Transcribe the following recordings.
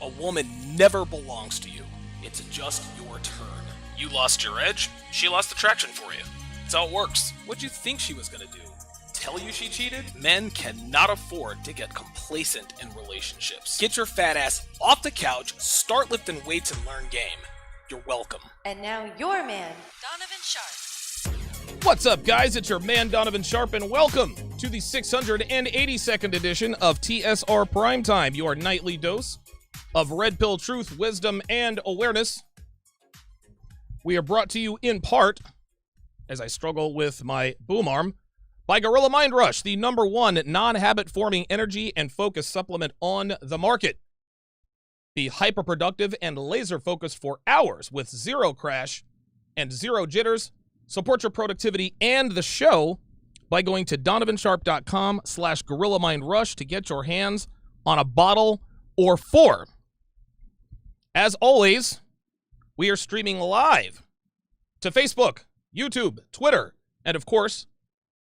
A woman never belongs to you. It's just your turn. You lost your edge, she lost attraction for you. That's how it works. What'd you think she was gonna do? Tell you she cheated? Men cannot afford to get complacent in relationships. Get your fat ass off the couch, start lifting weights and learn game. You're welcome. And now your man, Donovan Sharpe. What's up, guys? It's your man, Donovan Sharpe, and welcome to the 682nd edition of TSR Primetime, your nightly dose of red pill truth, wisdom, and awareness. We are brought to you in part, as I struggle with my boom arm, by Gorilla Mind Rush, the #1 non-habit-forming energy and focus supplement on the market. Be hyper-productive and laser-focused for hours with zero crash and zero jitters. Support your productivity and the show by going to donovansharpe.com/GorillaMindRush to get your hands on a bottle or 4. As always, we are streaming live to Facebook, YouTube, Twitter, and of course,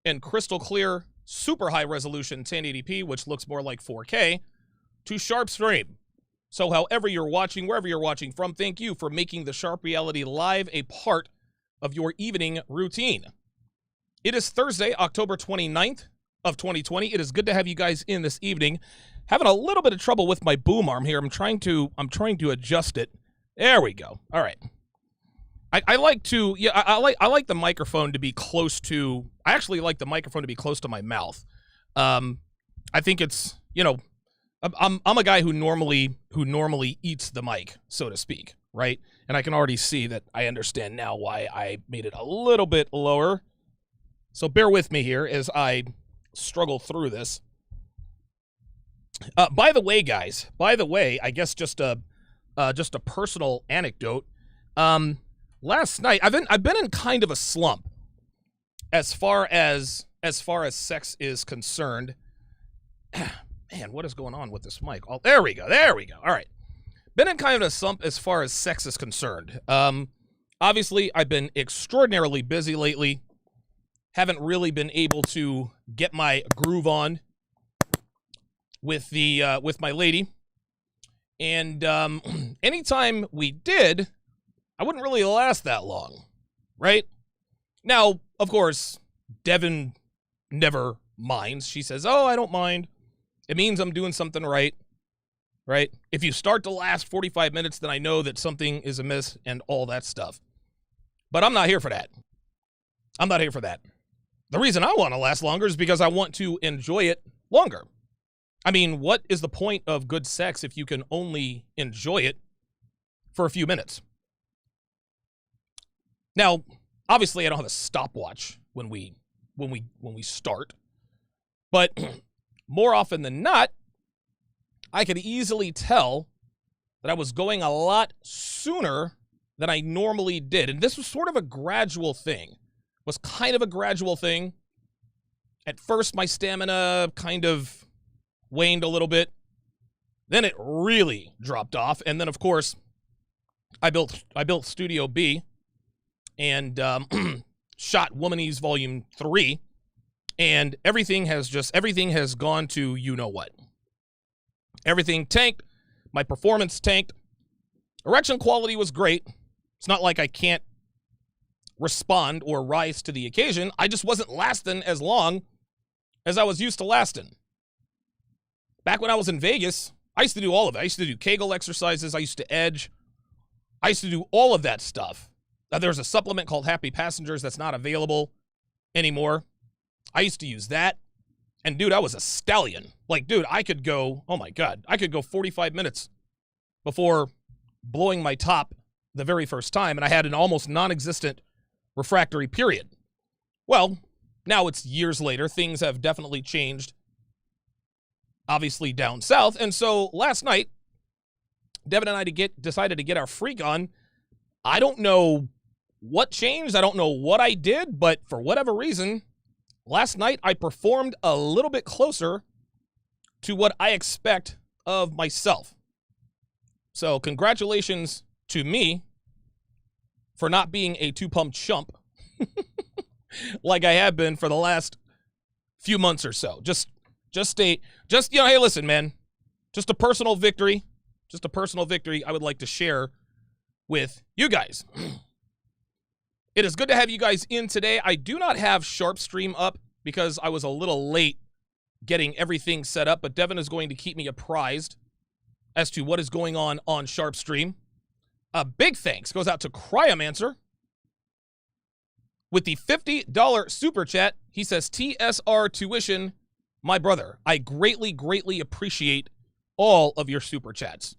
in crystal clear, super high resolution 1080p, which looks more like 4K, to Sharpe Stream. So however you're watching, wherever you're watching from, thank you for making the Sharpe Reality Live a part of your evening routine. It is Thursday, October 29th of 2020. It is good to have you guys in this evening. Having a little bit of trouble with my boom arm here. I'm trying to adjust it. There we go. All right. I like the microphone to be close to. I actually like the microphone to be close to my mouth. I think it's, I'm a guy who normally eats the mic, so to speak, right? And I can already see that I understand now why I made it a little bit lower. So bear with me here as I struggle through this. By the way, guys, I guess just a personal anecdote. Last night, I've been in kind of a slump as far as sex is concerned. Man, what is going on with this mic? Oh, there we go. All right. Been in kind of a slump as far as sex is concerned. Obviously, I've been extraordinarily busy lately. Haven't really been able to get my groove on with my lady. And anytime we did, I wouldn't really last that long, right? Now, of course, Devin never minds. She says, "Oh, I don't mind. It means I'm doing something right." Right? If you start to last 45 minutes, then I know that something is amiss and all that stuff. But I'm not here for that. The reason I want to last longer is because I want to enjoy it longer. I mean, what is the point of good sex if you can only enjoy it for a few minutes? Now, obviously, I don't have a stopwatch when we start, but more often than not, I could easily tell that I was going a lot sooner than I normally did. And this was sort of a gradual thing. Was kind of a gradual thing. At first, my stamina kind of waned a little bit. Then it really dropped off. And then, of course, I built Studio B and shot Womanese Volume 3. And everything has gone to you-know-what. Everything tanked. My performance tanked. Erection quality was great. It's not like I can't respond or rise to the occasion. I just wasn't lasting as long as I was used to lasting. Back when I was in Vegas, I used to do all of it. I used to do Kegel exercises. I used to edge. I used to do all of that stuff. Now, there's a supplement called Happy Passengers that's not available anymore. I used to use that. And, dude, I was a stallion. Like, dude, I could go 45 minutes before blowing my top the very first time, and I had an almost non-existent refractory period. Well, now it's years later. Things have definitely changed, obviously, down south. And so last night, Devin and I decided to get our freak on. I don't know what changed. I don't know what I did, but for whatever reason, last night, I performed a little bit closer to what I expect of myself. So congratulations to me for not being a two-pump chump like I have been for the last few months or so. Hey, listen, man, just a personal victory I would like to share with you guys. It is good to have you guys in today. I do not have Sharpe Stream up because I was a little late getting everything set up, but Devin is going to keep me apprised as to what is going on Sharpe Stream. A big thanks goes out to Cryomancer with the $50 super chat. He says, TSR tuition, my brother. I greatly, greatly appreciate all of your super chats.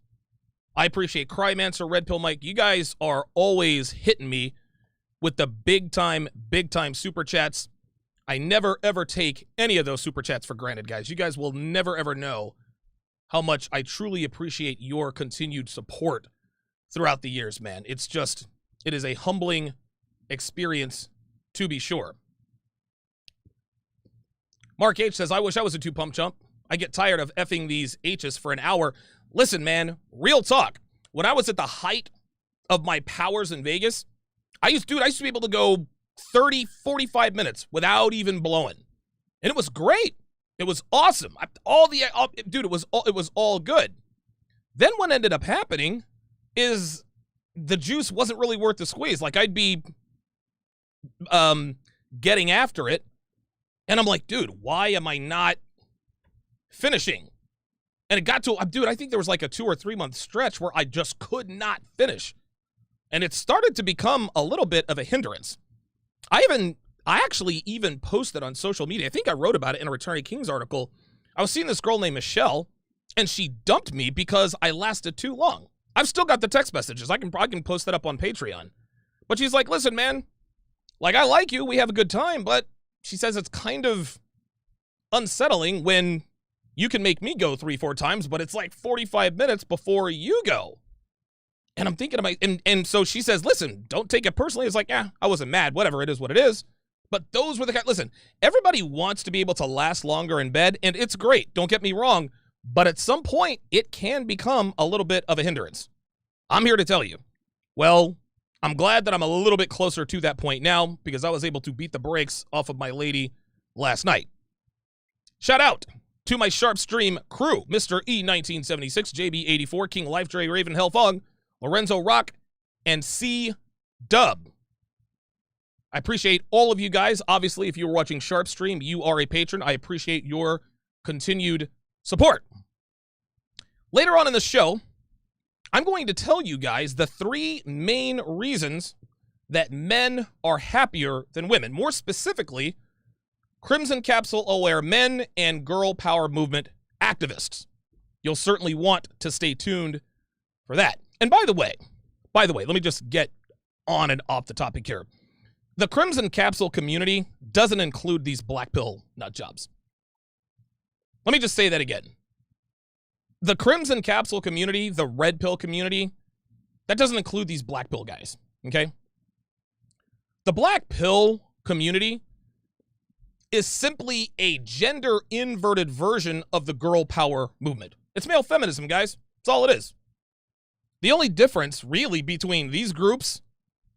I appreciate Crymancer, Red Pill Mike. You guys are always hitting me with the big time super chats. I never, ever take any of those super chats for granted, guys. You guys will never, ever know how much I truly appreciate your continued support throughout the years, man. It is a humbling experience, to be sure. Mark H says, I wish I was a 2-pump chump. I get tired of effing these H's for an hour. Listen, man, real talk. When I was at the height of my powers in Vegas, I used to be able to go 30, 45 minutes without even blowing. And it was great. It was awesome. It was all good. Then what ended up happening is the juice wasn't really worth the squeeze. Like, I'd be getting after it, and I'm like, dude, why am I not finishing? And it got to, I think there was like a 2 or 3 month stretch where I just could not finish. And it started to become a little bit of a hindrance. I actually even posted on social media. I think I wrote about it in a Returning Kings article. I was seeing this girl named Michelle, and she dumped me because I lasted too long. I've still got the text messages. I can post that up on Patreon. But she's like, listen, man, like, I like you. We have a good time. But she says it's kind of unsettling when you can make me go 3-4 times, but it's like 45 minutes before you go. And I'm thinking, and so she says, listen, don't take it personally. It's like, yeah, I wasn't mad. Whatever, it is what it is. But those were the guys. Listen, everybody wants to be able to last longer in bed, and it's great. Don't get me wrong. But at some point, it can become a little bit of a hindrance. I'm here to tell you. Well, I'm glad that I'm a little bit closer to that point now because I was able to beat the brakes off of my lady last night. Shout out to my Sharpe stream crew, Mr. E1976, JB84, King Life, Dre Raven, Hellfong, Lorenzo Rock, and C Dub. I appreciate all of you guys. Obviously, if you were watching Sharpe stream, you are a patron. I appreciate your continued support. Later on in the show, I'm going to tell you guys the 3 main reasons that men are happier than women. More specifically, Crimson Capsule aware men and girl power movement activists. You'll certainly want to stay tuned for that. And by the way, let me just get on and off the topic here. The Crimson Capsule community doesn't include these black pill nut jobs. Let me just say that again. The Crimson Capsule community, the red pill community, that doesn't include these black pill guys, okay? The black pill community is simply a gender-inverted version of the girl power movement. It's male feminism, guys. That's all it is. The only difference, really, between these groups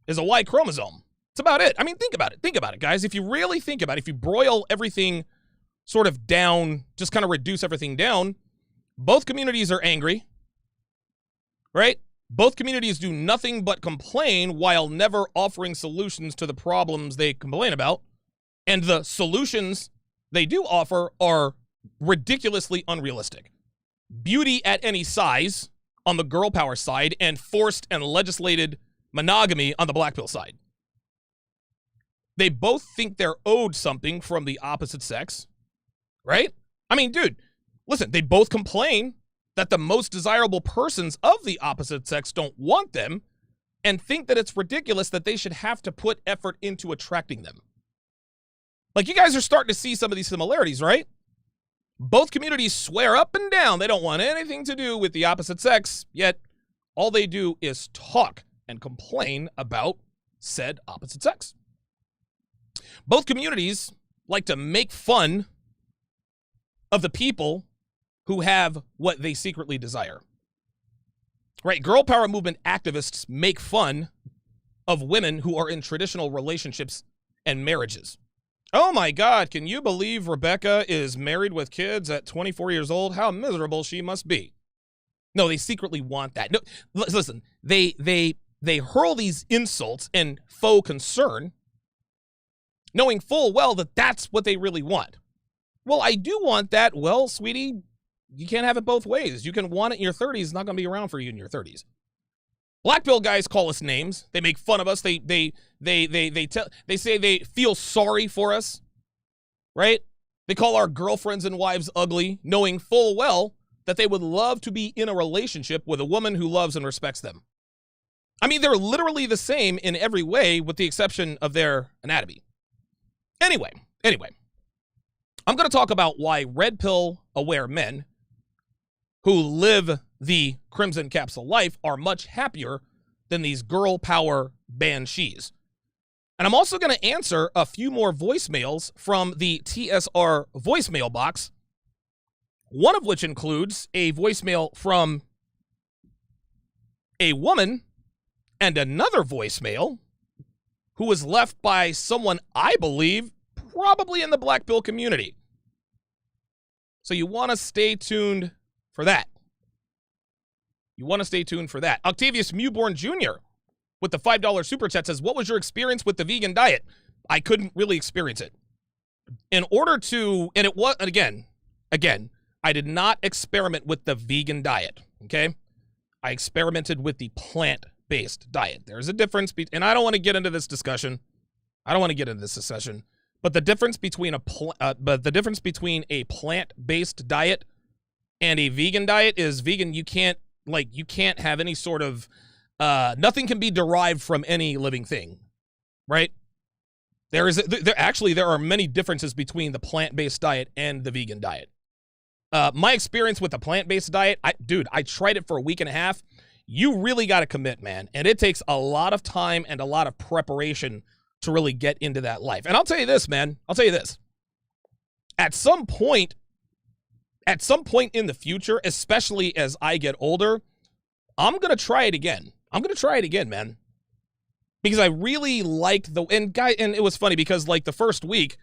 is a Y chromosome. That's about it. I mean, think about it. Think about it, guys. If you really think about it, if you broil everything sort of down, just kind of reduce everything down, both communities are angry, right? Both communities do nothing but complain while never offering solutions to the problems they complain about. And the solutions they do offer are ridiculously unrealistic. Beauty at any size on the girl power side and forced and legislated monogamy on the black pill side. They both think they're owed something from the opposite sex, right? I mean, dude, listen, they both complain that the most desirable persons of the opposite sex don't want them and think that it's ridiculous that they should have to put effort into attracting them. Like, you guys are starting to see some of these similarities, right? Both communities swear up and down they don't want anything to do with the opposite sex, yet all they do is talk and complain about said opposite sex. Both communities like to make fun of the people who have what they secretly desire. Right? Girl power movement activists make fun of women who are in traditional relationships and marriages. Oh my God, can you believe Rebecca is married with kids at 24 years old? How miserable she must be. No, they secretly want that. No, listen, they hurl these insults and faux concern, knowing full well that that's what they really want. Well, I do want that. Well, sweetie, you can't have it both ways. You can want it in your 30s. It's not going to be around for you in your 30s. Black pill guys call us names. They make fun of us. They say they feel sorry for us, right? They call our girlfriends and wives ugly, knowing full well that they would love to be in a relationship with a woman who loves and respects them. I mean, they're literally the same in every way with the exception of their anatomy. Anyway, I'm going to talk about why red pill aware men who live the Crimson Capsule life are much happier than these girl power banshees. And I'm also going to answer a few more voicemails from the TSR voicemail box, one of which includes a voicemail from a woman and another voicemail who was left by someone I believe probably in the black pill community. So you want to stay tuned for that. Octavius Mewborn Jr. with the $5 super chat says, what was your experience with the vegan diet? I couldn't really experience it. In order to, and it was, and again, I did not experiment with the vegan diet, okay? I experimented with the plant-based diet. There's a difference, and I don't want to get into this discussion. But the difference between a plant-based diet and a vegan diet is vegan, you can't have any sort of, nothing can be derived from any living thing, right? There are many differences between the plant-based diet and the vegan diet. My experience with the plant-based diet, I tried it for a week and a half. You really got to commit, man. And it takes a lot of time and a lot of preparation to really get into that life. And I'll tell you this, man. At some point in the future, especially as I get older, I'm going to try it again. Man. Because I really liked and it was funny because like the first week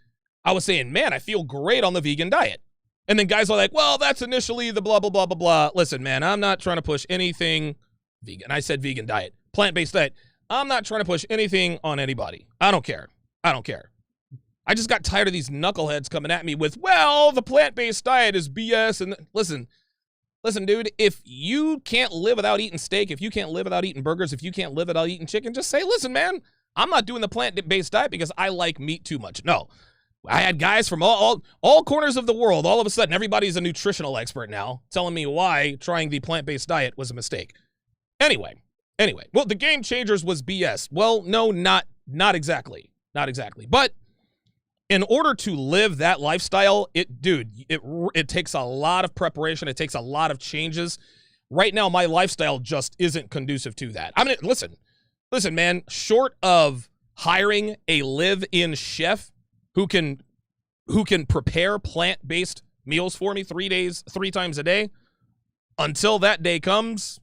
I was saying, man, I feel great on the vegan diet. And then guys are like, well, that's initially the blah, blah, blah, blah, blah. Listen, man, I'm not trying to push anything vegan. I said vegan diet, plant-based diet. I'm not trying to push anything on anybody. I don't care. I just got tired of these knuckleheads coming at me with, well, the plant-based diet is BS. And listen, dude, if you can't live without eating steak, if you can't live without eating burgers, if you can't live without eating chicken, just say, listen, man, I'm not doing the plant-based diet because I like meat too much. No. I had guys from all corners of the world. All of a sudden, everybody's a nutritional expert now telling me why trying the plant-based diet was a mistake. Anyway, well, the Game Changers was BS. Well, no, not exactly. But in order to live that lifestyle, it takes a lot of preparation. It takes a lot of changes. Right now, my lifestyle just isn't conducive to that. I mean, listen, man, short of hiring a live-in chef who can prepare plant-based meals for me 3 times a day, until that day comes,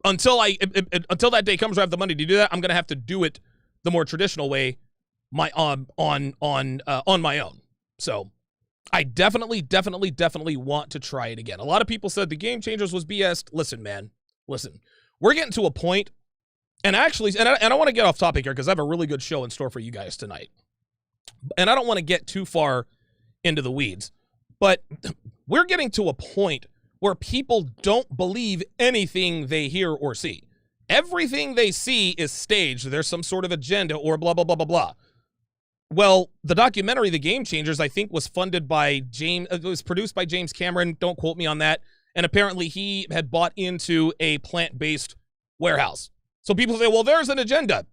until that day comes where I have the money to do that, I'm gonna have to do it the more traditional way, on my own. So I definitely want to try it again. A lot of people said the Game Changers was BS. Listen, man, we're getting to a point, and I want to get off topic here because I have a really good show in store for you guys tonight. And I don't want to get too far into the weeds, but we're getting to a point where people don't believe anything they hear or see. Everything they see is staged. There's some sort of agenda or blah, blah, blah, blah, blah. Well, the documentary, The Game Changers, I think was funded by it was produced by James Cameron. Don't quote me on that. And apparently he had bought into a plant-based warehouse. So people say, well, there's an agenda.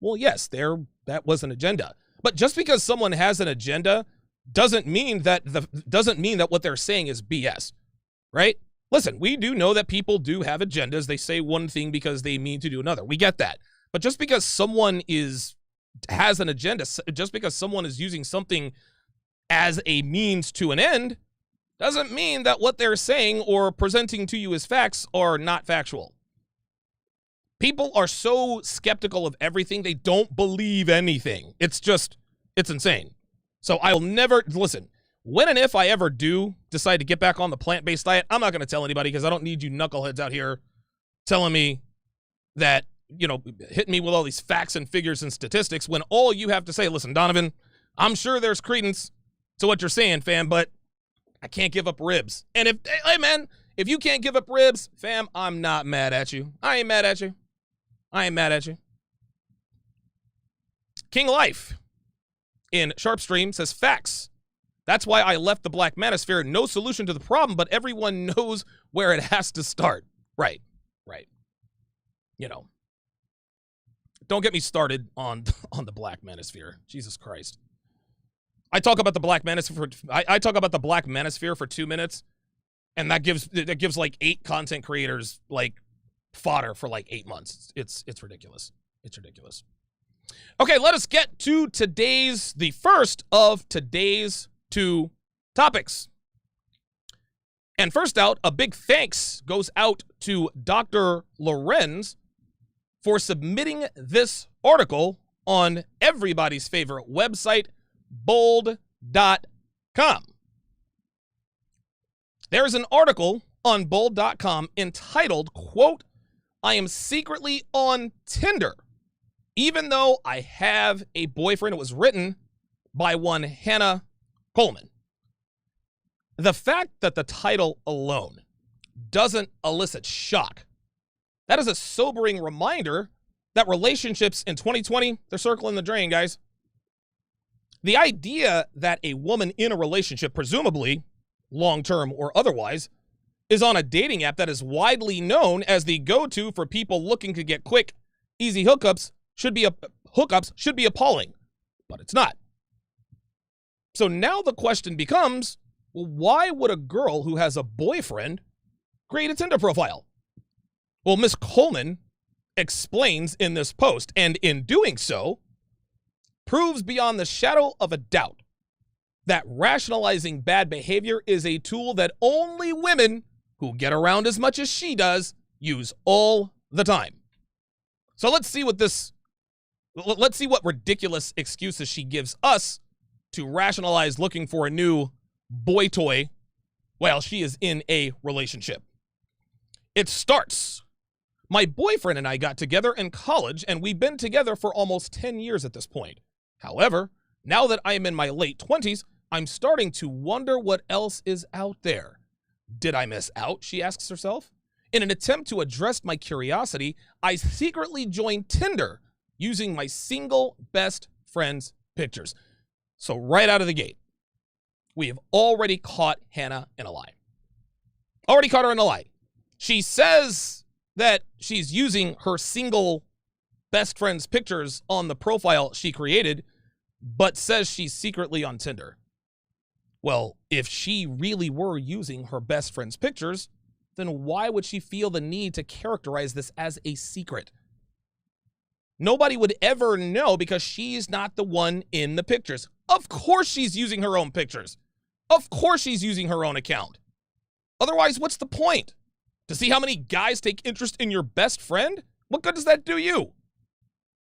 Well, yes, that was an agenda. But just because someone has an agenda doesn't mean that what they're saying is BS, right? Listen, we do know that people do have agendas. They say one thing because they mean to do another. We get that. But just because someone has an agenda, just because someone is using something as a means to an end, doesn't mean that what they're saying or presenting to you as facts are not factual. People are so skeptical of everything, they don't believe anything. It's insane. So I will never, listen, when and if I ever do decide to get back on the plant-based diet, I'm not going to tell anybody because I don't need you knuckleheads out here telling me that, hitting me with all these facts and figures and statistics when all you have to say, listen, Donovan, I'm sure there's credence to what you're saying, fam, but I can't give up ribs. And hey, man, if you can't give up ribs, fam, I'm not mad at you. I ain't mad at you. I ain't mad at you. King Life in Sharpe Stream says, facts. That's why I left the Black Manosphere. No solution to the problem, but everyone knows where it has to start. Right. You know, don't get me started on the Black Manosphere. Jesus Christ. I talk about the Black Manosphere. I talk about the Black Manosphere for 2 minutes, and that gives like 8 content creators like fodder for like 8 months. It's ridiculous. It's ridiculous. Okay, let us get to the first of today's 2 topics. And first out, a big thanks goes out to Dr. Lorenz for submitting this article on everybody's favorite website, bold.com. There's an article on bold.com entitled, quote, I am secretly on Tinder, even though I have a boyfriend. It was written by one Hannah Coleman. The fact that the title alone doesn't elicit shock, that is a sobering reminder that relationships in 2020, they're circling the drain, guys. The idea that a woman in a relationship, presumably long-term or otherwise, is on a dating app that is widely known as the go-to for people looking to get quick, easy hookups should be appalling, but it's not. So now the question becomes, well, why would a girl who has a boyfriend create a Tinder profile? Well, Miss Coleman explains in this post, and in doing so, proves beyond the shadow of a doubt that rationalizing bad behavior is a tool that only women who get around as much as she does use all the time. So let's see what ridiculous excuses she gives us to rationalize looking for a new boy toy while she is in a relationship. It starts. My boyfriend and I got together in college, and we've been together for almost 10 years at this point. However, now that I am in my late 20s, I'm starting to wonder what else is out there. Did I miss out? She asks herself. In an attempt to address my curiosity, I secretly joined Tinder using my single best friend's pictures. So right out of the gate, we have already caught Hannah in a lie. Already caught her in a lie. She says that she's using her single best friend's pictures on the profile she created, but says she's secretly on Tinder. Well, if she really were using her best friend's pictures, then why would she feel the need to characterize this as a secret? Nobody would ever know because she's not the one in the pictures. Of course she's using her own pictures. Of course she's using her own account. Otherwise, what's the point? To see how many guys take interest in your best friend? What good does that do you?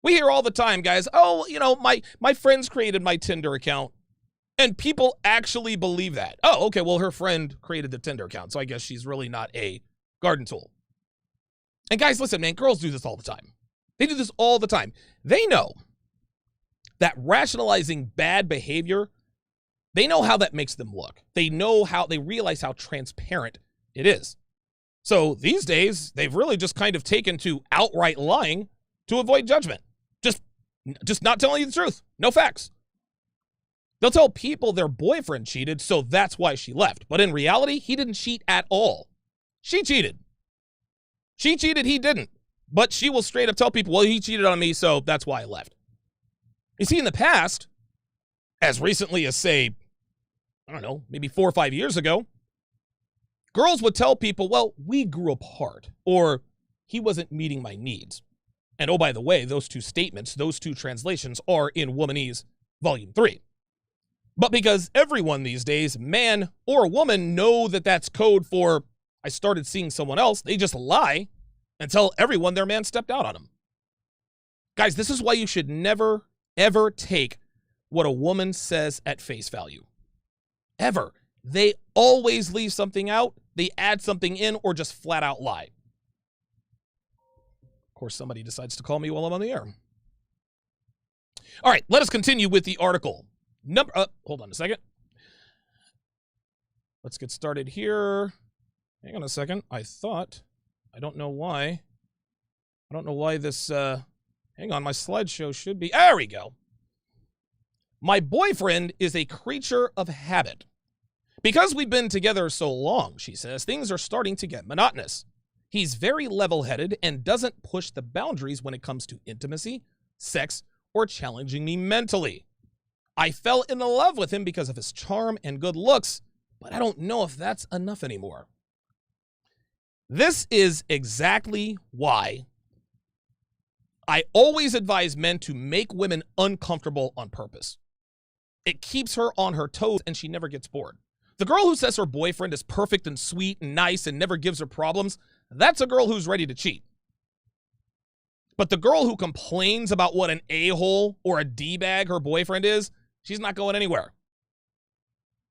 We hear all the time, guys, oh, you know, my friends created my Tinder account. And people actually believe that. Oh, okay, well, her friend created the Tinder account, so I guess she's really not a garden tool. And guys, listen, man, girls do this all the time. They do this all the time. They know that rationalizing bad behavior, they know how that makes them look. They realize how transparent it is. So these days, they've really just kind of taken to outright lying to avoid judgment. Just not telling you the truth. No facts. They'll tell people their boyfriend cheated, so that's why she left. But in reality, he didn't cheat at all. She cheated. She cheated, he didn't. But she will straight up tell people, well, he cheated on me, so that's why I left. You see, in the past, as recently as, say, I don't know, maybe 4 or 5 years ago, girls would tell people, well, we grew apart, or he wasn't meeting my needs. And oh, by the way, those 2 statements, those 2 translations are in Womanese Volume 3. But because everyone these days, man or woman, know that that's code for, I started seeing someone else, they just lie and tell everyone their man stepped out on them. Guys, this is why you should never, ever take what a woman says at face value. Ever. They always leave something out, they add something in, or just flat out lie. Of course, somebody decides to call me while I'm on the air. All right, let us continue with the article. Hold on a second. Let's get started here. Hang on a second. I don't know why I don't know why this, hang on, my slideshow should be, there we go. My boyfriend is a creature of habit. Because we've been together so long, she says, things are starting to get monotonous. He's very level-headed and doesn't push the boundaries when it comes to intimacy, sex, or challenging me mentally. I fell in love with him because of his charm and good looks, but I don't know if that's enough anymore. This is exactly why I always advise men to make women uncomfortable on purpose. It keeps her on her toes and she never gets bored. The girl who says her boyfriend is perfect and sweet and nice and never gives her problems, that's a girl who's ready to cheat. But the girl who complains about what an a-hole or a d-bag her boyfriend is, she's not going anywhere.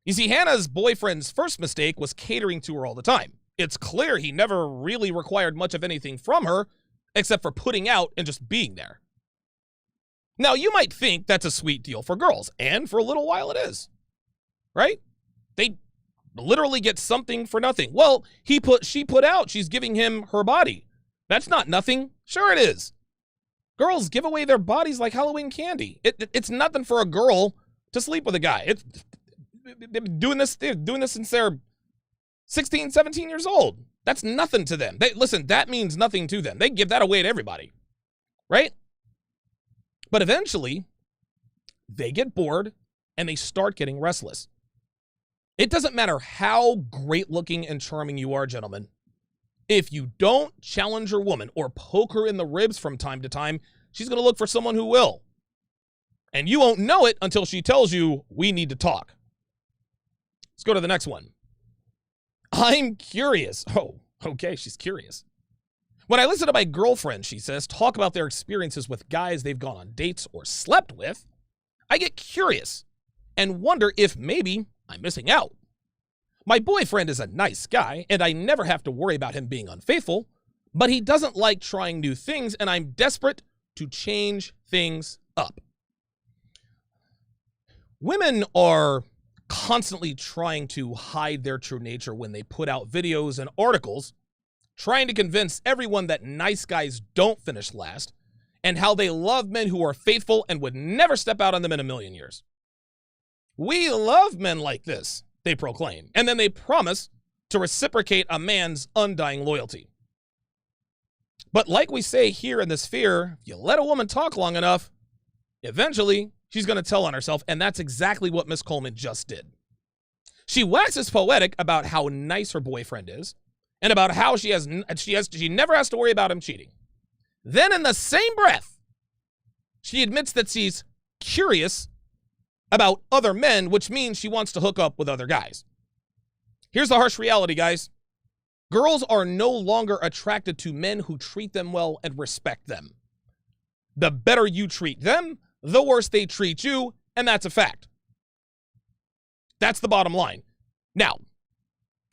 You see, Hannah's boyfriend's first mistake was catering to her all the time. It's clear he never really required much of anything from her, except for putting out and just being there. Now, you might think that's a sweet deal for girls, and for a little while it is, right? They literally get something for nothing. Well, she put out, she's giving him her body. That's not nothing. Sure it is. Girls give away their bodies like Halloween candy. It's nothing for a girl to sleep with a guy. They're doing this since they're 16, 17 years old. That's nothing to them. Listen, that means nothing to them. They give that away to everybody, right? But eventually, they get bored and they start getting restless. It doesn't matter how great looking and charming you are, gentlemen. If you don't challenge your woman or poke her in the ribs from time to time, she's going to look for someone who will. And you won't know it until she tells you, we need to talk. Let's go to the next one. I'm curious. Oh, okay, she's curious. When I listen to my girlfriend, she says, talk about their experiences with guys they've gone on dates or slept with, I get curious and wonder if maybe I'm missing out. My boyfriend is a nice guy, and I never have to worry about him being unfaithful, but he doesn't like trying new things, and I'm desperate to change things up. Women are constantly trying to hide their true nature when they put out videos and articles trying to convince everyone that nice guys don't finish last and how they love men who are faithful and would never step out on them in a million years. We love men like this, they proclaim, and then they promise to reciprocate a man's undying loyalty. But like we say here in the sphere, if you let a woman talk long enough, eventually she's going to tell on herself, and that's exactly what Miss Coleman just did. She waxes poetic about how nice her boyfriend is and about how she never has to worry about him cheating. Then in the same breath, she admits that she's curious about other men, which means she wants to hook up with other guys. Here's the harsh reality, guys. Girls are no longer attracted to men who treat them well and respect them. The better you treat them, the worse they treat you, and that's a fact. That's the bottom line. Now,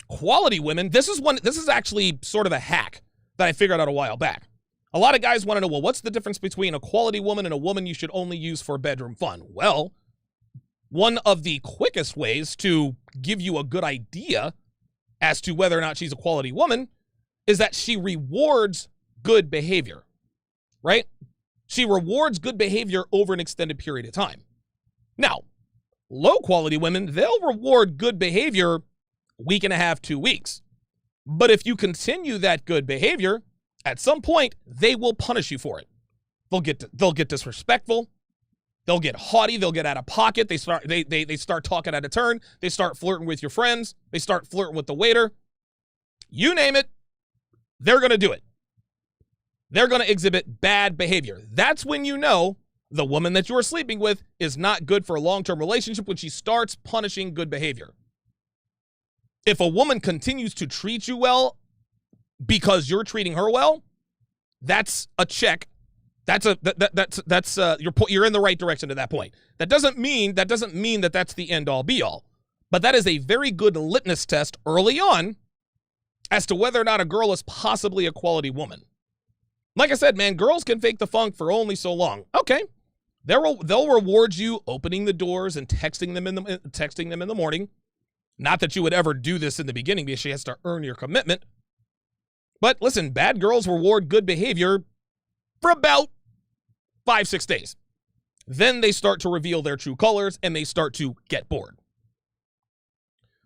quality women, this is actually sort of a hack that I figured out a while back. A lot of guys want to know, well, what's the difference between a quality woman and a woman you should only use for bedroom fun? Well, one of the quickest ways to give you a good idea as to whether or not she's a quality woman is that she rewards good behavior, right? She rewards good behavior over an extended period of time. Now, low quality women, they'll reward good behavior a week and a half, 2 weeks. But if you continue that good behavior, at some point, they will punish you for it. They'll get disrespectful. They'll get haughty. They'll get out of pocket. They start talking out of turn. They start flirting with your friends. They start flirting with the waiter. You name it, they're going to do it. They're going to exhibit bad behavior. That's when you know the woman that you're sleeping with is not good for a long-term relationship, when she starts punishing good behavior. If a woman continues to treat you well because you're treating her well, that's a check. You're in the right direction at that point. That doesn't mean that that's the end all be all, but that is a very good litmus test early on as to whether or not a girl is possibly a quality woman. Like I said, man, girls can fake the funk for only so long. Okay, they'll reward you opening the doors and texting them in the morning. Not that you would ever do this in the beginning, because she has to earn your commitment. But listen, bad girls reward good behavior for about 5-6 days. Then they start to reveal their true colors and they start to get bored.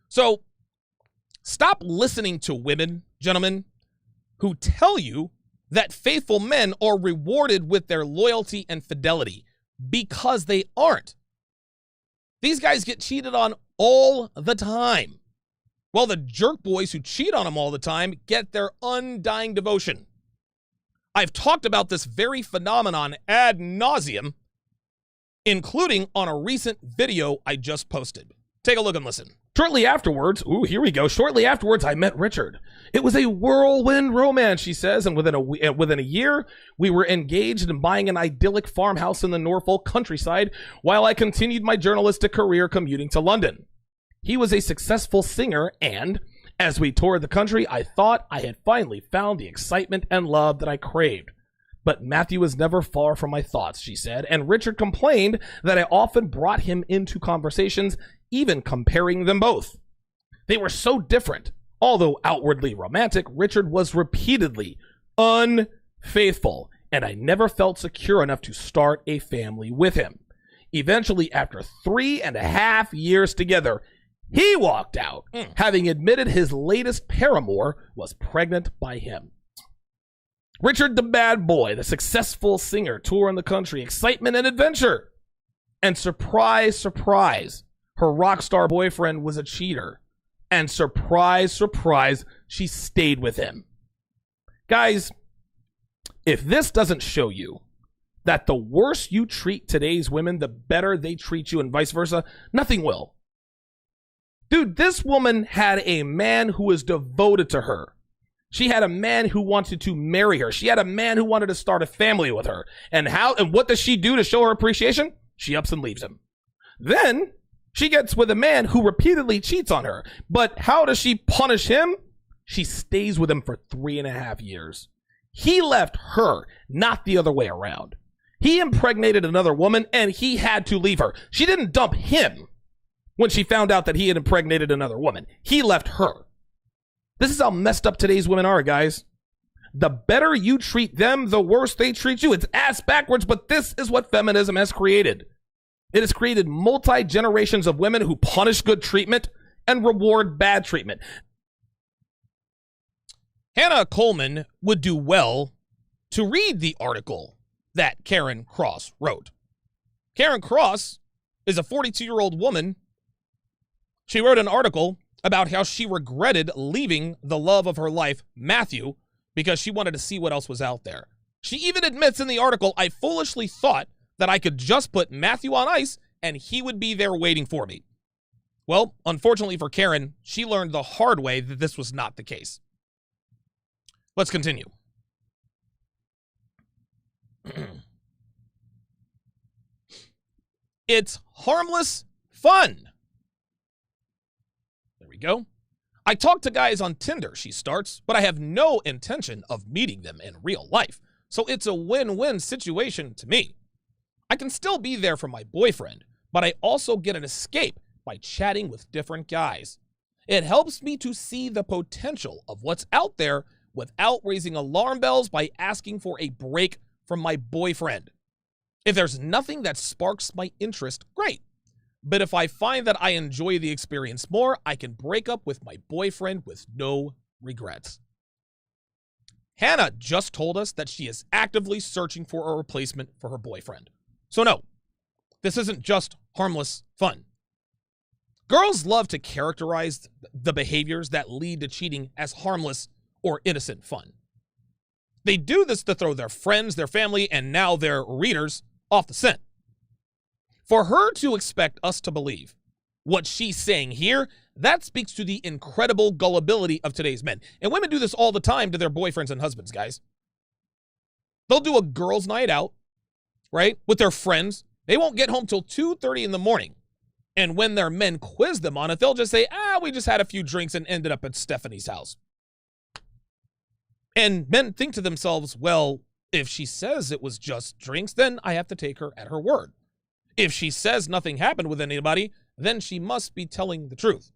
So stop listening to women, gentlemen, who tell you that faithful men are rewarded with their loyalty and fidelity, because they aren't. These guys get cheated on all the time, while the jerk boys who cheat on them all the time get their undying devotion. I've talked about this very phenomenon ad nauseum, including on a recent video I just posted. Take a look and listen. Shortly afterwards, shortly afterwards, I met Richard. It was a whirlwind romance, she says, and within a year, we were engaged in buying an idyllic farmhouse in the Norfolk countryside while I continued my journalistic career commuting to London. He was a successful singer, and as we toured the country, I thought I had finally found the excitement and love that I craved. But Matthew was never far from my thoughts, she said, and Richard complained that I often brought him into conversations, even comparing them both. They were so different. Although outwardly romantic, Richard was repeatedly unfaithful, and I never felt secure enough to start a family with him. Eventually, after 3.5 years together, he walked out, having admitted his latest paramour was pregnant by him. Richard the bad boy, the successful singer, touring the country, excitement and adventure. And surprise, surprise, her rock star boyfriend was a cheater. And surprise, surprise, she stayed with him. Guys, if this doesn't show you that the worse you treat today's women, the better they treat you and vice versa, nothing will. Dude, this woman had a man who was devoted to her. She had a man who wanted to marry her. She had a man who wanted to start a family with her. And what does she do to show her appreciation? She ups and leaves him. Then she gets with a man who repeatedly cheats on her. But how does she punish him? She stays with him for 3.5 years. He left her, not the other way around. He impregnated another woman and he had to leave her. She didn't dump him when she found out that he had impregnated another woman. He left her. This is how messed up today's women are, guys. The better you treat them, the worse they treat you. It's ass backwards, but this is what feminism has created. It has created multi-generations of women who punish good treatment and reward bad treatment. Hannah Coleman would do well to read the article that Karen Cross wrote. Karen Cross is a 42-year-old woman. She wrote an article about how she regretted leaving the love of her life, Matthew, because she wanted to see what else was out there. She even admits in the article, I foolishly thought that I could just put Matthew on ice and he would be there waiting for me. Well, unfortunately for Karen, she learned the hard way that this was not the case. Let's continue. It's harmless fun. There we go. I talk to guys on Tinder, she starts, but I have no intention of meeting them in real life. So it's a win-win situation to me. I can still be there for my boyfriend, but I also get an escape by chatting with different guys. It helps me to see the potential of what's out there without raising alarm bells by asking for a break from my boyfriend. If there's nothing that sparks my interest, great. But if I find that I enjoy the experience more, I can break up with my boyfriend with no regrets. Hannah just told us that she is actively searching for a replacement for her boyfriend. So no, this isn't just harmless fun. Girls love to characterize the behaviors that lead to cheating as harmless or innocent fun. They do this to throw their friends, their family, and now their readers off the scent. For her to expect us to believe what she's saying here, that speaks to the incredible gullibility of today's men. And women do this all the time to their boyfriends and husbands, guys. They'll do a girls' night out, right, with their friends. They won't get home till 2:30 in the morning. And when their men quiz them on it, they'll just say, we just had a few drinks and ended up at Stephanie's house. And men think to themselves, well, if she says it was just drinks, then I have to take her at her word. If she says nothing happened with anybody, then she must be telling the truth.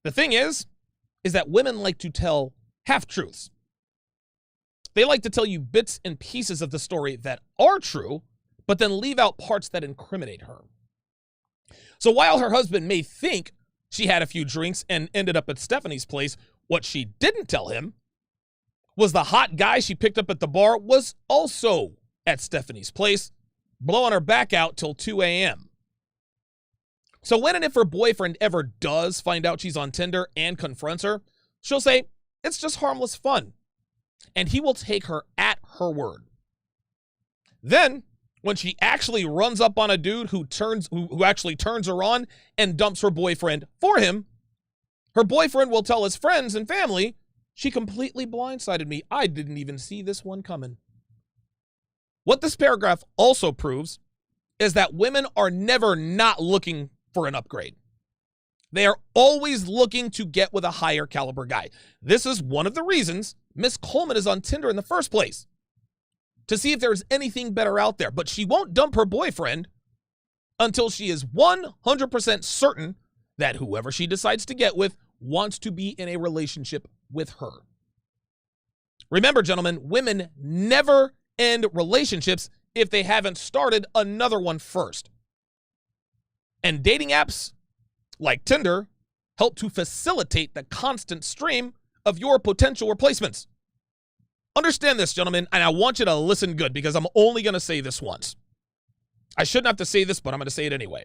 The thing is that women like to tell half-truths. They like to tell you bits and pieces of the story that are true, but then leave out parts that incriminate her. So while her husband may think she had a few drinks and ended up at Stephanie's place, what she didn't tell him was the hot guy she picked up at the bar was also at Stephanie's place, blowing her back out till 2 a.m. So when and if her boyfriend ever does find out she's on Tinder and confronts her, she'll say, it's just harmless fun. And he will take her at her word. Then, when she actually runs up on a dude who actually turns her on and dumps her boyfriend for him, her boyfriend will tell his friends and family, she completely blindsided me. I didn't even see this one coming. What this paragraph also proves is that women are never not looking for an upgrade. They are always looking to get with a higher caliber guy. This is one of the reasons Miss Coleman is on Tinder in the first place, to see if there's anything better out there. But she won't dump her boyfriend until she is 100% certain that whoever she decides to get with wants to be in a relationship with her. Remember, gentlemen, women never end relationships if they haven't started another one first. And dating apps like Tinder help to facilitate the constant stream of your potential replacements. Understand this, gentlemen, and I want you to listen good because I'm only going to say this once. I shouldn't have to say this, but I'm going to say it anyway.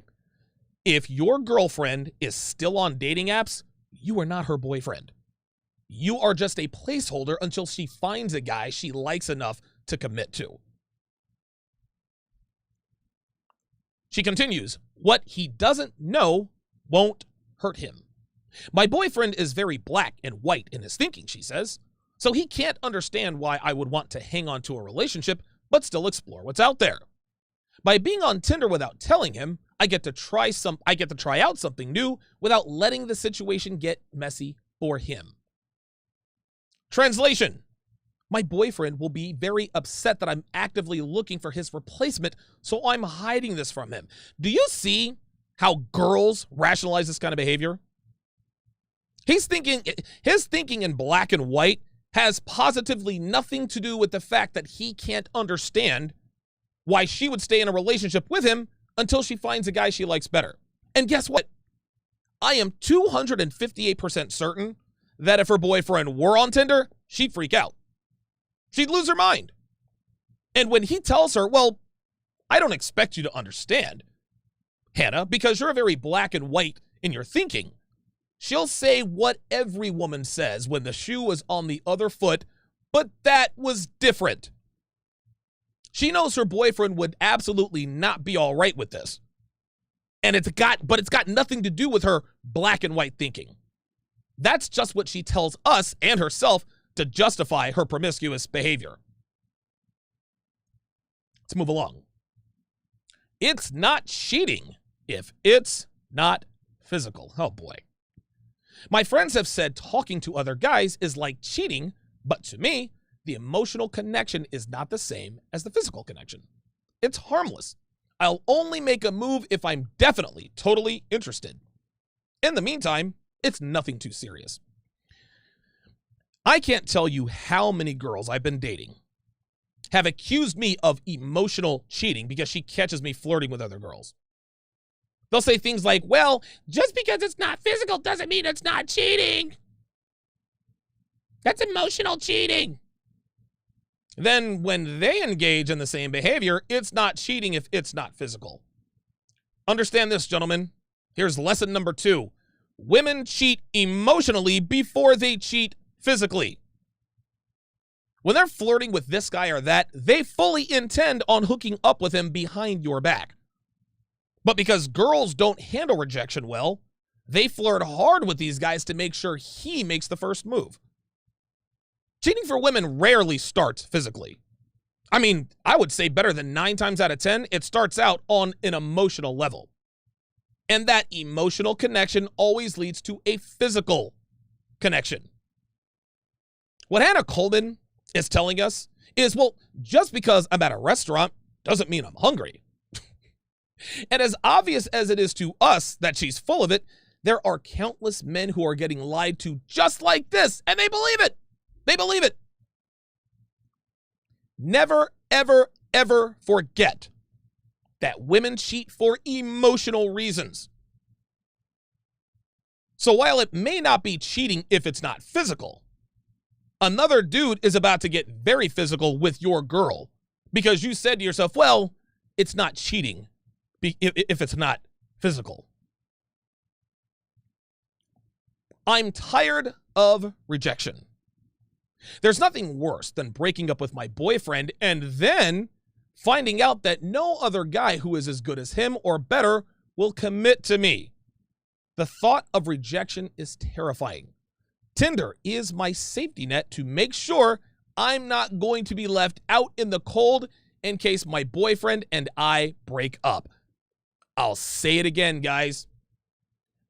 If your girlfriend is still on dating apps, you are not her boyfriend. You are just a placeholder until she finds a guy she likes enough to commit to. She continues, what he doesn't know won't hurt him. My boyfriend is very black and white in his thinking, she says, so he can't understand why I would want to hang on to a relationship but still explore what's out there. By being on Tinder without telling him, I get to try out something new without letting the situation get messy for him. Translation: my boyfriend will be very upset that I'm actively looking for his replacement, so I'm hiding this from him. Do you see how girls rationalize this kind of behavior? His thinking in black and white has positively nothing to do with the fact that he can't understand why she would stay in a relationship with him until she finds a guy she likes better. And guess what? I am 258% certain that if her boyfriend were on Tinder, she'd freak out. She'd lose her mind. And when he tells her, well, I don't expect you to understand, Hannah, because you're very black and white in your thinking, she'll say what every woman says when the shoe was on the other foot, but that was different. She knows her boyfriend would absolutely not be all right with this. And it's got nothing to do with her black and white thinking. That's just what she tells us and herself to justify her promiscuous behavior. Let's move along. It's not cheating if it's not physical. Oh boy. My friends have said talking to other guys is like cheating, but to me, the emotional connection is not the same as the physical connection. It's harmless. I'll only make a move if I'm definitely, totally interested. In the meantime, it's nothing too serious. I can't tell you how many girls I've been dating have accused me of emotional cheating because she catches me flirting with other girls. They'll say things like, well, just because it's not physical doesn't mean it's not cheating. That's emotional cheating. Then when they engage in the same behavior, it's not cheating if it's not physical. Understand this, gentlemen. Here's lesson number 2. Women cheat emotionally before they cheat physically. When they're flirting with this guy or that, they fully intend on hooking up with him behind your back. But because girls don't handle rejection well, they flirt hard with these guys to make sure he makes the first move. Cheating for women rarely starts physically. I mean, I would say better than 9 times out of 10, it starts out on an emotional level. And that emotional connection always leads to a physical connection. What Hannah Coleman is telling us is, well, just because I'm at a restaurant doesn't mean I'm hungry. And as obvious as it is to us that she's full of it, there are countless men who are getting lied to just like this, and they believe it. They believe it. Never, ever, ever forget that women cheat for emotional reasons. So while it may not be cheating if it's not physical, another dude is about to get very physical with your girl because you said to yourself, well, it's not cheating if it's not physical. I'm tired of rejection. There's nothing worse than breaking up with my boyfriend and then finding out that no other guy who is as good as him or better will commit to me. The thought of rejection is terrifying. Tinder is my safety net to make sure I'm not going to be left out in the cold in case my boyfriend and I break up. I'll say it again, guys.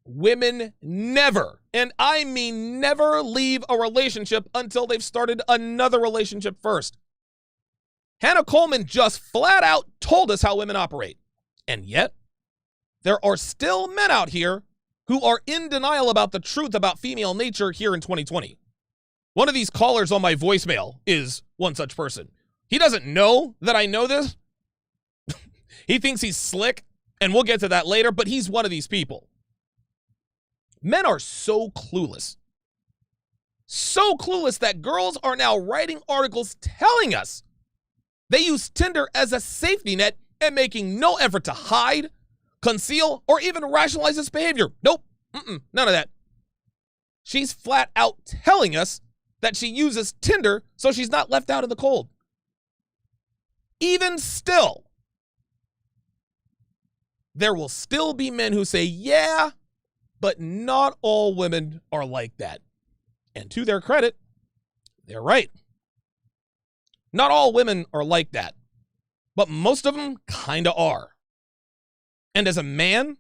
Women never, and I mean never, leave a relationship until they've started another relationship first. Hannah Coleman just flat out told us how women operate. And yet, there are still men out here who are in denial about the truth about female nature here in 2020. One of these callers on my voicemail is one such person. He doesn't know that I know this. He thinks he's slick, and we'll get to that later, but he's one of these people. Men are so clueless that girls are now writing articles telling us they use Tinder as a safety net and making no effort to hide, conceal, or even rationalize its behavior. Nope, none of that. She's flat out telling us that she uses Tinder so she's not left out in the cold. Even still, there will still be men who say, yeah, but not all women are like that. And to their credit, they're right. Not all women are like that, but most of them kind of are. And as a man,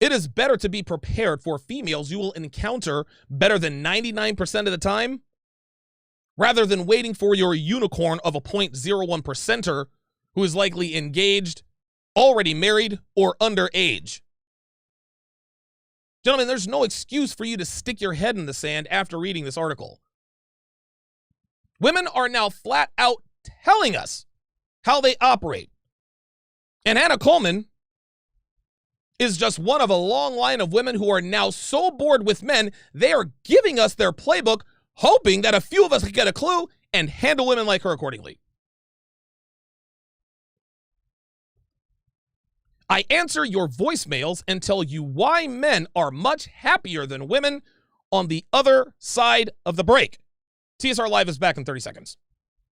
it is better to be prepared for females you will encounter better than 99% of the time, rather than waiting for your unicorn of a 0.01%er who is likely engaged, already married, or underage. Gentlemen, there's no excuse for you to stick your head in the sand after reading this article. Women are now flat out telling us how they operate. And Hannah Coleman is just one of a long line of women who are now so bored with men, they are giving us their playbook, hoping that a few of us can get a clue and handle women like her accordingly. I answer your voicemails and tell you why men are much happier than women on the other side of the break. TSR Live is back in 30 seconds.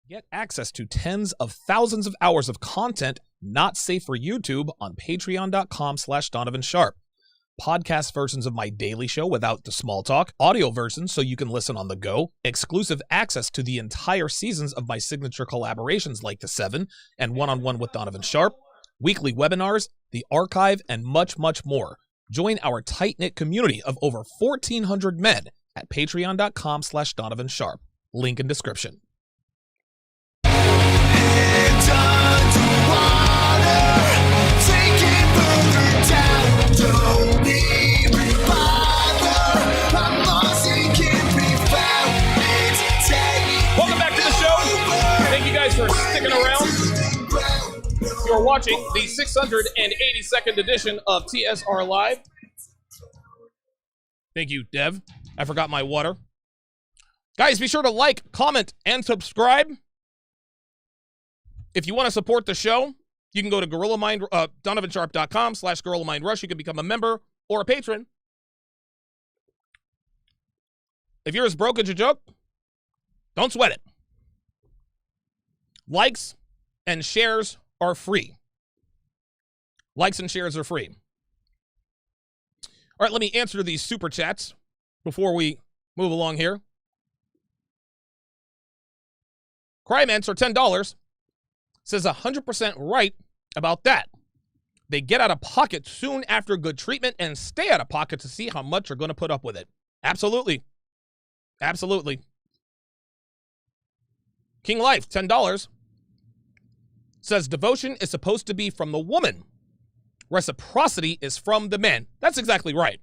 Get access to tens of thousands of hours of content not safe for YouTube on patreon.com/Donovan Sharpe. Podcast versions of my daily show without the small talk, audio versions so you can listen on the go, exclusive access to the entire seasons of my signature collaborations like The Seven and One-on-One with Donovan Sharpe, weekly webinars, the archive, and much, much more. Join our tight-knit community of over 1,400 men at patreon.com/Donovan Sharpe. Link in description. Welcome back to the show. Thank you guys for sticking around. You're watching the 682nd edition of TSR Live. Thank you, Dev. I forgot my water. Guys, be sure to like, comment, and subscribe. If you want to support the show, you can go to DonovanSharpe.com/GorillaMindRush. You can become a member or a patron. If you're as broke as a joke, don't sweat it. Likes and shares are free. Likes and shares are free. All right, let me answer these super chats before we move along here. Cryman for $10 says 100% right about that. They get out of pocket soon after good treatment and stay out of pocket to see how much you're going to put up with it. Absolutely. Absolutely. King Life, $10, says devotion is supposed to be from the woman. Reciprocity is from the man. That's exactly right.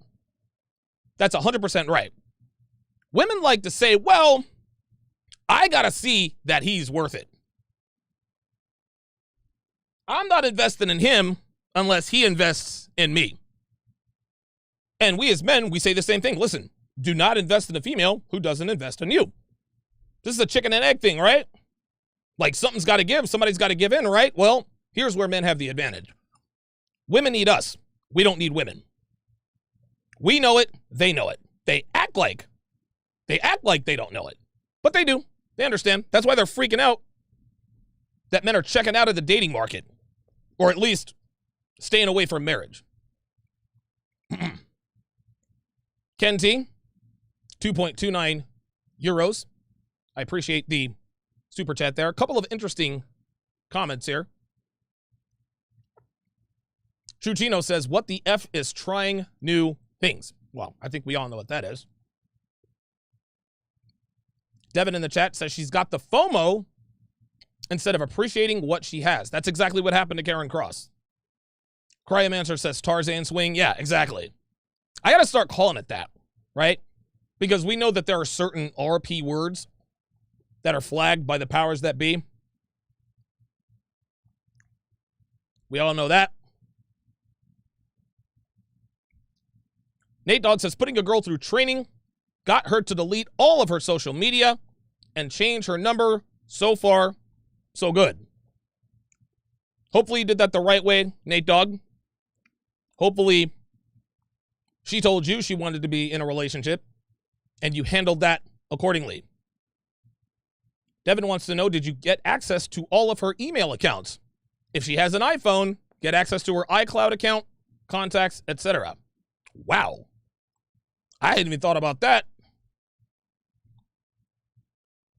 That's 100% right. Women like to say, well, I got to see that he's worth it. I'm not investing in him unless he invests in me. And we as men, we say the same thing. Listen, do not invest in a female who doesn't invest in you. This is a chicken and egg thing, right? Like something's got to give. Somebody's got to give in, right? Well, here's where men have the advantage. Women need us. We don't need women. We know it. They know it. They act like they don't know it. But they do. They understand. That's why they're freaking out that men are checking out of the dating market. Or at least staying away from marriage. Ken T, 2.29 euros. I appreciate the super chat there. A couple of interesting comments here. Chuchino says, what the F is trying new things? Well, I think we all know what that is. Devin in the chat says she's got the FOMO instead of appreciating what she has. That's exactly what happened to Karen Cross. Cryomancer says Tarzan swing. Yeah, exactly. I got to start calling it that, right? Because we know that there are certain RP words that are flagged by the powers that be. We all know that. Nate Dogg says, putting a girl through training got her to delete all of her social media and change her number. So far, so good. Hopefully you did that the right way, Nate Dogg. Hopefully she told you she wanted to be in a relationship and you handled that accordingly. Devin wants to know, did you get access to all of her email accounts? If she has an iPhone, get access to her iCloud account, contacts, etc. Wow. I hadn't even thought about that.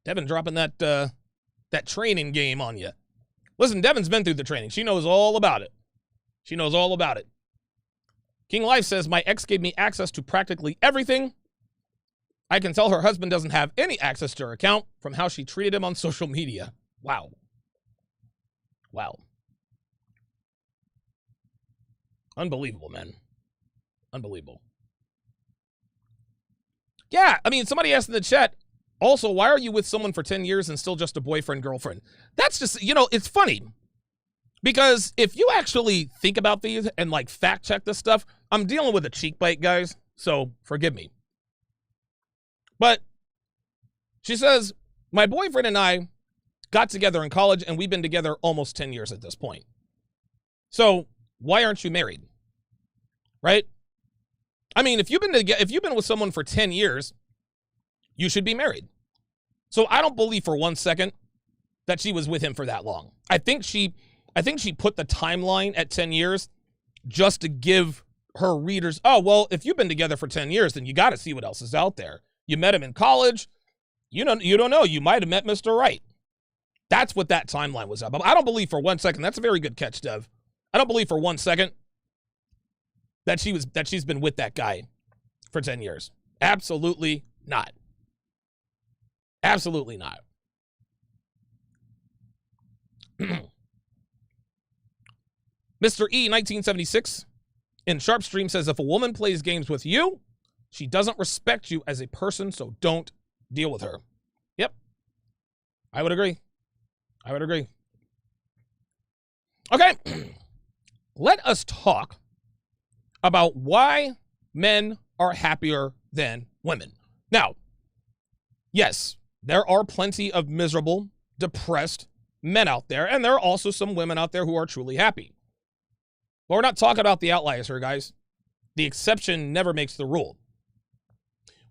Devin dropping that training game on you. Listen, Devin's been through the training. She knows all about it. She knows all about it. King Life says, my ex gave me access to practically everything. I can tell her husband doesn't have any access to her account from how she treated him on social media. Wow. Wow. Unbelievable, man. Unbelievable. Yeah, I mean, somebody asked in the chat, also, why are you with someone for 10 years and still just a boyfriend, girlfriend? That's just, it's funny. Because if you actually think about these and, like, fact check this stuff, I'm dealing with a cheek bite, guys, so forgive me. But she says, my boyfriend and I got together in college, and we've been together almost 10 years at this point. So why aren't you married? Right? I mean, if you've been with someone for 10 years, you should be married. So I don't believe for one second that she was with him for that long. I think she put the timeline at 10 years just to give her readers, oh, well, if you've been together for 10 years, then you got to see what else is out there. You met him in college. You don't know. You might have met Mr. Right. That's what that timeline was about. I don't believe for one second. That's a very good catch, Dev. I don't believe for one second that she's been with that guy for 10 years. Absolutely not. Absolutely not. Mr. E 1976 in Sharpe Stream says, if a woman plays games with you, she doesn't respect you as a person, so don't deal with her. Yep. I would agree. I would agree. Okay. Let us talk about why men are happier than women. Now, yes, there are plenty of miserable, depressed men out there, and there are also some women out there who are truly happy. But we're not talking about the outliers here, guys. The exception never makes the rule.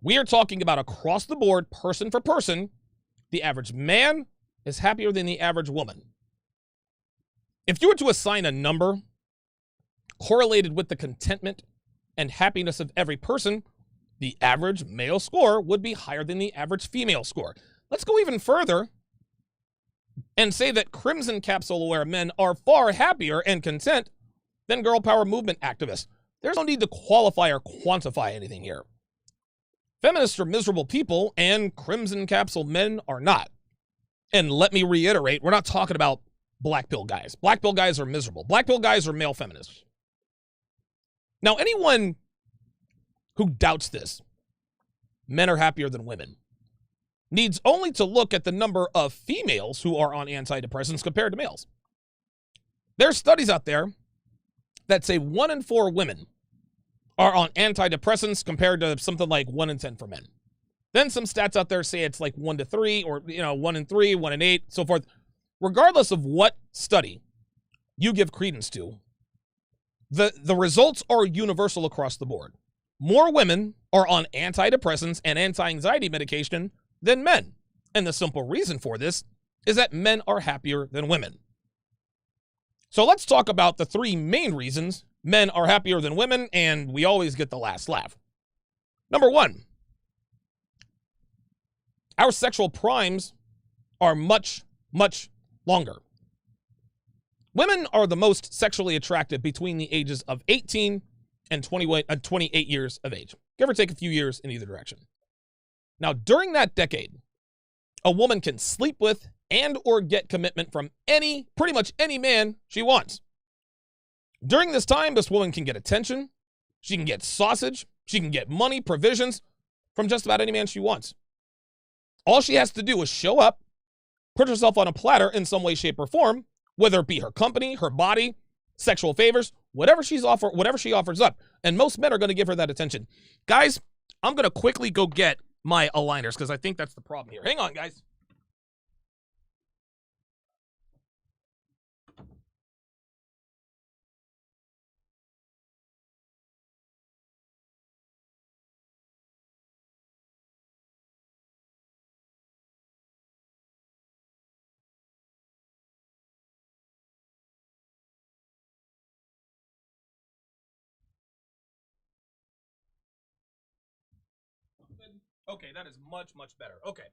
We are talking about across the board, person for person, the average man is happier than the average woman. If you were to assign a number correlated with the contentment and happiness of every person, the average male score would be higher than the average female score. Let's go even further and say that Crimson Capsule-aware men are far happier and content than girl power movement activists. There's no need to qualify or quantify anything here. Feminists are miserable people, and Crimson Capsule men are not. And let me reiterate, we're not talking about black pill guys. Black pill guys are miserable. Black pill guys are male feminists. Now, anyone who doubts this, men are happier than women, needs only to look at the number of females who are on antidepressants compared to males. There's studies out there that say 1 in 4 women are on antidepressants compared to something like 1 in 10 for men. Then some stats out there say it's like 1 to 3, or 1 in 3, 1 in 8, so forth. Regardless of what study you give credence to, the results are universal across the board. More women are on antidepressants and anti-anxiety medication than men. And the simple reason for this is that men are happier than women. So let's talk about the 3 main reasons men are happier than women, and we always get the last laugh. Number 1, our sexual primes are much, much longer. Women are the most sexually attractive between the ages of 18 and 28 years of age, give or take a few years in either direction. Now, during that decade, a woman can sleep with and or get commitment from pretty much any man she wants. During this time, this woman can get attention, she can get sausage, she can get money, provisions from just about any man she wants. All she has to do is show up, put herself on a platter in some way, shape, or form, whether it be her company, her body, sexual favors, whatever she offers up. And most men are going to give her that attention. Guys, I'm going to quickly go get my aligners because I think that's the problem here. Hang on, guys. Okay, that is much, much better. Okay.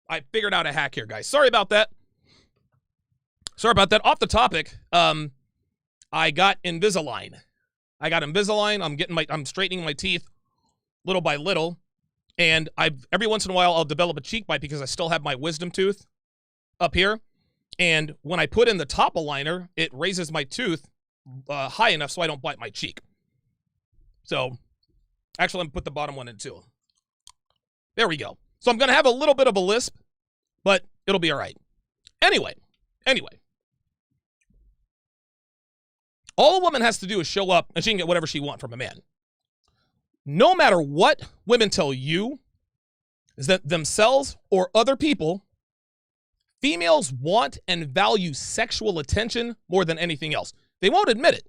I figured out a hack here, guys. Sorry about that. Off the topic, I got Invisalign. I'm straightening my teeth little by little, and every once in a while I'll develop a cheek bite because I still have my wisdom tooth up here. And when I put in the top aligner, it raises my tooth high enough so I don't bite my cheek. So, actually, I'm going to put the bottom one in too. There we go. So I'm going to have a little bit of a lisp, but it'll be all right. Anyway. All a woman has to do is show up, and she can get whatever she wants from a man. No matter what women tell you, is that themselves or other people, females want and value sexual attention more than anything else. They won't admit it,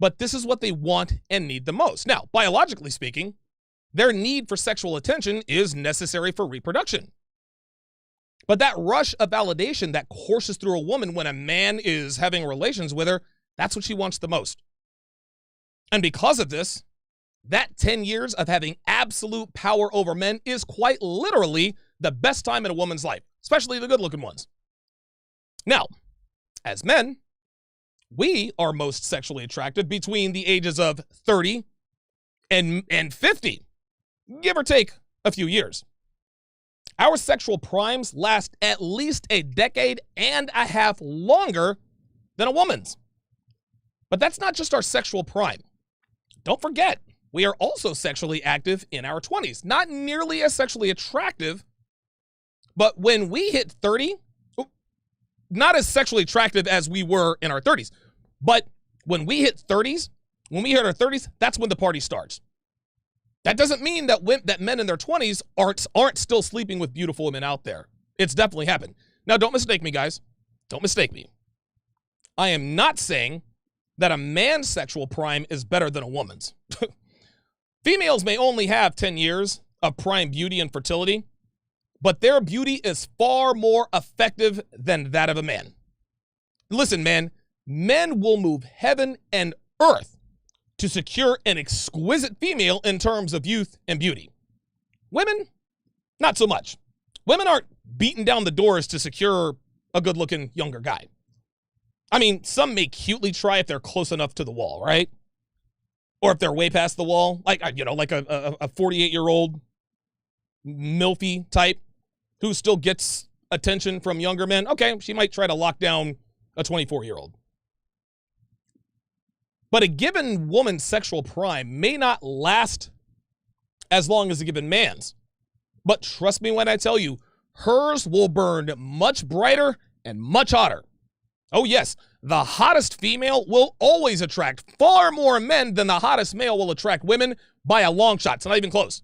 but this is what they want and need the most. Now, biologically speaking, their need for sexual attention is necessary for reproduction. But that rush of validation that courses through a woman when a man is having relations with her, that's what she wants the most. And because of this, that 10 years of having absolute power over men is quite literally the best time in a woman's life, especially the good-looking ones. Now, as men, we are most sexually attractive between the ages of 30 and 50, give or take a few years. Our sexual primes last at least a decade and a half longer than a woman's. But that's not just our sexual prime. Don't forget, we are also sexually active in our 20s. Not nearly as sexually attractive, but when we hit 30, not as sexually attractive as we were in our 30s. But when we hit our 30s, that's when the party starts. That doesn't mean that men in their 20s aren't still sleeping with beautiful women out there. It's definitely happened. Now, don't mistake me, guys. Don't mistake me. I am not saying that a man's sexual prime is better than a woman's. Females may only have 10 years of prime beauty and fertility, but their beauty is far more effective than that of a man. Listen, man, men will move heaven and earth to secure an exquisite female in terms of youth and beauty. Women, not so much. Women aren't beating down the doors to secure a good-looking younger guy. I mean, some may cutely try if they're close enough to the wall, right? Or if they're way past the wall, like a 48-year-old milfy type who still gets attention from younger men. Okay, she might try to lock down a 24-year-old. But a given woman's sexual prime may not last as long as a given man's. But trust me when I tell you, hers will burn much brighter and much hotter. Oh yes, the hottest female will always attract far more men than the hottest male will attract women by a long shot. It's not even close.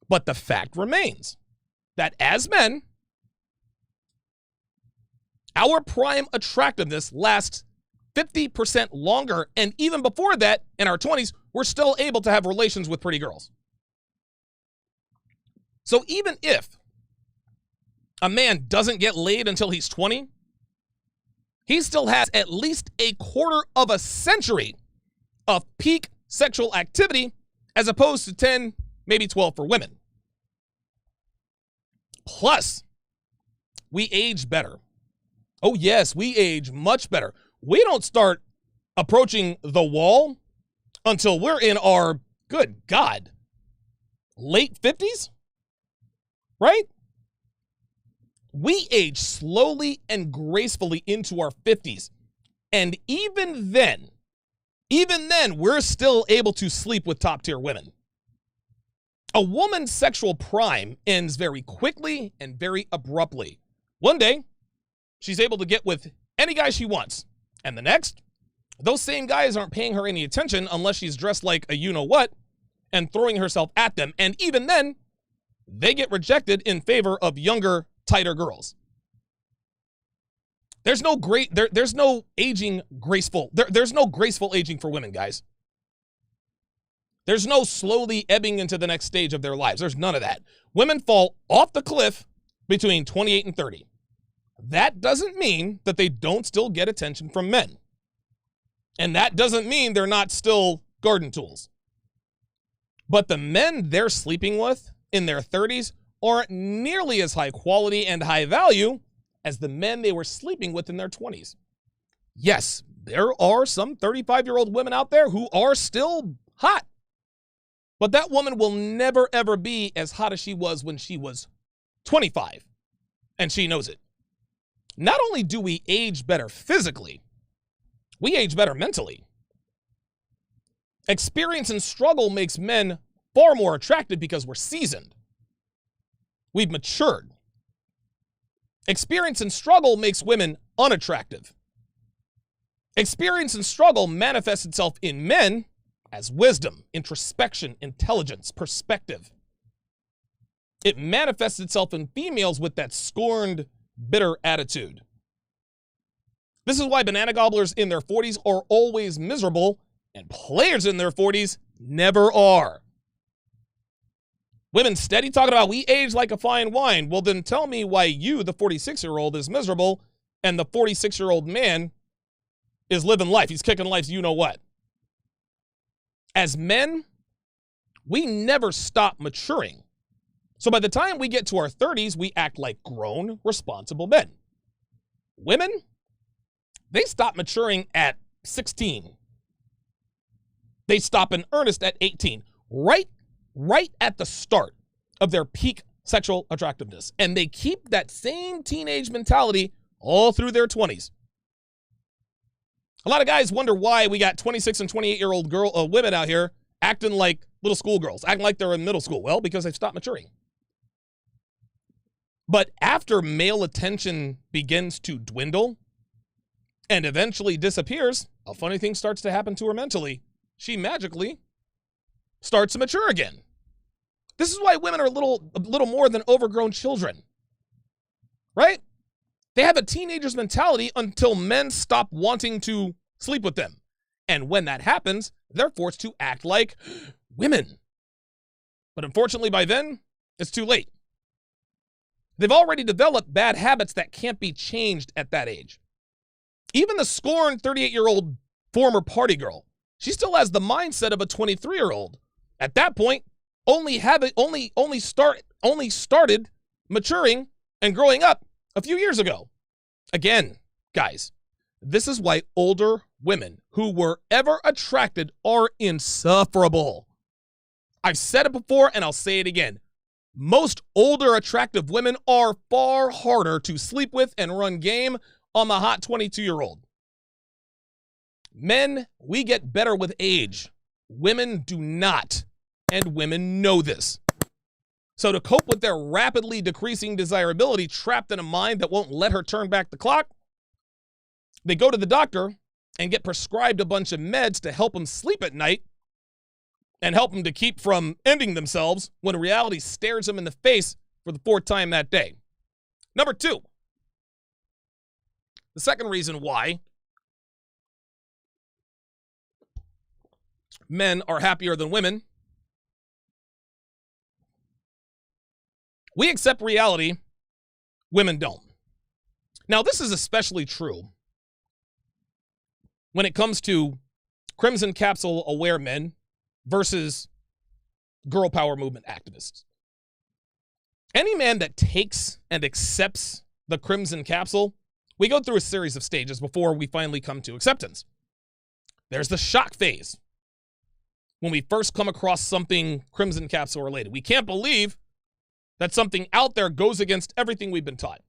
But the fact remains that as men, our prime attractiveness lasts 50% longer, and even before that, in our 20s, we're still able to have relations with pretty girls. So even if a man doesn't get laid until he's 20, he still has at least a quarter of a century of peak sexual activity as opposed to 10, maybe 12 for women. Plus, we age better. Oh yes, we age much better. We don't start approaching the wall until we're in our, good God, late 50s, right? We age slowly and gracefully into our 50s. And even then, we're still able to sleep with top-tier women. A woman's sexual prime ends very quickly and very abruptly. One day, she's able to get with any guy she wants. And the next, those same guys aren't paying her any attention unless she's dressed like a you-know-what and throwing herself at them. And even then, they get rejected in favor of younger, tighter girls. There's no aging graceful. There's no graceful aging for women, guys. There's no slowly ebbing into the next stage of their lives. There's none of that. Women fall off the cliff between 28 and 30. That doesn't mean that they don't still get attention from men. And that doesn't mean they're not still garden tools. But the men they're sleeping with in their 30s aren't nearly as high quality and high value as the men they were sleeping with in their 20s. Yes, there are some 35-year-old women out there who are still hot. But that woman will never, ever be as hot as she was when she was 25. And she knows it. Not only do we age better physically, we age better mentally. Experience and struggle makes men far more attractive because we're seasoned. We've matured. Experience and struggle makes women unattractive. Experience and struggle manifests itself in men as wisdom, introspection, intelligence, perspective. It manifests itself in females with that scorned, bitter attitude. This is why banana gobblers in their 40s are always miserable and players in their 40s never are. Women steady talking about we age like a fine wine. Well, then tell me why you, the 46-year-old, is miserable and the 46-year-old man is living life. He's kicking life's you-know-what. As men, we never stop maturing. So by the time we get to our 30s, we act like grown, responsible men. Women, they stop maturing at 16. They stop in earnest at 18, right at the start of their peak sexual attractiveness. And they keep that same teenage mentality all through their 20s. A lot of guys wonder why we got 26 and 28-year-old women out here acting like little schoolgirls, acting like they're in middle school. Well, because they've stopped maturing. But after male attention begins to dwindle and eventually disappears, a funny thing starts to happen to her mentally. She magically starts to mature again. This is why women are a little more than overgrown children, right? They have a teenager's mentality until men stop wanting to sleep with them. And when that happens, they're forced to act like women. But unfortunately, by then, it's too late. They've already developed bad habits that can't be changed at that age. Even the scorned 38-year-old former party girl, she still has the mindset of a 23-year-old. At that point, only started maturing and growing up a few years ago. Again, guys, this is why older women who were ever attracted are insufferable. I've said it before and I'll say it again. Most older attractive women are far harder to sleep with and run game on the hot 22-year-old. Men, we get better with age. Women do not, and women know this. So to cope with their rapidly decreasing desirability trapped in a mind that won't let her turn back the clock, they go to the doctor and get prescribed a bunch of meds to help them sleep at night and help them to keep from ending themselves when reality stares them in the face for the 4th time that day. Number 2, the second reason why men are happier than women, we accept reality, women don't. Now, this is especially true when it comes to Crimson Capsule aware men versus girl power movement activists. Any man that takes and accepts the Crimson Capsule, we go through a series of stages before we finally come to acceptance. There's the shock phase. When we first come across something Crimson Capsule related, we can't believe that something out there goes against everything we've been taught.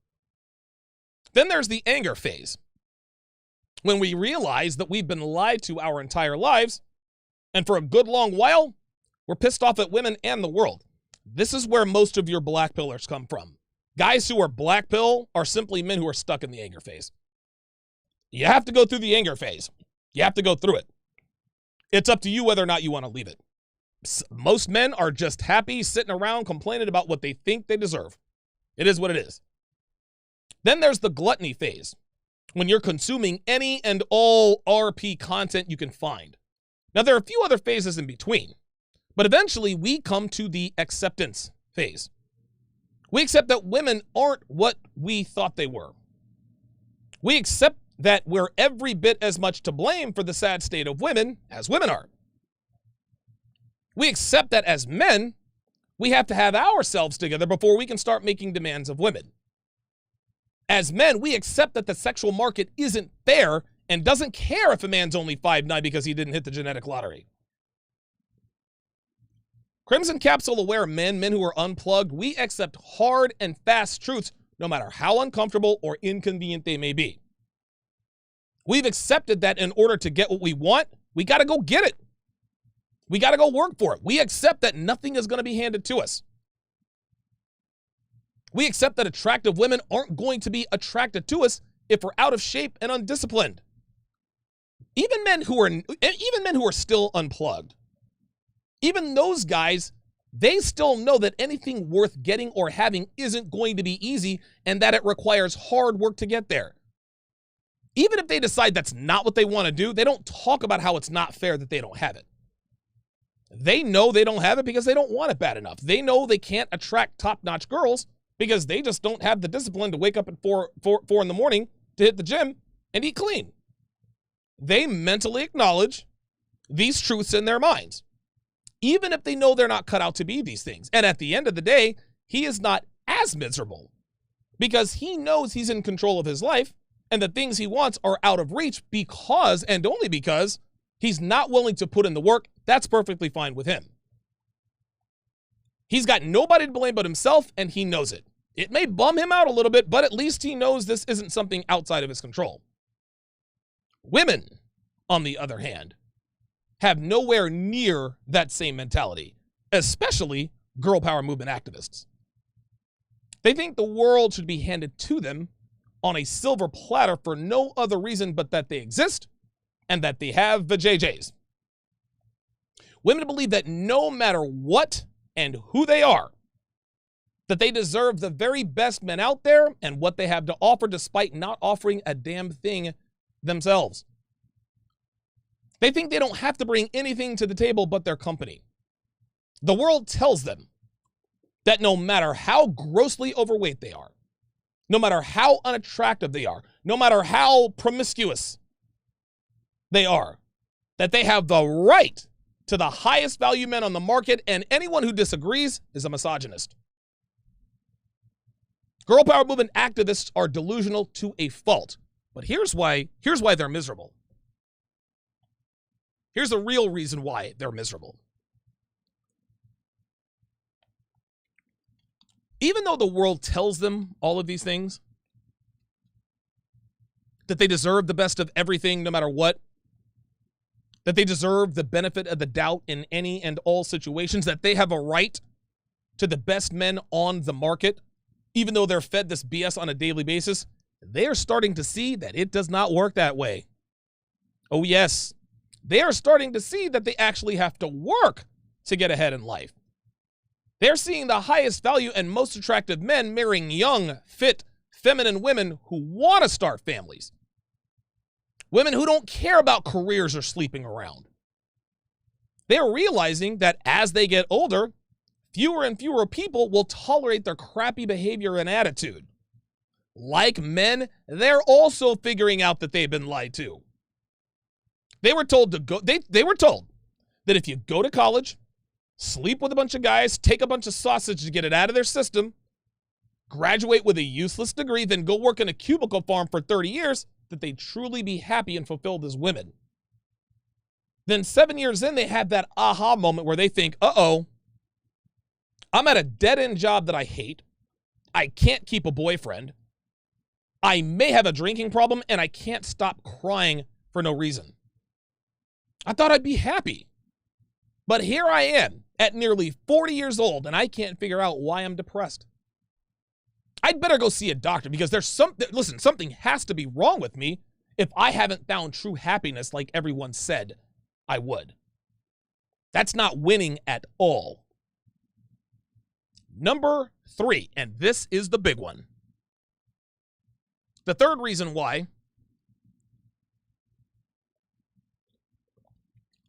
Then there's the anger phase, when we realize that we've been lied to our entire lives, and for a good long while, we're pissed off at women and the world. This is where most of your black pillers come from. Guys who are black pill are simply men who are stuck in the anger phase. You have to go through the anger phase. You have to go through it. It's up to you whether or not you want to leave it. Most men are just happy sitting around complaining about what they think they deserve. It is what it is. Then there's the gluttony phase, when you're consuming any and all RP content you can find. Now, there are a few other phases in between, but eventually we come to the acceptance phase. We accept that women aren't what we thought they were. We accept that we're every bit as much to blame for the sad state of women as women are. We accept that as men, we have to have ourselves together before we can start making demands of women. As men, we accept that the sexual market isn't fair and doesn't care if a man's only 5'9" because he didn't hit the genetic lottery. Crimson Capsule aware men who are unplugged, we accept hard and fast truths no matter how uncomfortable or inconvenient they may be. We've accepted that in order to get what we want, we got to go get it. We got to go work for it. We accept that nothing is going to be handed to us. We accept that attractive women aren't going to be attracted to us if we're out of shape and undisciplined. Even men who are still unplugged, even those guys, they still know that anything worth getting or having isn't going to be easy and that it requires hard work to get there. Even if they decide that's not what they want to do, they don't talk about how it's not fair that they don't have it. They know they don't have it because they don't want it bad enough. They know they can't attract top-notch girls because they just don't have the discipline to wake up at 4 in the morning to hit the gym and eat clean. They mentally acknowledge these truths in their minds, even if they know they're not cut out to be these things. And at the end of the day, he is not as miserable because he knows he's in control of his life and the things he wants are out of reach because, and only because, he's not willing to put in the work. That's perfectly fine with him. He's got nobody to blame but himself, and he knows it. It may bum him out a little bit, but at least he knows this isn't something outside of his control. Women, on the other hand, have nowhere near that same mentality, especially girl power movement activists. They think the world should be handed to them on a silver platter for no other reason but that they exist and that they have vajayjays. Women believe that no matter what and who they are, that they deserve the very best men out there and what they have to offer despite not offering a damn thing themselves. They think they don't have to bring anything to the table but their company. The world tells them that no matter how grossly overweight they are, no matter how unattractive they are, no matter how promiscuous they are, that they have the right to the highest value men on the market, and anyone who disagrees is a misogynist. Girl power movement activists are delusional to a fault, but here's why they're miserable. Here's the real reason why they're miserable. Even though the world tells them all of these things, that they deserve the best of everything no matter what, that they deserve the benefit of the doubt in any and all situations, that they have a right to the best men on the market, even though they're fed this BS on a daily basis, they're starting to see that it does not work that way. Oh, yes. They are starting to see that they actually have to work to get ahead in life. They're seeing the highest value and most attractive men marrying young, fit, feminine women who want to start families. Women who don't care about careers or sleeping around. They're realizing that as they get older, fewer and fewer people will tolerate their crappy behavior and attitude. Like men, they're also figuring out that they've been lied to. They were told to go, they were told that if you go to college, sleep with a bunch of guys, take a bunch of sausage to get it out of their system, graduate with a useless degree, then go work in a cubicle farm for 30 years, that they'd truly be happy and fulfilled as women. Then 7 years in, they have that aha moment where they think, uh-oh, I'm at a dead-end job that I hate. I can't keep a boyfriend. I may have a drinking problem, and I can't stop crying for no reason. I thought I'd be happy. But here I am at nearly 40 years old, and I can't figure out why I'm depressed. I'd better go see a doctor because there's something has to be wrong with me if I haven't found true happiness like everyone said I would. That's not winning at all. Number 3, and this is the big one. The third reason why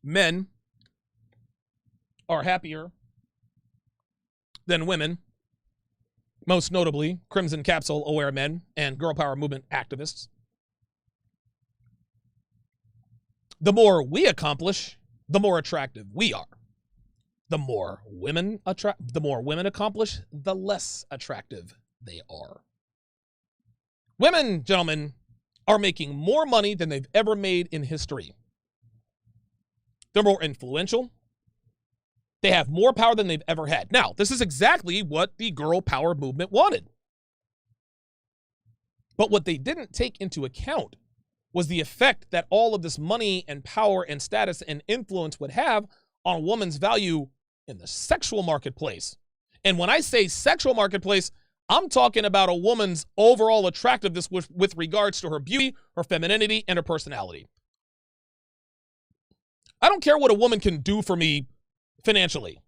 men are happier than women, most notably Crimson Capsule aware men and girl power movement activists. The more we accomplish, the more attractive we are. The more women accomplish, the less attractive they are. Women, gentlemen, are making more money than they've ever made in history. They're more influential. They have more power than they've ever had. Now, this is exactly what the girl power movement wanted. But what they didn't take into account was the effect that all of this money and power and status and influence would have on a woman's value in the sexual marketplace. And when I say sexual marketplace, I'm talking about a woman's overall attractiveness with regards to her beauty, her femininity, and her personality. I don't care what a woman can do for me financially.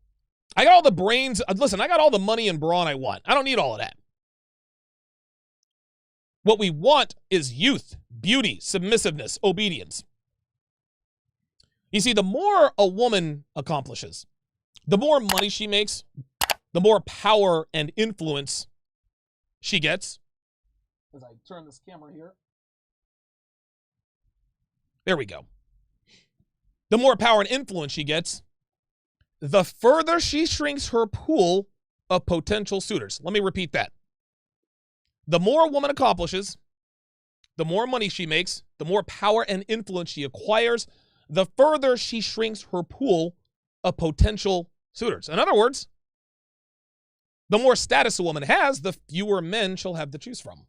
I got all the brains. Listen, I got all the money and brawn I want. I don't need all of that. What we want is youth, beauty, submissiveness, obedience. You see, the more a woman accomplishes, the more money she makes, the more power and influence she gets. As I turn this camera here. There we go. The more power and influence she gets, the further she shrinks her pool of potential suitors. Let me repeat that. The more a woman accomplishes, the more money she makes, the more power and influence she acquires, the further she shrinks her pool of potential suitors. In other words, the more status a woman has, the fewer men she'll have to choose from.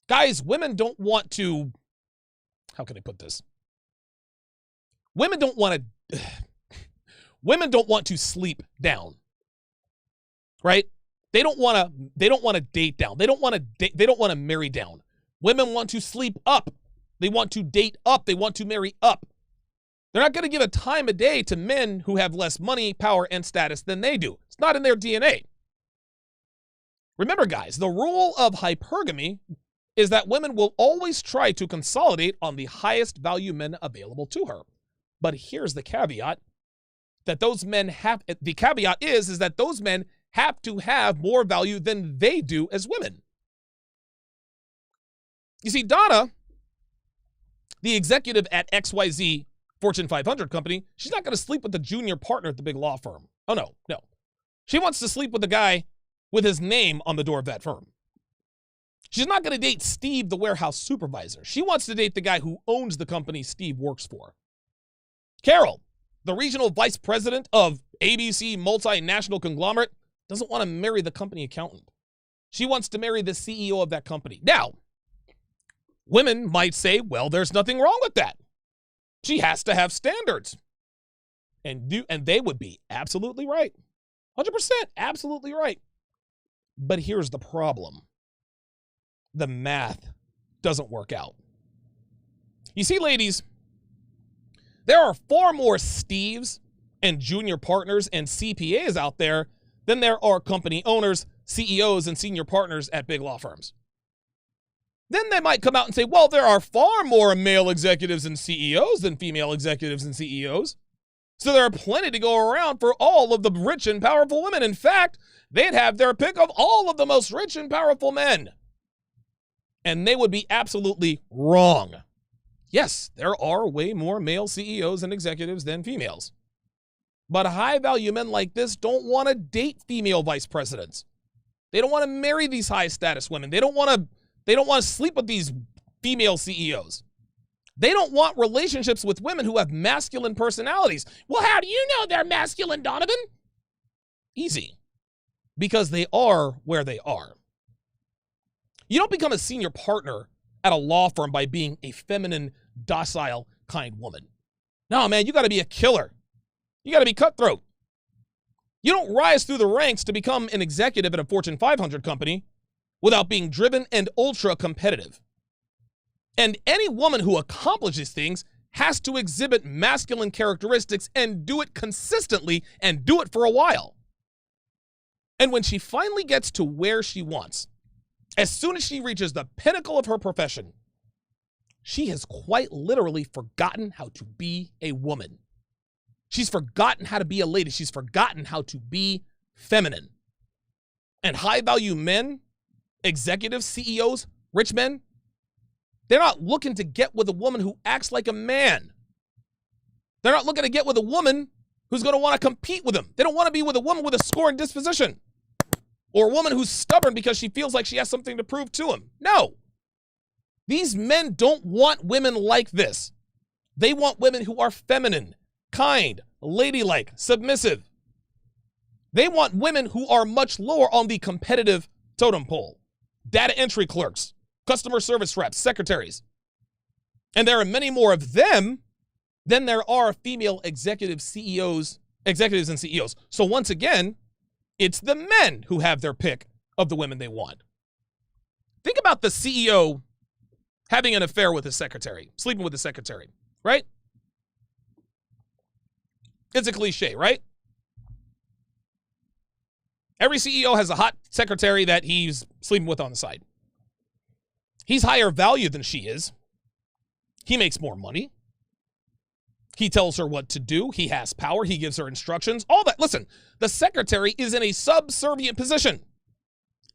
Guys, women don't want to, how can I put this? Women don't want to sleep down. Right? They don't want to date down. They don't want to marry down. Women want to sleep up. They want to date up. They want to marry up. They're not going to give a time of day to men who have less money, power, and status than they do. It's not in their DNA. Remember, guys, the rule of hypergamy is that women will always try to consolidate on the highest value men available to her. But here's the caveat that those men have, the caveat is that those men have to have more value than they do as women. You see, Donna, the executive at XYZ Fortune 500 company, she's not going to sleep with the junior partner at the big law firm. Oh, no. She wants to sleep with the guy with his name on the door of that firm. She's not going to date Steve, the warehouse supervisor. She wants to date the guy who owns the company Steve works for. Carol, the regional vice president of ABC multinational conglomerate, doesn't want to marry the company accountant. She wants to marry the CEO of that company. Now, women might say, well, there's nothing wrong with that. She has to have standards. And they would be absolutely right. 100%. Absolutely right. But here's the problem. The math doesn't work out. You see, ladies, there are far more Steves and junior partners and CPAs out there than there are company owners, CEOs, and senior partners at big law firms. Then they might come out and say, well, there are far more male executives and CEOs than female executives and CEOs. So there are plenty to go around for all of the rich and powerful women. In fact, they'd have their pick of all of the most rich and powerful men. And they would be absolutely wrong. Yes, there are way more male CEOs and executives than females. But high-value men like this don't want to date female vice presidents. They don't want to marry these high-status women. They don't want to sleep with these female CEOs. They don't want relationships with women who have masculine personalities. Well, how do you know they're masculine, Donovan? Easy. Because they are where they are. You don't become a senior partner at a law firm by being a feminine, docile, kind woman. No, man, you got to be a killer. You got to be cutthroat. You don't rise through the ranks to become an executive at a Fortune 500 company without being driven and ultra competitive. And any woman who accomplishes things has to exhibit masculine characteristics and do it consistently and do it for a while. And when she finally gets to where she wants, as soon as she reaches the pinnacle of her profession, she has quite literally forgotten how to be a woman. She's forgotten how to be a lady. She's forgotten how to be feminine. And high-value men, executives, CEOs, rich men, they're not looking to get with a woman who acts like a man. They're not looking to get with a woman who's going to want to compete with them. They don't want to be with a woman with a scorned disposition or a woman who's stubborn because she feels like she has something to prove to him. No. These men don't want women like this. They want women who are feminine, kind, ladylike, submissive. They want women who are much lower on the competitive totem pole. Data entry clerks, customer service reps, secretaries. And there are many more of them than there are female executives and CEOs. So once again, it's the men who have their pick of the women they want. Think about the CEO having an affair with his secretary, sleeping with his secretary, right? It's a cliche, right? Every CEO has a hot secretary that he's sleeping with on the side. He's higher value than she is. He makes more money. He tells her what to do. He has power. He gives her instructions. All that. Listen, the secretary is in a subservient position.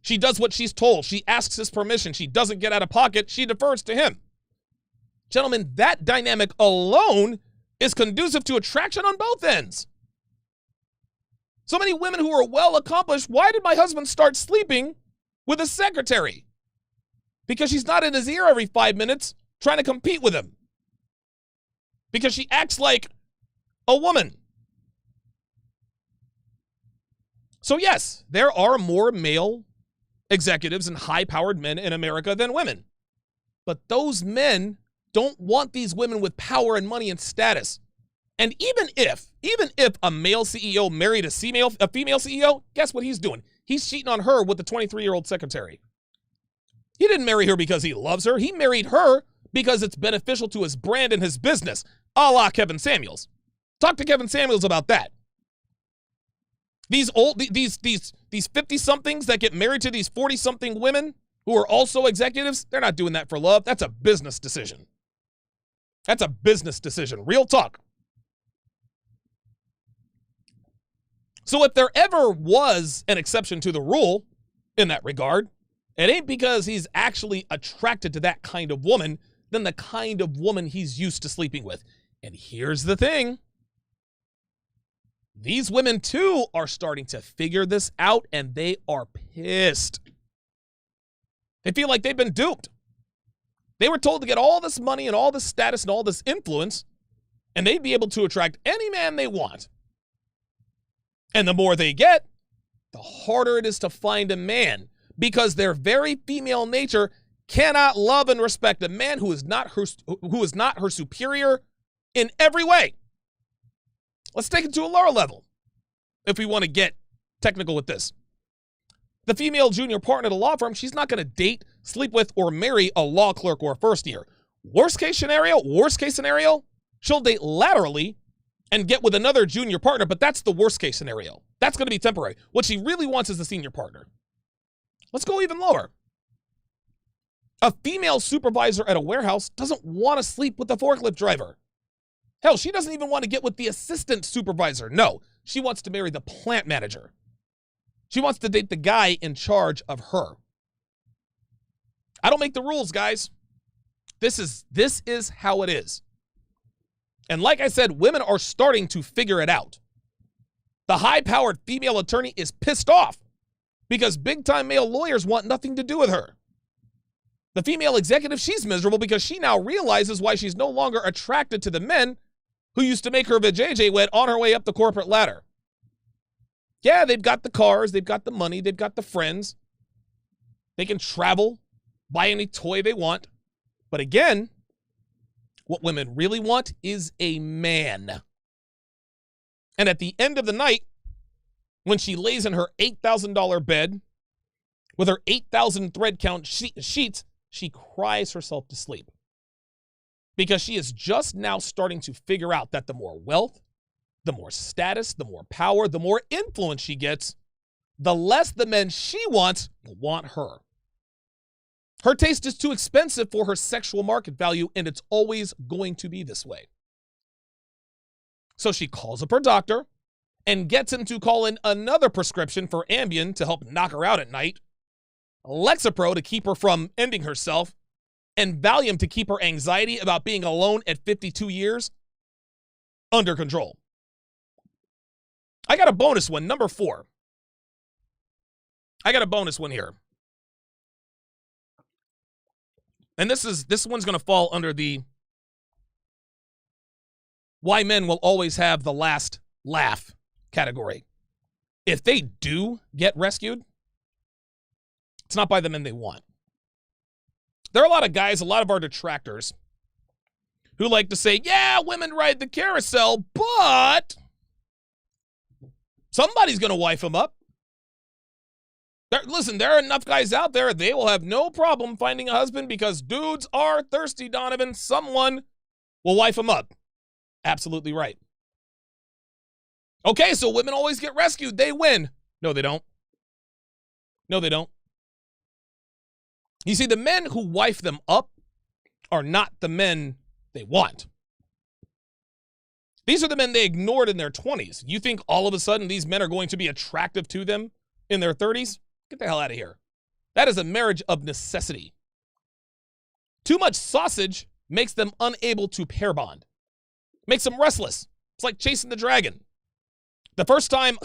She does what she's told. She asks his permission. She doesn't get out of pocket. She defers to him. Gentlemen, that dynamic alone is conducive to attraction on both ends. So many women who are well accomplished, why did my husband start sleeping with a secretary? Because she's not in his ear every 5 minutes trying to compete with him. Because she acts like a woman. So yes, there are more male executives and high-powered men in America than women. But those men don't want these women with power and money and status. And even if a male CEO married a female CEO, guess what he's doing? He's cheating on her with the 23-year-old secretary. He didn't marry her because he loves her. He married her because it's beneficial to his brand and his business, a la Kevin Samuels. Talk to Kevin Samuels about that. These 50-somethings that get married to these 40-something women who are also executives, they're not doing that for love. That's a business decision. That's a business decision. Real talk. So if there ever was an exception to the rule in that regard, it ain't because he's actually attracted to that kind of woman than the kind of woman he's used to sleeping with. And here's the thing. These women, too, are starting to figure this out, and they are pissed. They feel like they've been duped. They were told to get all this money and all this status and all this influence, and they'd be able to attract any man they want. And the more they get, the harder it is to find a man, because their very female nature cannot love and respect a man who is not her superior in every way. Let's take it to a lower level if we want to get technical with this. The female junior partner at a law firm, she's not going to date, sleep with, or marry a law clerk or a first year. Worst case scenario, she'll date laterally and get with another junior partner, but that's the worst case scenario. That's going to be temporary. What she really wants is the senior partner. Let's go even lower. A female supervisor at a warehouse doesn't want to sleep with the forklift driver. Hell, she doesn't even want to get with the assistant supervisor. No, she wants to marry the plant manager. She wants to date the guy in charge of her. I don't make the rules, guys. This is how it is. And like I said, women are starting to figure it out. The high-powered female attorney is pissed off because big-time male lawyers want nothing to do with her. The female executive, she's miserable because she now realizes why she's no longer attracted to the men who used to make her vajayjay wet on her way up the corporate ladder. Yeah, they've got the cars, they've got the money, they've got the friends. They can travel, buy any toy they want. But again, what women really want is a man. And at the end of the night, when she lays in her $8,000 bed with her 8,000 thread count sheets, she cries herself to sleep. Because she is just now starting to figure out that the more wealth, the more status, the more power, the more influence she gets, the less the men she wants will want her. Her taste is too expensive for her sexual market value, and it's always going to be this way. So she calls up her doctor and gets him to call in another prescription for Ambien to help knock her out at night, Lexapro to keep her from ending herself, and Valium to keep her anxiety about being alone at 52 years under control. I got a bonus one, number 4. I got a bonus one here. And this one's going to fall under the why men will always have the last laugh category. If they do get rescued, it's not by the men they want. There are a lot of guys, a lot of our detractors, who like to say, yeah, women ride the carousel, but somebody's going to wife them up. Listen, there are enough guys out there, they will have no problem finding a husband because dudes are thirsty, Donovan. Someone will wife them up. Absolutely right. Okay, so women always get rescued. They win. No, they don't. No, they don't. You see, the men who wife them up are not the men they want. These are the men they ignored in their 20s. You think all of a sudden these men are going to be attractive to them in their 30s? Get the hell out of here. That is a marriage of necessity. Too much sausage makes them unable to pair bond. Makes them restless. It's like chasing the dragon. The first time,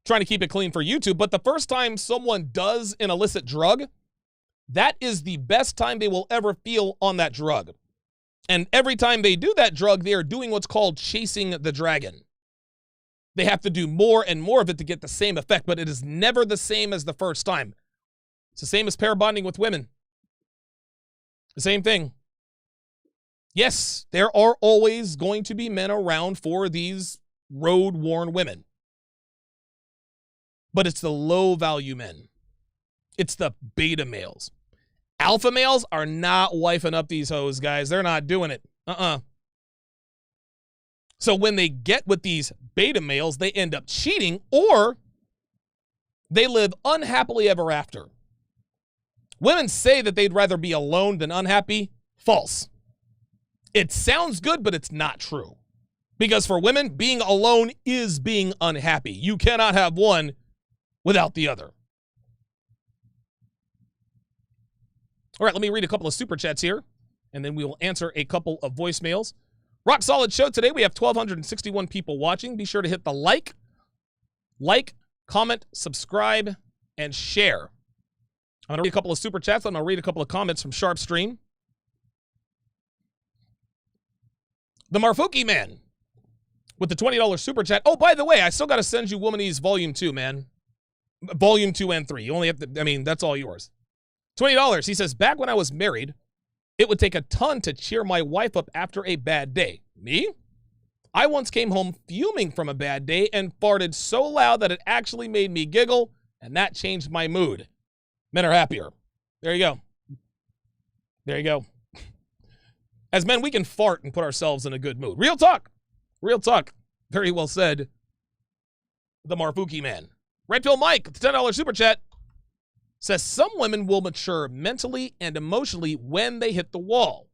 trying to keep it clean for YouTube, but the first time someone does an illicit drug, that is the best time they will ever feel on that drug. And every time they do that drug, they are doing what's called chasing the dragon. They have to do more and more of it to get the same effect, but it is never the same as the first time. It's the same as pair bonding with women. The same thing. Yes, there are always going to be men around for these road-worn women. But it's the low-value men. It's the beta males. Alpha males are not wifing up these hoes, guys. They're not doing it. So when they get with these beta males, they end up cheating or they live unhappily ever after. Women say that they'd rather be alone than unhappy. False. It sounds good, but it's not true. Because for women, being alone is being unhappy. You cannot have one without the other. All right, let me read a couple of super chats here, and then we will answer a couple of voicemails. Rock solid show today. We have 1,261 people watching. Be sure to hit the like, comment, subscribe, and share. I'm going to read a couple of super chats, and I'll read a couple of comments from Sharpe Stream. The Marfuki Man with the $20 super chat. Oh, by the way, I still got to send you Womanese Volume 2, man. Volume 2 and 3. You only have to, that's all yours. $20. He says, back when I was married, it would take a ton to cheer my wife up after a bad day. Me? I once came home fuming from a bad day and farted so loud that it actually made me giggle, and that changed my mood. Men are happier. There you go. There you go. As men, we can fart and put ourselves in a good mood. Real talk. Real talk. Very well said. The Marfuki man. Red Pill Mike, the $10 super chat, says some women will mature mentally and emotionally when they hit the wall.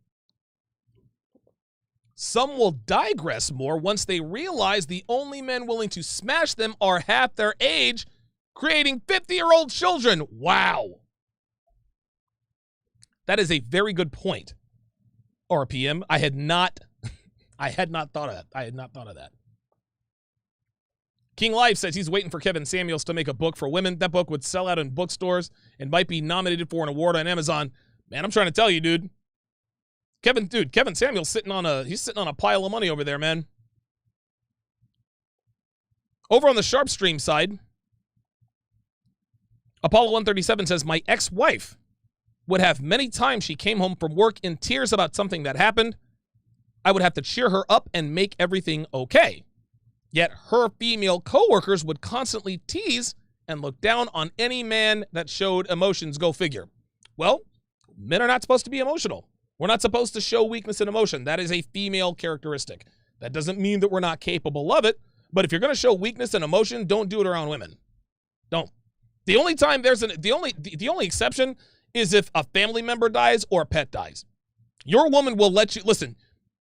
Some will digress more once they realize the only men willing to smash them are half their age, creating 50-year-old children. Wow. That is a very good point. RPM. I had not thought of that. I had not thought of that. King Life says he's waiting for Kevin Samuels to make a book for women. That book would sell out in bookstores and might be nominated for an award on Amazon. Man, I'm trying to tell you, dude. Kevin Samuels sitting on a pile of money over there, man. Over on the Sharpe stream side, Apollo 137 says, my ex-wife would have many times she came home from work in tears about something that happened. I would have to cheer her up and make everything okay. Yet her female coworkers would constantly tease and look down on any man that showed emotions. Go figure. Well, men are not supposed to be emotional. We're not supposed to show weakness and emotion. That is a female characteristic. That doesn't mean that we're not capable of it. But if you're going to show weakness and emotion, don't do it around women. Don't. The only time the only exception is if a family member dies or a pet dies. Your woman will let you listen.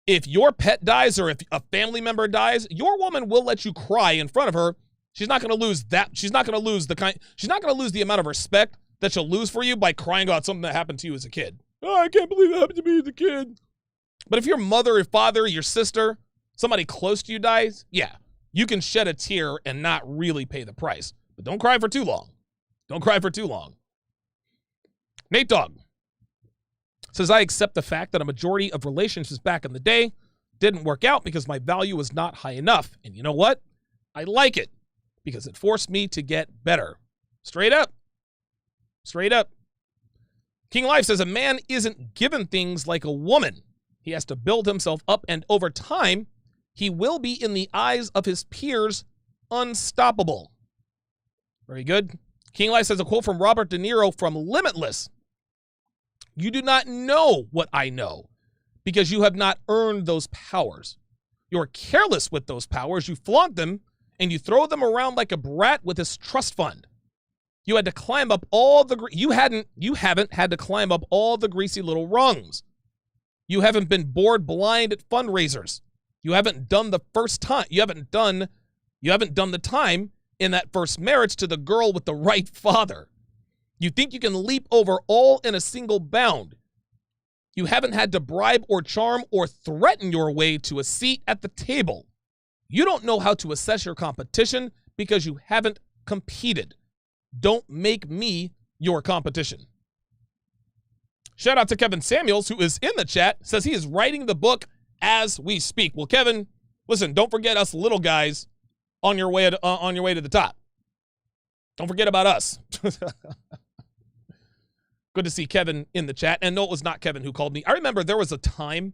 If your pet dies or if a family member dies, your woman will let you cry in front of her. She's not going to lose that. She's not going to lose the amount of respect that she'll lose for you by crying about something that happened to you as a kid. Oh, I can't believe it happened to me as a kid. But if your mother, your father, your sister, somebody close to you dies, yeah, you can shed a tear and not really pay the price. But don't cry for too long. Don't cry for too long. Nate Dogg says, I accept the fact that a majority of relationships back in the day didn't work out because my value was not high enough. And you know what? I like it because it forced me to get better. Straight up. Straight up. King Life says, a man isn't given things like a woman. He has to build himself up, and over time, he will be, in the eyes of his peers, unstoppable. Very good. King Life says, a quote from Robert De Niro from Limitless. You do not know what I know because you have not earned those powers. You're careless with those powers. You flaunt them and you throw them around like a brat with his trust fund. You had to climb up all the you haven't had to climb up all the greasy little rungs. You haven't been bored blind at fundraisers. You haven't done the first time. You haven't done the time in that first marriage to the girl with the right father. You think you can leap over all in a single bound. You haven't had to bribe or charm or threaten your way to a seat at the table. You don't know how to assess your competition because you haven't competed. Don't make me your competition. Shout out to Kevin Samuels, who is in the chat, says he is writing the book as we speak. Well, Kevin, listen, don't forget us little guys on your way to the top. Don't forget about us. Good to see Kevin in the chat. And no, it was not Kevin who called me. I remember there was a time,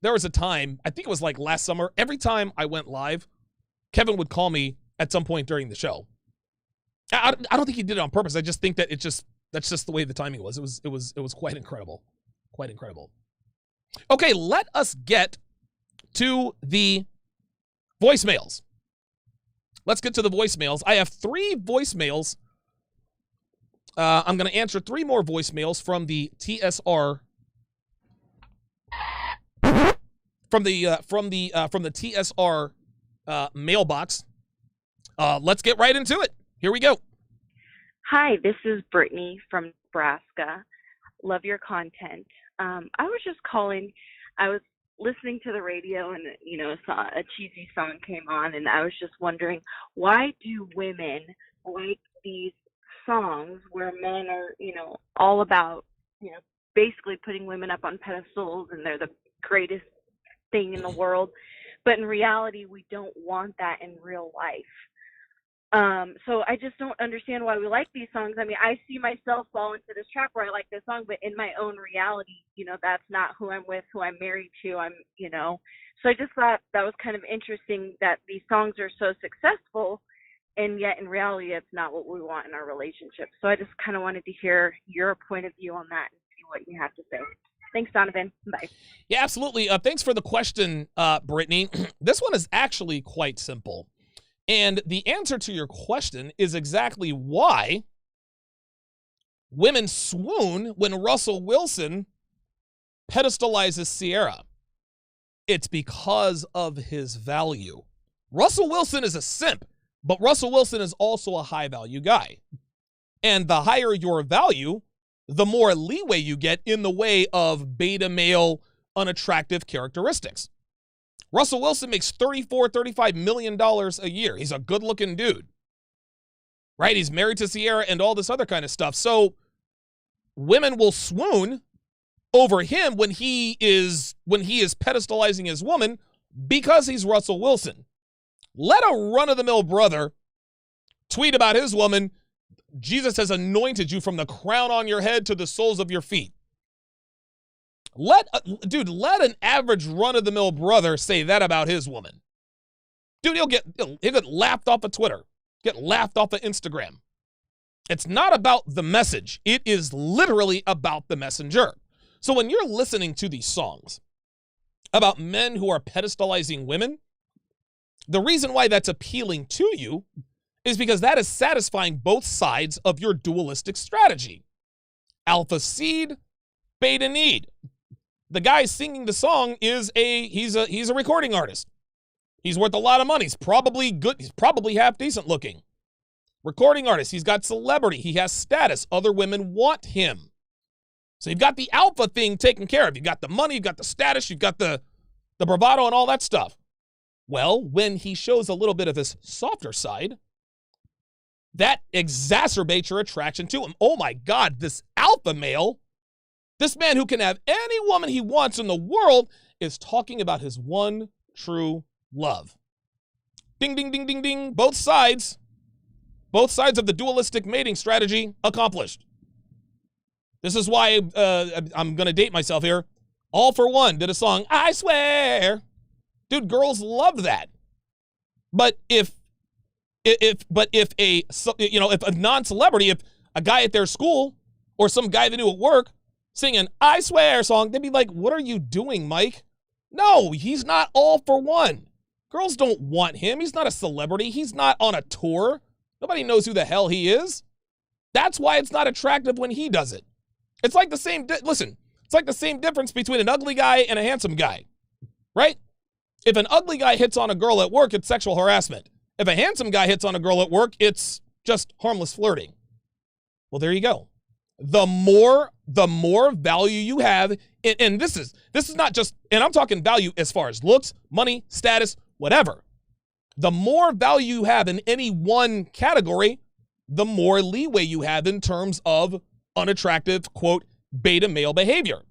I think it was like last summer, every time I went live, Kevin would call me at some point during the show. I don't think he did it on purpose. I just think that that's just the way the timing was. It was quite incredible. Quite incredible. Okay, let us get to the voicemails. Let's get to the voicemails. I have 3 voicemails. I'm going to answer 3 more voicemails from the TSR from the TSR mailbox. Let's get right into it. Here we go. Hi, this is Brittany from Nebraska. Love your content. I was just calling. I was listening to the radio and, a cheesy song came on, and I was just wondering, why do women like these songs where men are, all about, basically putting women up on pedestals and they're the greatest thing in the world. But in reality, we don't want that in real life. So I just don't understand why we like these songs. I mean, I see myself fall into this trap where I like this song, but in my own reality, that's not who I'm with, who I'm married to. So I just thought that was kind of interesting that these songs are so successful, and yet in reality, it's not what we want in our relationship. So I just kind of wanted to hear your point of view on that and see what you have to say. Thanks, Donovan. Bye. Yeah, absolutely. Thanks for the question, Brittany. This one is actually quite simple. And the answer to your question is exactly why women swoon when Russell Wilson pedestalizes Sierra. It's because of his value. Russell Wilson is a simp, but Russell Wilson is also a high-value guy. And the higher your value, the more leeway you get in the way of beta male, unattractive characteristics. Russell Wilson makes $35 million a year. He's a good-looking dude, right? He's married to Sierra and all this other kind of stuff. So women will swoon over him when he is pedestalizing his woman because he's Russell Wilson. Let a run-of-the-mill brother tweet about his woman, Jesus has anointed you from the crown on your head to the soles of your feet. Let an average run-of-the-mill brother say that about his woman. Dude, he'll get laughed off of Twitter, get laughed off of Instagram. It's not about the message. It is literally about the messenger. So when you're listening to these songs about men who are pedestalizing women, the reason why that's appealing to you is because that is satisfying both sides of your dualistic strategy. Alpha seed, beta need. The guy singing the song he's a recording artist. He's worth a lot of money. He's probably good. He's probably half decent looking. Recording artist. He's got celebrity. He has status. Other women want him. So you've got the alpha thing taken care of. You've got the money. You've got the status. You've got the bravado and all that stuff. Well, when he shows a little bit of his softer side, that exacerbates your attraction to him. Oh my God, this alpha male, this man who can have any woman he wants in the world, is talking about his one true love. Ding, ding, ding, ding, ding. Both sides of the dualistic mating strategy accomplished. This is why I'm going to date myself here. All for One did a song, I Swear. Dude, girls love that. But if a non-celebrity, if a guy at their school or some guy they knew at work sing an I Swear song, they'd be like, what are you doing, Mike? No, he's not All for One. Girls don't want him. He's not a celebrity. He's not on a tour. Nobody knows who the hell he is. That's why it's not attractive when he does it. It's like the same, it's like the same difference between an ugly guy and a handsome guy, right? If an ugly guy hits on a girl at work, it's sexual harassment. If a handsome guy hits on a girl at work, it's just harmless flirting. Well, there you go. The more value you have, and this is not just, and I'm talking value as far as looks, money, status, whatever. The more value you have in any one category, the more leeway you have in terms of unattractive, quote, beta male behavior.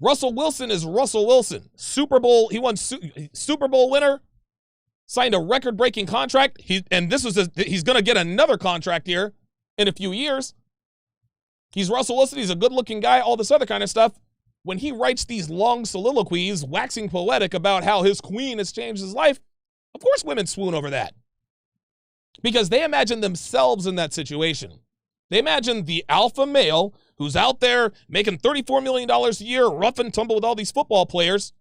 Russell Wilson is Russell Wilson. He won Super Bowl winner, signed a record-breaking contract. He's going to get another contract here in a few years. He's Russell Wilson. He's a good-looking guy, all this other kind of stuff. When he writes these long soliloquies, waxing poetic about how his queen has changed his life, of course women swoon over that. Because they imagine themselves in that situation. They imagine the alpha male who's out there making $34 million a year, rough and tumble with all these football players,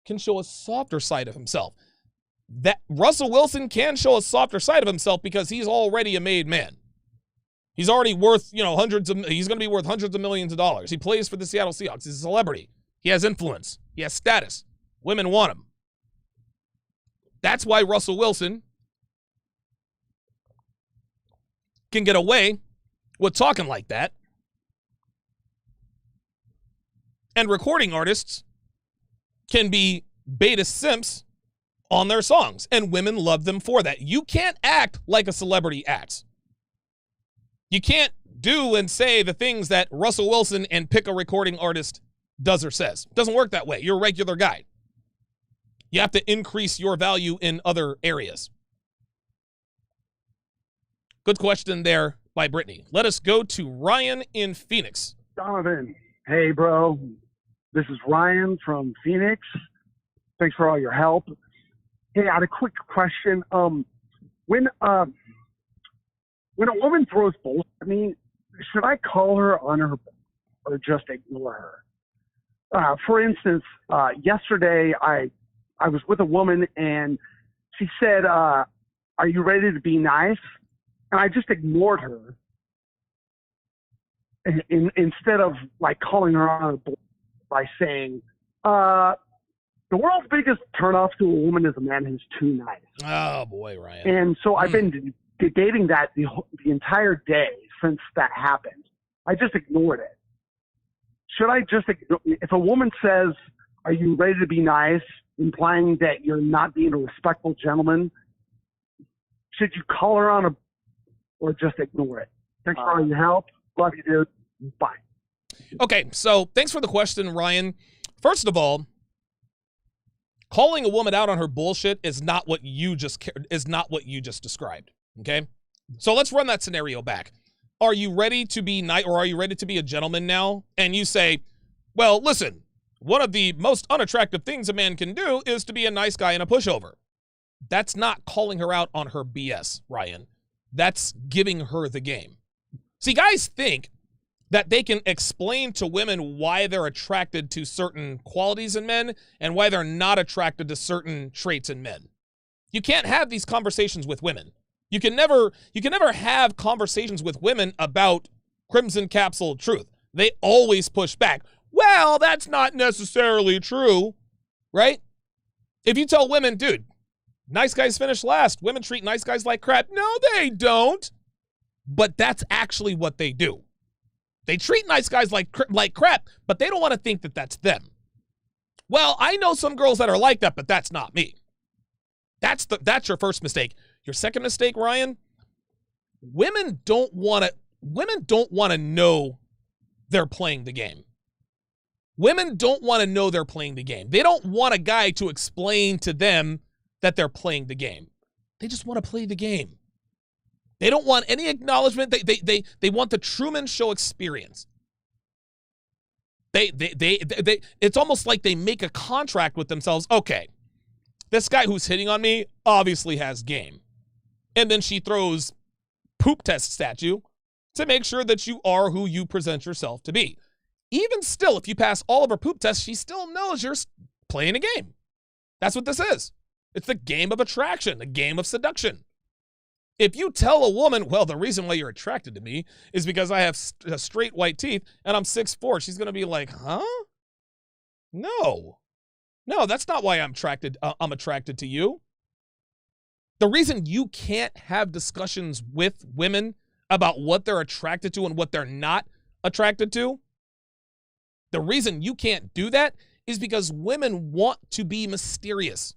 can show a softer side of himself. That Russell Wilson can show a softer side of himself because he's already a made man. He's already worth, he's going to be worth hundreds of millions of dollars. He plays for the Seattle Seahawks. He's a celebrity. He has influence. He has status. Women want him. That's why Russell Wilson can get away with talking like that. And recording artists can be beta simps on their songs, and women love them for that. You can't act like a celebrity acts. You can't do and say the things that Russell Wilson and pick a recording artist does or says. It doesn't work that way. You're a regular guy. You have to increase your value in other areas. Good question there by Brittany. Let us go to Ryan in Phoenix. Donovan, hey, bro. This is Ryan from Phoenix. Thanks for all your help. Hey, I had a quick question. When a woman throws bullshit at me, should I call her on her or just ignore her? For instance, yesterday I was with a woman and she said, "Are you ready to be nice?" And I just ignored her instead of like calling her on her by saying, the world's biggest turnoff to a woman is a man who's too nice. Oh, boy, Ryan. And so I've been debating that the entire day since that happened. I just ignored it. Should I just ignore, if a woman says, "Are you ready to be nice?" implying that you're not being a respectful gentleman, should you call her on or just ignore it? Thanks for all your help. Love you, dude. Bye. Okay, so thanks for the question, Ryan. First of all, calling a woman out on her bullshit is not what you just described. Okay, so let's run that scenario back. Are you ready to be nice, or are you ready to be a gentleman now? And you say, "Well, listen, one of the most unattractive things a man can do is to be a nice guy and a pushover." That's not calling her out on her BS, Ryan. That's giving her the game. See, guys think that they can explain to women why they're attracted to certain qualities in men and why they're not attracted to certain traits in men. You can't have these conversations with women. You can never have conversations with women about Crimson Capsule truth. They always push back. Well, that's not necessarily true, right? If you tell women, "Dude, nice guys finish last. Women treat nice guys like crap." No, they don't. But that's actually what they do. They treat nice guys like crap, but they don't want to think that that's them. Well, I know some girls that are like that, but that's not me. That's your first mistake. Your second mistake, Ryan, women don't want to know they're playing the game. Women don't want to know they're playing the game. They don't want a guy to explain to them that they're playing the game. They just want to play the game. They don't want any acknowledgement. They want the Truman Show experience. It's almost like they make a contract with themselves. Okay, this guy who's hitting on me obviously has game. And then she throws poop tests at you to make sure that you are who you present yourself to be. Even still, if you pass all of her poop tests, she still knows you're playing a game. That's what this is. It's the game of attraction, the game of seduction. If you tell a woman, "Well, the reason why you're attracted to me is because I have straight white teeth and I'm 6'4", she's going to be like, "Huh? No, that's not why I'm attracted to you." The reason you can't have discussions with women about what they're attracted to and what they're not attracted to, the reason you can't do that is because women want to be mysterious.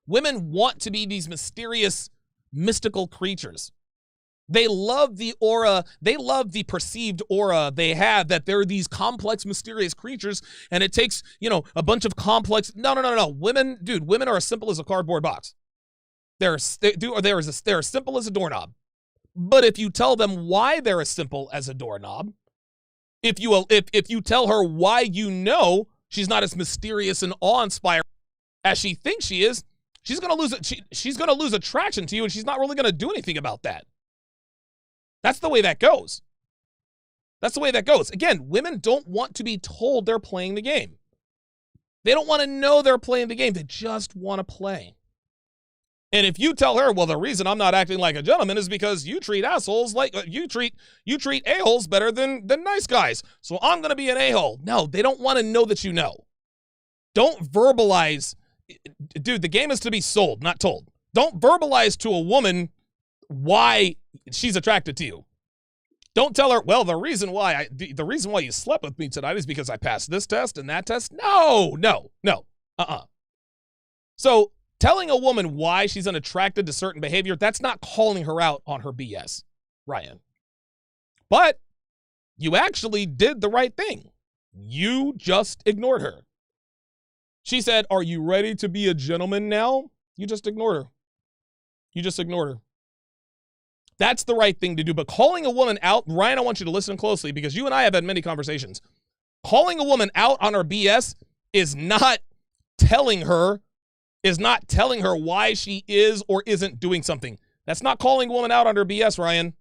Women want to be these mysterious, mystical creatures. They love the aura. They love the perceived aura they have that they're these complex, mysterious creatures, and it takes, a bunch of complex. No. Women are as simple as a cardboard box. They're as simple as a doorknob. But if you tell them why they're as simple as a doorknob, if you tell her why she's not as mysterious and awe-inspiring as she thinks she is, she's gonna lose attraction to you, and she's not really gonna do anything about that. That's the way that goes. Again, women don't want to be told they're playing the game. They don't want to know they're playing the game. They just want to play. And if you tell her, "Well, the reason I'm not acting like a gentleman is because you treat assholes like you treat a-holes better than nice guys, so I'm gonna be an a-hole." No, they don't want to know that you know. Don't verbalize. Dude, the game is to be sold, not told. Don't verbalize to a woman why she's attracted to you. Don't tell her, "Well, the reason why you slept with me tonight is because I passed this test and that test." No. So telling a woman why she's unattracted to certain behavior, that's not calling her out on her BS, Ryan. But you actually did the right thing. You just ignored her. She said, "Are you ready to be a gentleman now?" You just ignored her. That's the right thing to do. But calling a woman out, Ryan, I want you to listen closely because you and I have had many conversations. Calling a woman out on her BS is not telling her why she is or isn't doing something. That's not calling a woman out on her BS, Ryan.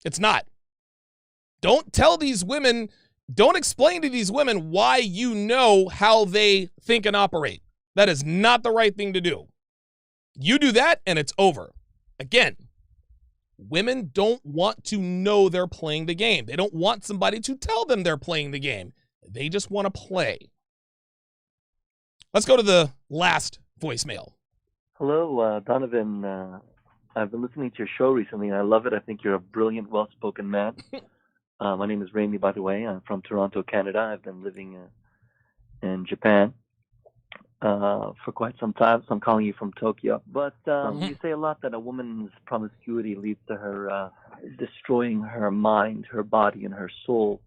It's not. Don't tell these women, don't explain to these women why you know how they think and operate. That is not the right thing to do. You do that and it's over. Again, women don't want to know they're playing the game. They don't want somebody to tell them they're playing the game. They just want to play. Let's go to the last voicemail. Hello, Donovan. I've been listening to your show recently, and I love it. I think you're a brilliant, well-spoken man. My name is Raimi, by the way. I'm from Toronto, Canada. I've been living in Japan for quite some time, so I'm calling you from Tokyo. But you say a lot that a woman's promiscuity leads to her destroying her mind, her body, and her soul.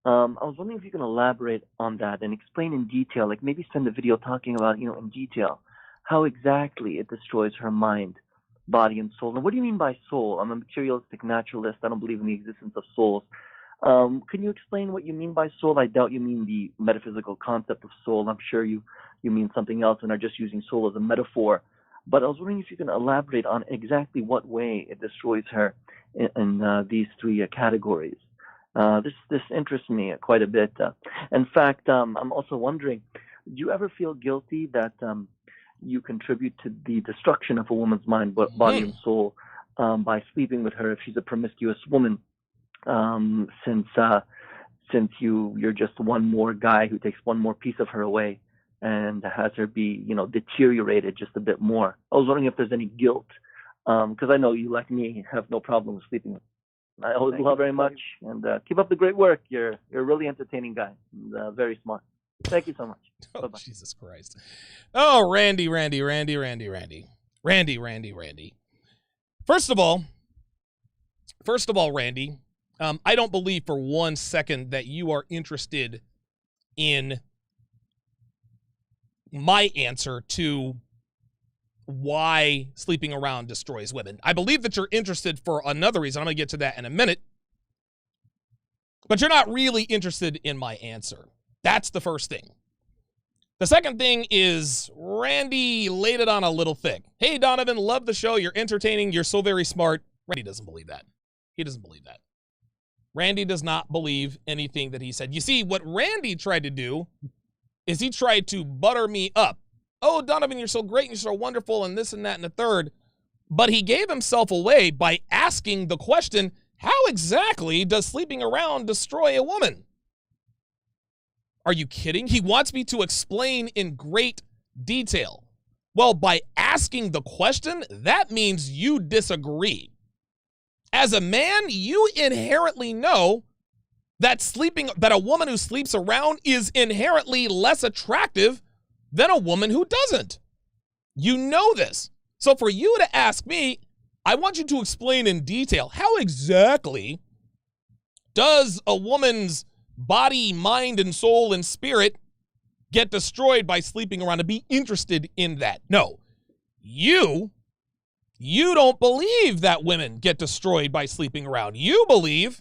I was wondering if you can elaborate on that and explain in detail, like maybe spend a video talking about, in detail, how exactly it destroys her mind, body, and soul. And what do you mean by soul? I'm a materialistic naturalist. I don't believe in the existence of souls. Can you explain what you mean by soul? I doubt you mean the metaphysical concept of soul. I'm sure you mean something else and are just using soul as a metaphor. But I was wondering if you can elaborate on exactly what way it destroys her in these three categories. This interests me quite a bit. In fact, I'm also wondering, do you ever feel guilty that you contribute to the destruction of a woman's mind, body, and soul by sleeping with her if she's a promiscuous woman, since you're just one more guy who takes one more piece of her away and has her be, deteriorated just a bit more? I was wondering if there's any guilt, because I know you, like me, have no problem with sleeping with her. I always love very much, and keep up the great work. You're a really entertaining guy, and very smart. Thank you so much. Oh, Bye-bye. Jesus Christ. Oh, Randy. First of all, Randy, I don't believe for 1 second that you are interested in my answer to why sleeping around destroys women. I believe that you're interested for another reason. I'm going to get to that in a minute. But you're not really interested in my answer. That's the first thing. The second thing is Randy laid it on a little thick. Hey, Donovan, love the show. You're entertaining. You're so very smart. Randy doesn't believe that. He doesn't believe that. Randy does not believe anything that he said. You see, what Randy tried to do is he tried to butter me up. Oh, Donovan, you're so great and you're so wonderful and this and that and the third. But he gave himself away by asking the question, how exactly does sleeping around destroy a woman? Are you kidding? He wants me to explain in great detail. Well, by asking the question, that means you disagree. As a man, you inherently know that a woman who sleeps around is inherently less attractive than a woman who doesn't. You know this. So for you to ask me, I want you to explain in detail how exactly does a woman's body, mind, and soul and spirit get destroyed by sleeping around, to be interested in that. No, you don't believe that women get destroyed by sleeping around. You believe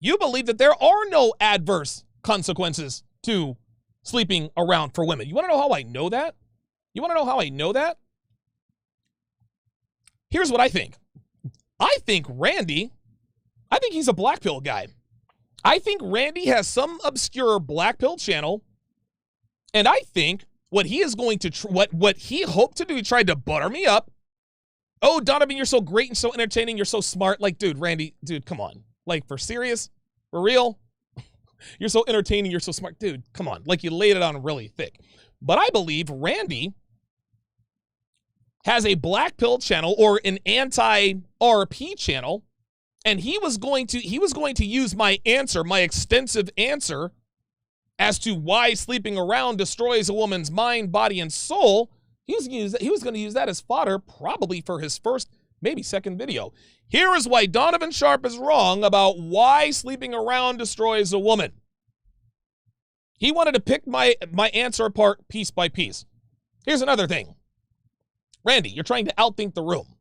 that there are no adverse consequences to sleeping around for women. You want to know how I know that? Here's what I think. I think he's a black pill guy. I think Randy has some obscure black pill channel, and I think what he is going to, what he hoped to do, he tried to butter me up. Oh, Donovan, you're so great and so entertaining. You're so smart. Like, dude, Randy, come on. Like, for serious? For real? You're so entertaining. You're so smart. Dude, come on. Like, you laid it on really thick. But I believe Randy has a black pill channel or an anti-RP channel, and he was going to use my answer, my extensive answer as to why sleeping around destroys a woman's mind, body, and soul. He was going to use that as fodder probably for his first, maybe second video. Here is why Donovan Sharpe is wrong about why sleeping around destroys a woman. He wanted to pick my answer apart piece by piece. Here's another thing. Randy, you're trying to outthink the room.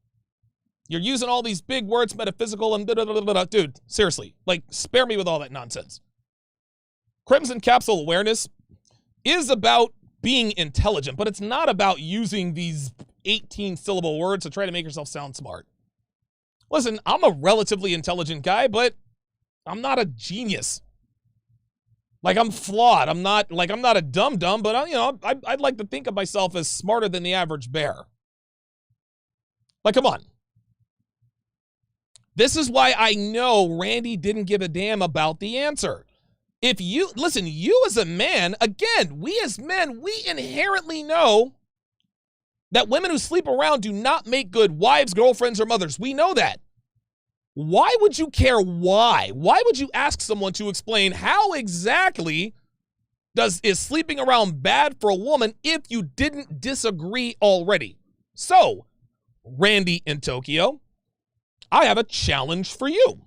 You're using all these big words, metaphysical and da-da-da-da-da. Dude, seriously, like, spare me with all that nonsense. Crimson Capsule awareness is about being intelligent, but it's not about using these 18-syllable words to try to make yourself sound smart. Listen, I'm a relatively intelligent guy, but I'm not a genius. Like, I'm flawed. I'm not a dum-dum, but I'd like to think of myself as smarter than the average bear. Like, come on. This is why I know Randy didn't give a damn about the answer. If you, listen, you as a man, again, we as men, we inherently know that women who sleep around do not make good wives, girlfriends, or mothers. We know that. Why would you care why? Why would you ask someone to explain how exactly is sleeping around bad for a woman if you didn't disagree already? So, Randy in Tokyo, I have a challenge for you.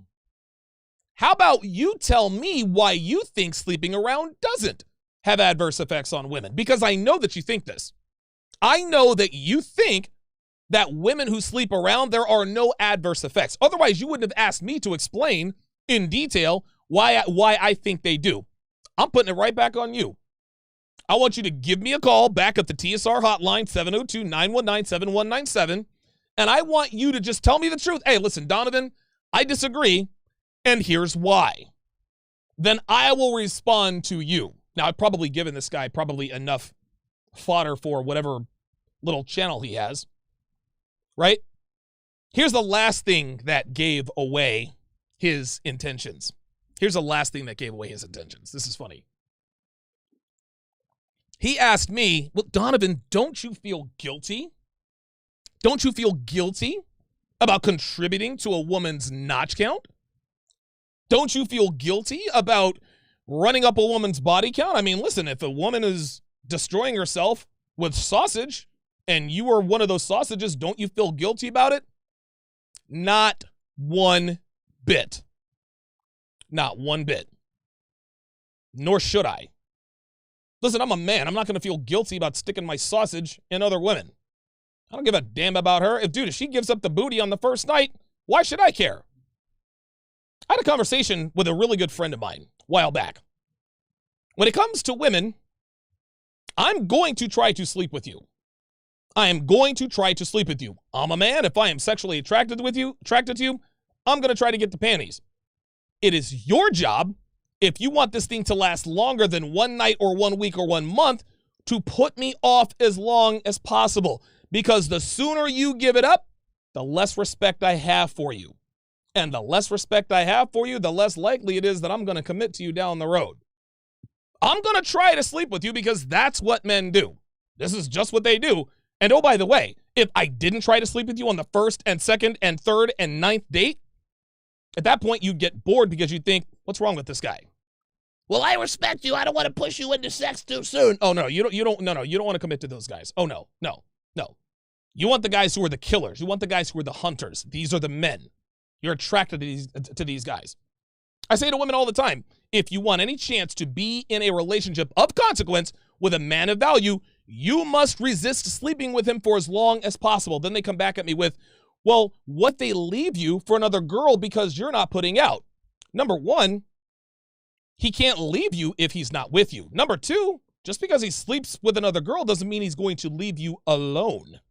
How about you tell me why you think sleeping around doesn't have adverse effects on women? Because I know that you think this. I know that you think that women who sleep around, there are no adverse effects. Otherwise, you wouldn't have asked me to explain in detail why I think they do. I'm putting it right back on you. I want you to give me a call back at the TSR hotline, 702-919-7197, and I want you to just tell me the truth. Hey, listen, Donovan, I disagree, and here's why. Then I will respond to you. Now, I've probably given this guy probably enough fodder for whatever little channel he has, right? Here's the last thing that gave away his intentions. Here's the last thing that gave away his intentions. This is funny. He asked me, well, Donovan, don't you feel guilty? Don't you feel guilty about contributing to a woman's notch count? Don't you feel guilty about running up a woman's body count? I mean, listen, if a woman is destroying herself with sausage and you are one of those sausages, don't you feel guilty about it? Not one bit. Not one bit. Nor should I. Listen, I'm a man. I'm not going to feel guilty about sticking my sausage in other women. I don't give a damn about her. If she gives up the booty on the first night, why should I care? I had a conversation with a really good friend of mine a while back. When it comes to women, I'm going to try to sleep with you. I am going to try to sleep with you. I'm a man. If I am sexually attracted to you, I'm going to try to get the panties. It is your job, if you want this thing to last longer than 1 night or 1 week or 1 month, to put me off as long as possible. Because the sooner you give it up, the less respect I have for you. And the less respect I have for you, the less likely it is that I'm going to commit to you down the road. I'm going to try to sleep with you because that's what men do. This is just what they do. And oh, by the way, if I didn't try to sleep with you on the first and second and third and 9th date, at that point you'd get bored because you'd think, what's wrong with this guy? Well, I respect you. I don't want to push you into sex too soon. Oh, no, you don't want to commit to those guys. Oh, no. You want the guys who are the killers. You want the guys who are the hunters. These are the men. You're attracted to these guys. I say to women all the time, if you want any chance to be in a relationship of consequence with a man of value, you must resist sleeping with him for as long as possible. Then they come back at me with, well, what they leave you for another girl because you're not putting out. Number one, he can't leave you if he's not with you. Number two, just because he sleeps with another girl doesn't mean he's going to leave you alone.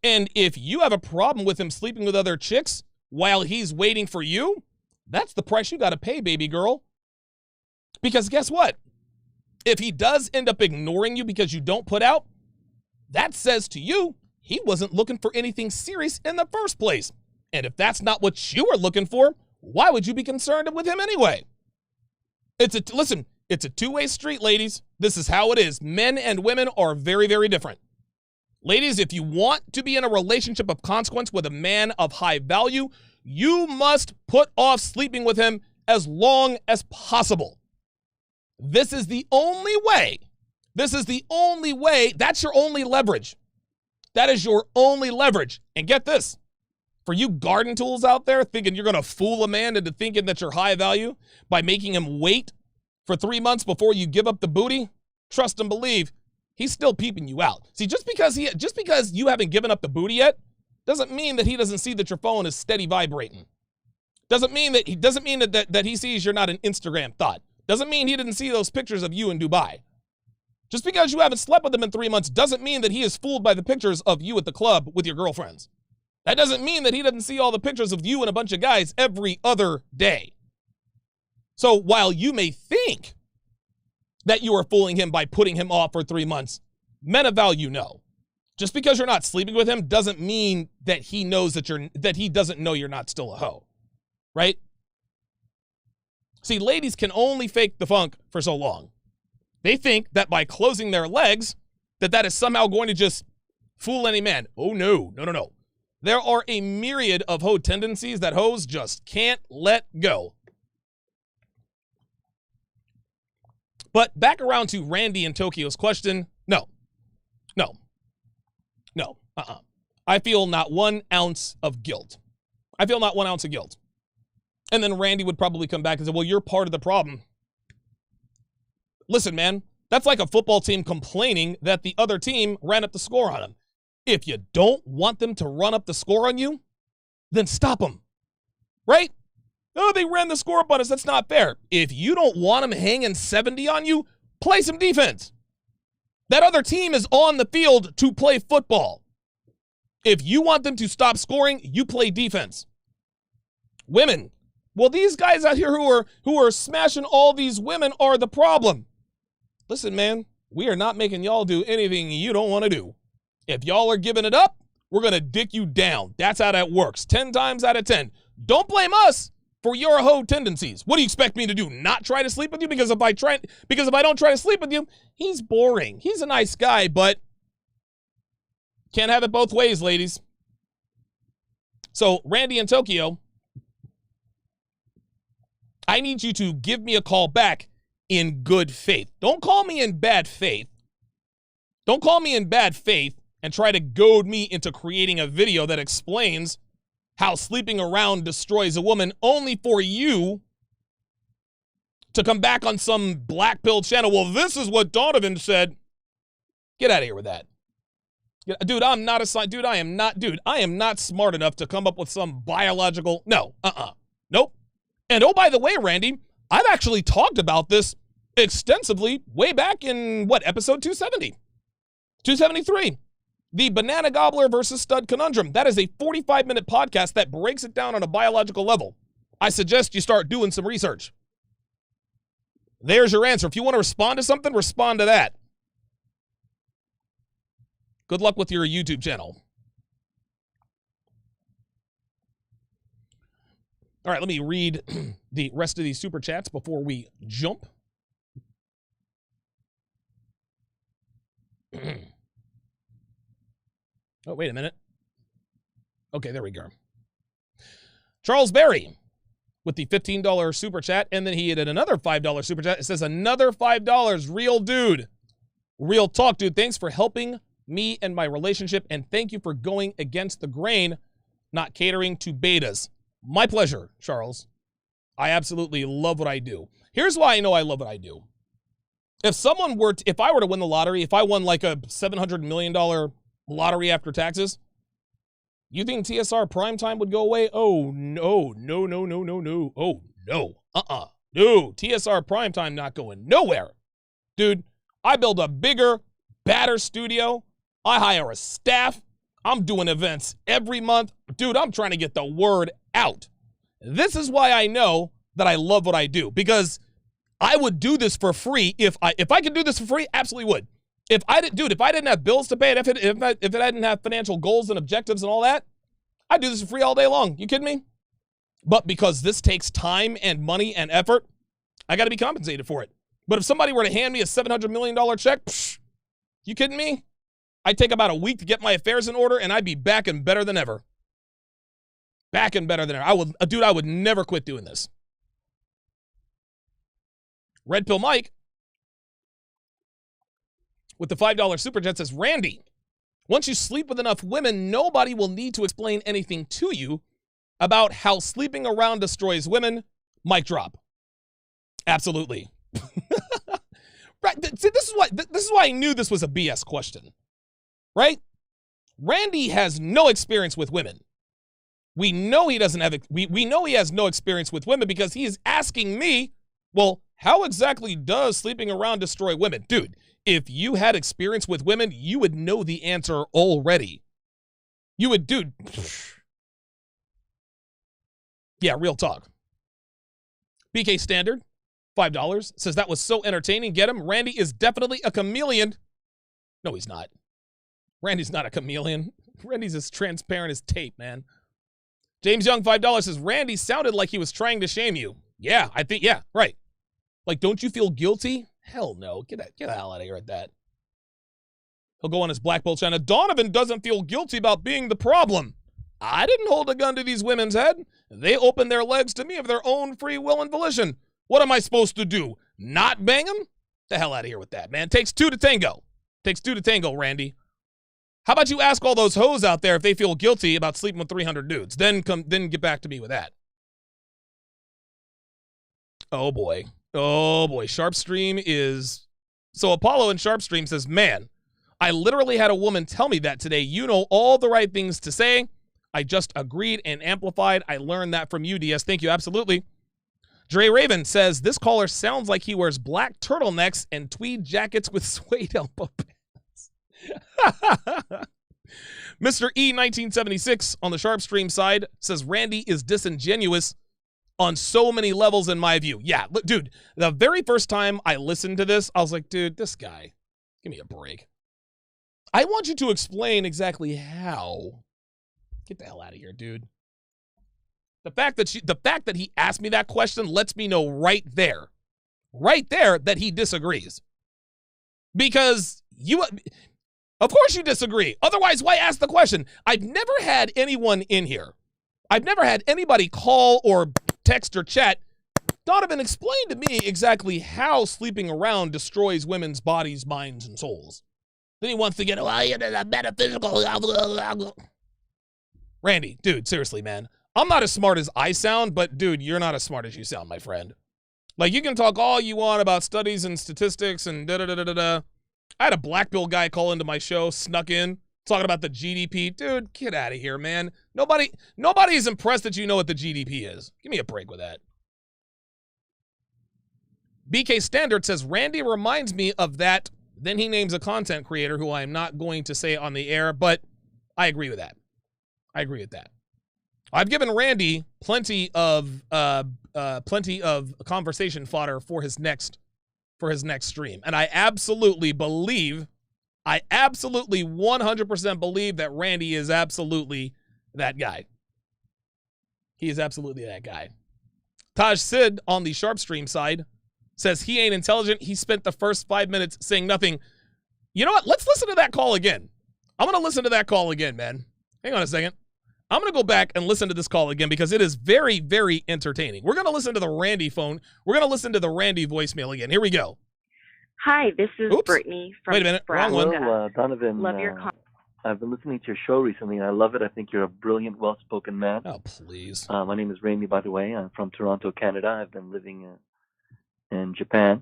And if you have a problem with him sleeping with other chicks while he's waiting for you, that's the price you got to pay, baby girl. Because guess what? If he does end up ignoring you because you don't put out, that says to you, he wasn't looking for anything serious in the first place. And if that's not what you were looking for, why would you be concerned with him anyway? Listen, it's a two-way street, ladies. This is how it is. Men and women are very, very different. Ladies, if you want to be in a relationship of consequence with a man of high value, you must put off sleeping with him as long as possible. This is the only way. That's your only leverage. That is your only leverage. And get this. For you garden tools out there thinking you're going to fool a man into thinking that you're high value by making him wait for 3 months before you give up the booty, trust and believe, he's still peeping you out. See, just because you haven't given up the booty yet doesn't mean that he doesn't see that your phone is steady vibrating. Doesn't mean that he sees you're not an Instagram thought. Doesn't mean he didn't see those pictures of you in Dubai. Just because you haven't slept with him in 3 months doesn't mean that he is fooled by the pictures of you at the club with your girlfriends. That doesn't mean that he doesn't see all the pictures of you and a bunch of guys every other day. So while you may think that you are fooling him by putting him off for 3 months, men of value know. Just because you're not sleeping with him doesn't mean that he knows that he doesn't know you're not still a hoe. Right? See, ladies can only fake the funk for so long. They think that by closing their legs, that is somehow going to just fool any man. Oh, no. There are a myriad of hoe tendencies that hoes just can't let go. But back around to Randy in Tokyo's question, no. I feel not 1 ounce of guilt. And then Randy would probably come back and say, well, you're part of the problem. Listen, man, that's like a football team complaining that the other team ran up the score on them. If you don't want them to run up the score on you, then stop them. Right? Oh, they ran the score up on us. That's not fair. If you don't want them hanging 70 on you, play some defense. That other team is on the field to play football. If you want them to stop scoring, you play defense. Women, well, these guys out here who are smashing all these women are the problem. Listen, man, we are not making y'all do anything you don't want to do. If y'all are giving it up, we're going to dick you down. That's how that works. 10 times out of 10. Don't blame us for your hoe tendencies. What do you expect me to do? Not try to sleep with you? Because if I don't try to sleep with you, he's boring. He's a nice guy, but can't have it both ways, ladies. So, Randy in Tokyo, I need you to give me a call back in good faith. Don't call me in bad faith. Don't call me in bad faith and try to goad me into creating a video that explains how sleeping around destroys a woman only for you to come back on some black pill channel. Well, this is what Donovan said. Get out of here with that. Dude, I am not smart enough to come up with some biological, nope. And oh, by the way, Randy, I've actually talked about this extensively way back in, episode 270? 273. The Banana Gobbler versus Stud Conundrum. That is a 45-minute podcast that breaks it down on a biological level. I suggest you start doing some research. There's your answer. If you want to respond to something, respond to that. Good luck with your YouTube channel. All right, let me read the rest of these super chats before we jump. Oh, wait a minute. Okay, there we go. Charles Berry with the $15 super chat, and then he added another $5 super chat. It says another $5. Real dude. Real talk, dude. Thanks for helping me and my relationship, and thank you for going against the grain, not catering to betas. My pleasure, Charles. I absolutely love what I do. Here's why I know I love what I do. If I were to win the lottery, if I won like a $700 million lottery after taxes, you think TSR primetime would go away? Oh, no. Oh, no. No, TSR primetime not going nowhere. Dude, I build a bigger, badder studio. I hire a staff. I'm doing events every month. Dude, I'm trying to get the word out. This is why I know that I love what I do, because I would do this for free. If I could do this for free, absolutely would. If I didn't have bills to pay, and if I didn't have financial goals and objectives and all that, I'd do this for free all day long. You kidding me? But because this takes time and money and effort, I got to be compensated for it. But if somebody were to hand me a $700 million check, you kidding me? I'd take about a week to get my affairs in order, and I'd be back and better than ever. Back and better than ever. I would never quit doing this. Red Pill Mike with the $5 super chat says, Randy, once you sleep with enough women, nobody will need to explain anything to you about how sleeping around destroys women. Mic drop. Absolutely. Right. See, this is why I knew this was a BS question. Right? Randy has no experience with women. We know he doesn't have, we know he has no experience with women because he is asking me, well, how exactly does sleeping around destroy women? Dude, if you had experience with women, you would know the answer already. You would, dude. Yeah, real talk. BK Standard, $5, says that was so entertaining. Get him. Randy is definitely a chameleon. No, he's not. Randy's not a chameleon. Randy's as transparent as tape, man. James Young, $5, says, Randy sounded like he was trying to shame you. Yeah, I think, yeah, right. Like, don't you feel guilty? Hell no. Get the hell out of here at that. He'll go on his Black Bolt China. Donovan doesn't feel guilty about being the problem. I didn't hold a gun to these women's head. They opened their legs to me of their own free will and volition. What am I supposed to do? Not bang them? The hell out of here with that, man. Takes two to tango. Takes two to tango, Randy. How about you ask all those hoes out there if they feel guilty about sleeping with 300 dudes? Then get back to me with that. Oh boy. Oh boy. Sharpe Stream is... So Apollo in Sharpe Stream says, man, I literally had a woman tell me that today. You know all the right things to say. I just agreed and amplified. I learned that from you, DS. Thank you. Absolutely. Dre Raven says, this caller sounds like he wears black turtlenecks and tweed jackets with suede elbow pads. Mr. E 1976 on the Sharpe Stream side says Randy is disingenuous on so many levels in my view. Yeah, look, dude, the very first time I listened to this, I was like, dude, this guy, give me a break. I want you to explain exactly how. Get the hell out of here, dude. The fact that he asked me that question lets me know right there that he disagrees. Because of course you disagree. Otherwise, why ask the question? I've never had anyone in here. I've never had anybody call or text or chat. Donovan, explain to me exactly how sleeping around destroys women's bodies, minds, and souls. Then he wants to get, well, you know, the metaphysical. Randy, dude, seriously, man. I'm not as smart as I sound, but dude, you're not as smart as you sound, my friend. Like, you can talk all you want about studies and statistics and da-da-da-da-da. I had a black bill guy call into my show, snuck in, talking about the GDP. Dude, get out of here, man. Nobody is impressed that you know what the GDP is. Give me a break with that. BK Standard says, Randy reminds me of that. Then he names a content creator who I am not going to say on the air, but I agree with that. I agree with that. I've given Randy plenty of conversation fodder for his next stream. And I absolutely 100% believe that Randy is absolutely that guy. He is absolutely that guy. Taj Sid on the Sharpe Stream side says he ain't intelligent. He spent the first 5 minutes saying nothing. You know what? Let's listen to that call again. I'm going to listen to that call again, man. Hang on a second. I'm going to go back and listen to this call again because it is very, very entertaining. We're going to listen to the Randy phone. We're going to listen to the Randy voicemail again. Here we go. Hi, this is Brittany from Wait a minute. Nebraska. Wrong one. Hello, Donovan. Love your content. I've been listening to your show recently, and I love it. I think you're a brilliant, well-spoken man. Oh, please. My name is Raimi, by the way. I'm from Toronto, Canada. I've been living in Japan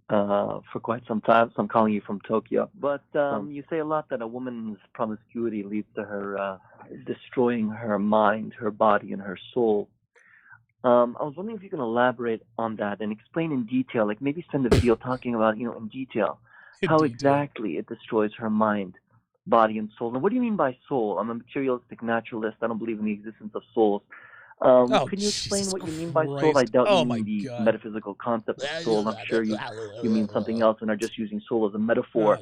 for quite some time, so I'm calling you from Tokyo. But you say a lot that a woman's promiscuity leads to her destroying her mind, her body, and her soul. I was wondering if you can elaborate on that and explain in detail, like maybe spend a video talking about, in detail, how exactly it destroys her mind, body, and soul. And what do you mean by soul? I'm a materialistic naturalist. I don't believe in the existence of souls. Can you explain what you mean by soul? I doubt you mean the metaphysical concept of soul. I'm sure you mean something else and are just using soul as a metaphor.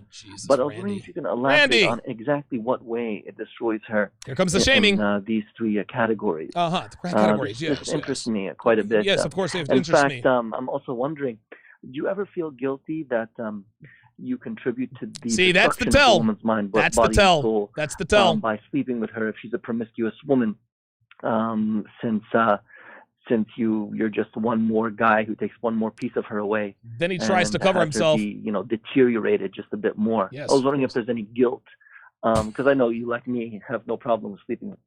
But I was wondering if you can elaborate on exactly what way it destroys her. Here comes the shaming. In these three categories. Categories, this interests me quite a bit. Yes, of course it interests me. In fact, I'm also wondering, do you ever feel guilty that you contribute to the destruction of a woman's mind, body, and soul, That's the tell. By sleeping with her if she's a promiscuous woman? Since you're just one more guy who takes one more piece of her away. Then he tries to cover himself. Be, deteriorated just a bit more. Yes, I was wondering if there's any guilt, because I know you, like me, have no problem with sleeping with.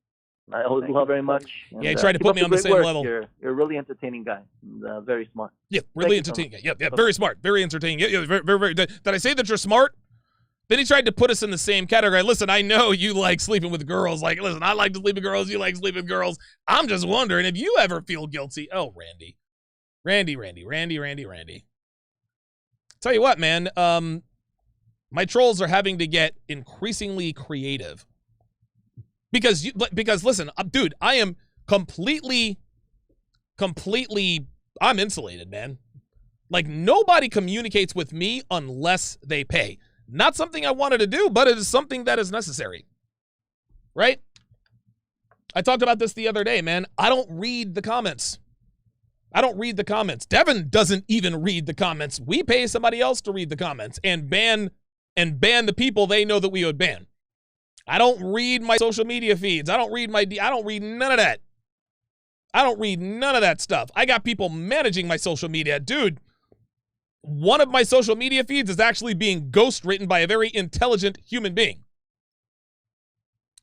I always love very much. And, he tried to put me on the same level. You're a really entertaining guy. And, very smart. Yeah, really entertaining. Yeah, very smart, very entertaining. Yeah, very, very, very. Did I say that you're smart? Then he tried to put us in the same category. Listen, I know you like sleeping with girls. Like, listen, I like to sleep with girls. You like sleeping with girls. I'm just wondering if you ever feel guilty. Oh, Randy. Tell you what, man. My trolls are having to get increasingly creative. Because listen, dude, I am completely, I'm insulated, man. Like, nobody communicates with me unless they pay. Not something I wanted to do, but it is something that is necessary. Right? I talked about this the other day, man. I don't read the comments. Devin doesn't even read the comments. We pay somebody else to read the comments and ban the people they know that we would ban. I don't read my social media feeds. I don't read none of that. I don't read none of that stuff. I got people managing my social media. Dude, one of my social media feeds is actually being ghostwritten by a very intelligent human being.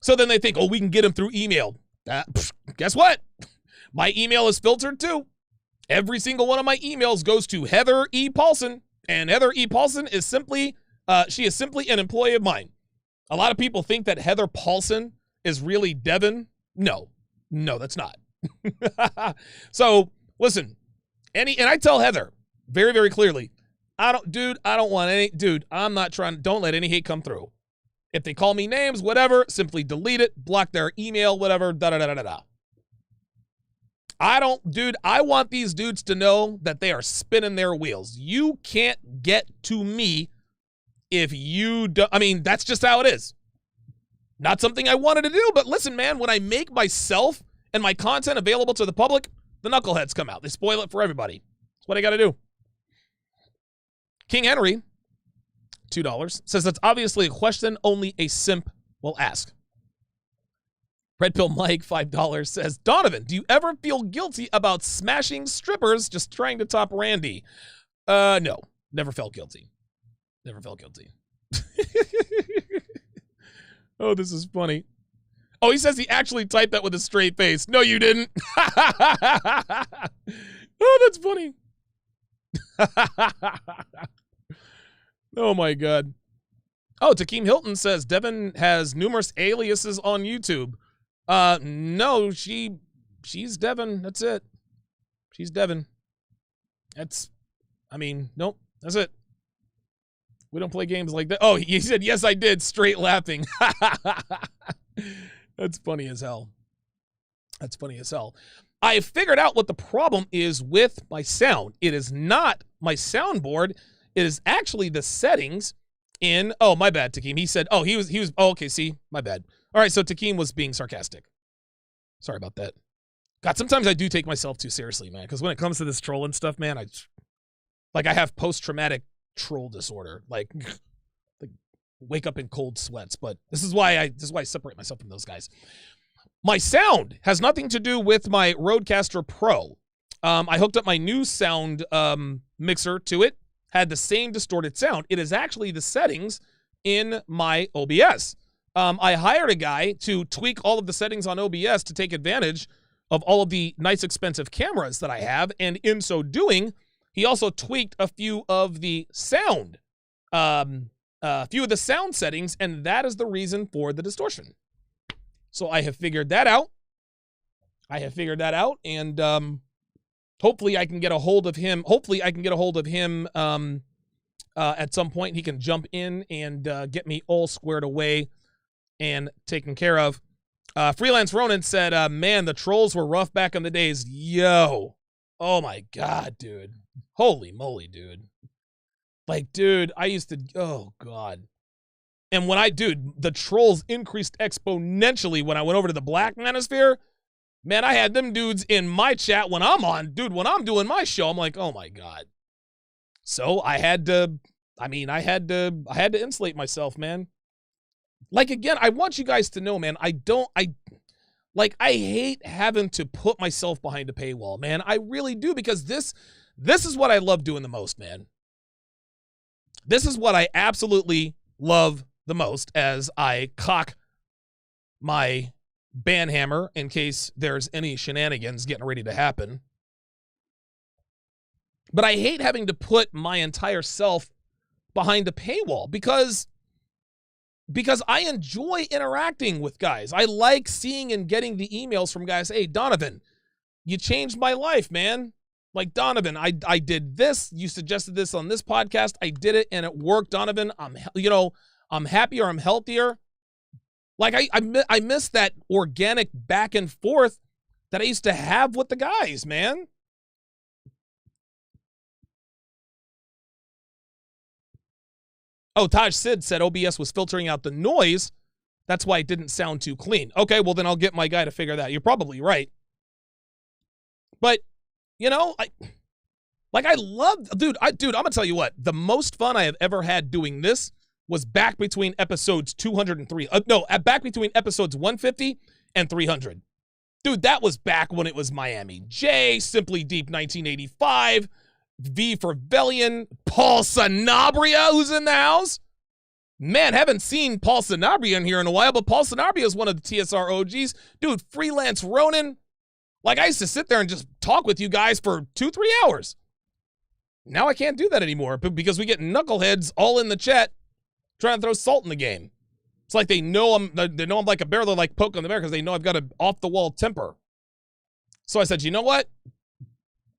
So then they think, oh, we can get him through email. Guess what? My email is filtered too. Every single one of my emails goes to Heather E. Paulson, and Heather E. Paulson is simply, she is simply an employee of mine. A lot of people think that Heather Paulson is really Devin. No, that's not. So listen, and I tell Heather very, very clearly, I'm not trying, don't let any hate come through. If they call me names, whatever, simply delete it, block their email, whatever, I want these dudes to know that they are spinning their wheels. You can't get to me if you don't. I mean, that's just how it is. Not something I wanted to do, but listen, man, when I make myself and my content available to the public, the knuckleheads come out. They spoil it for everybody. That's what I got to do. King Henry, $2, says that's obviously a question only a simp will ask. Red Pill Mike, $5, says, Donovan, do you ever feel guilty about smashing strippers just trying to top Randy? No, never felt guilty. Oh, this is funny. Oh, he says he actually typed that with a straight face. No, you didn't. Oh, that's funny. Oh, my God. Oh, Takeem Hilton says, Devin has numerous aliases on YouTube. No, she's Devin. That's it. She's Devin. Nope. That's it. We don't play games like that. Oh, he said, yes, I did. Straight laughing. That's funny as hell. I figured out what the problem is with my sound. It is not my soundboard. It is actually the settings in, oh, my bad, Takeem. He said, oh, he was, oh, okay, see, my bad. All right, so Takeem was being sarcastic. Sorry about that. God, sometimes I do take myself too seriously, man, because when it comes to this trolling stuff, man, I have post-traumatic troll disorder. Like wake up in cold sweats, but this is why I separate myself from those guys. My sound has nothing to do with my Rodecaster Pro. I hooked up my new sound mixer to it, had the same distorted sound. It is actually the settings in my OBS. I hired a guy to tweak all of the settings on OBS to take advantage of all of the nice expensive cameras that I have, and in so doing, he also tweaked a few of the sound, settings, and that is the reason for the distortion. So I have figured that out. And hopefully I can get a hold of him. At some point. He can jump in and get me all squared away and taken care of. Freelance Ronan said, man, the trolls were rough back in the days. Yo. Oh my God, dude. Holy moly, dude. Like, dude, I used to, oh God. And the trolls increased exponentially when I went over to the Black Manosphere. Man, I had them dudes in my chat when I'm on. Dude, when I'm doing my show, I'm like, oh my God. So I had to insulate myself, man. Like, again, I want you guys to know, man, I hate having to put myself behind a paywall, man. I really do, because this is what I love doing the most, man. This is what I absolutely love the most, as I cock my ban hammer in case there's any shenanigans getting ready to happen. But I hate having to put my entire self behind a paywall, because because I enjoy interacting with guys. I like seeing and getting the emails from guys. Hey, Donovan, you changed my life, man. Like, Donovan, I did this. You suggested this on this podcast. I did it and it worked, Donovan. I'm happier. I'm healthier. Like, I miss that organic back and forth that I used to have with the guys, man. Oh, Taj Sid said OBS was filtering out the noise. That's why it didn't sound too clean. Okay, well, then I'll get my guy to figure that out. You're probably right. But, I love, dude, I'm going to tell you what. The most fun I have ever had doing this was back between episodes 200 and 3. Back between episodes 150 and 300. Dude, that was back when it was Miami J, Simply Deep 1985, V for Velian, Paul Sanabria, who's in the house. Man, haven't seen Paul Sanabria in here in a while, but Paul Sanabria is one of the TSR OGs. Dude, Freelance Ronin. Like, I used to sit there and just talk with you guys for 2-3 hours. Now I can't do that anymore because we get knuckleheads all in the chat trying to throw salt in the game. It's like they know I'm like a bear. They're like poking the bear because they know I've got an off-the-wall temper. So I said, you know what?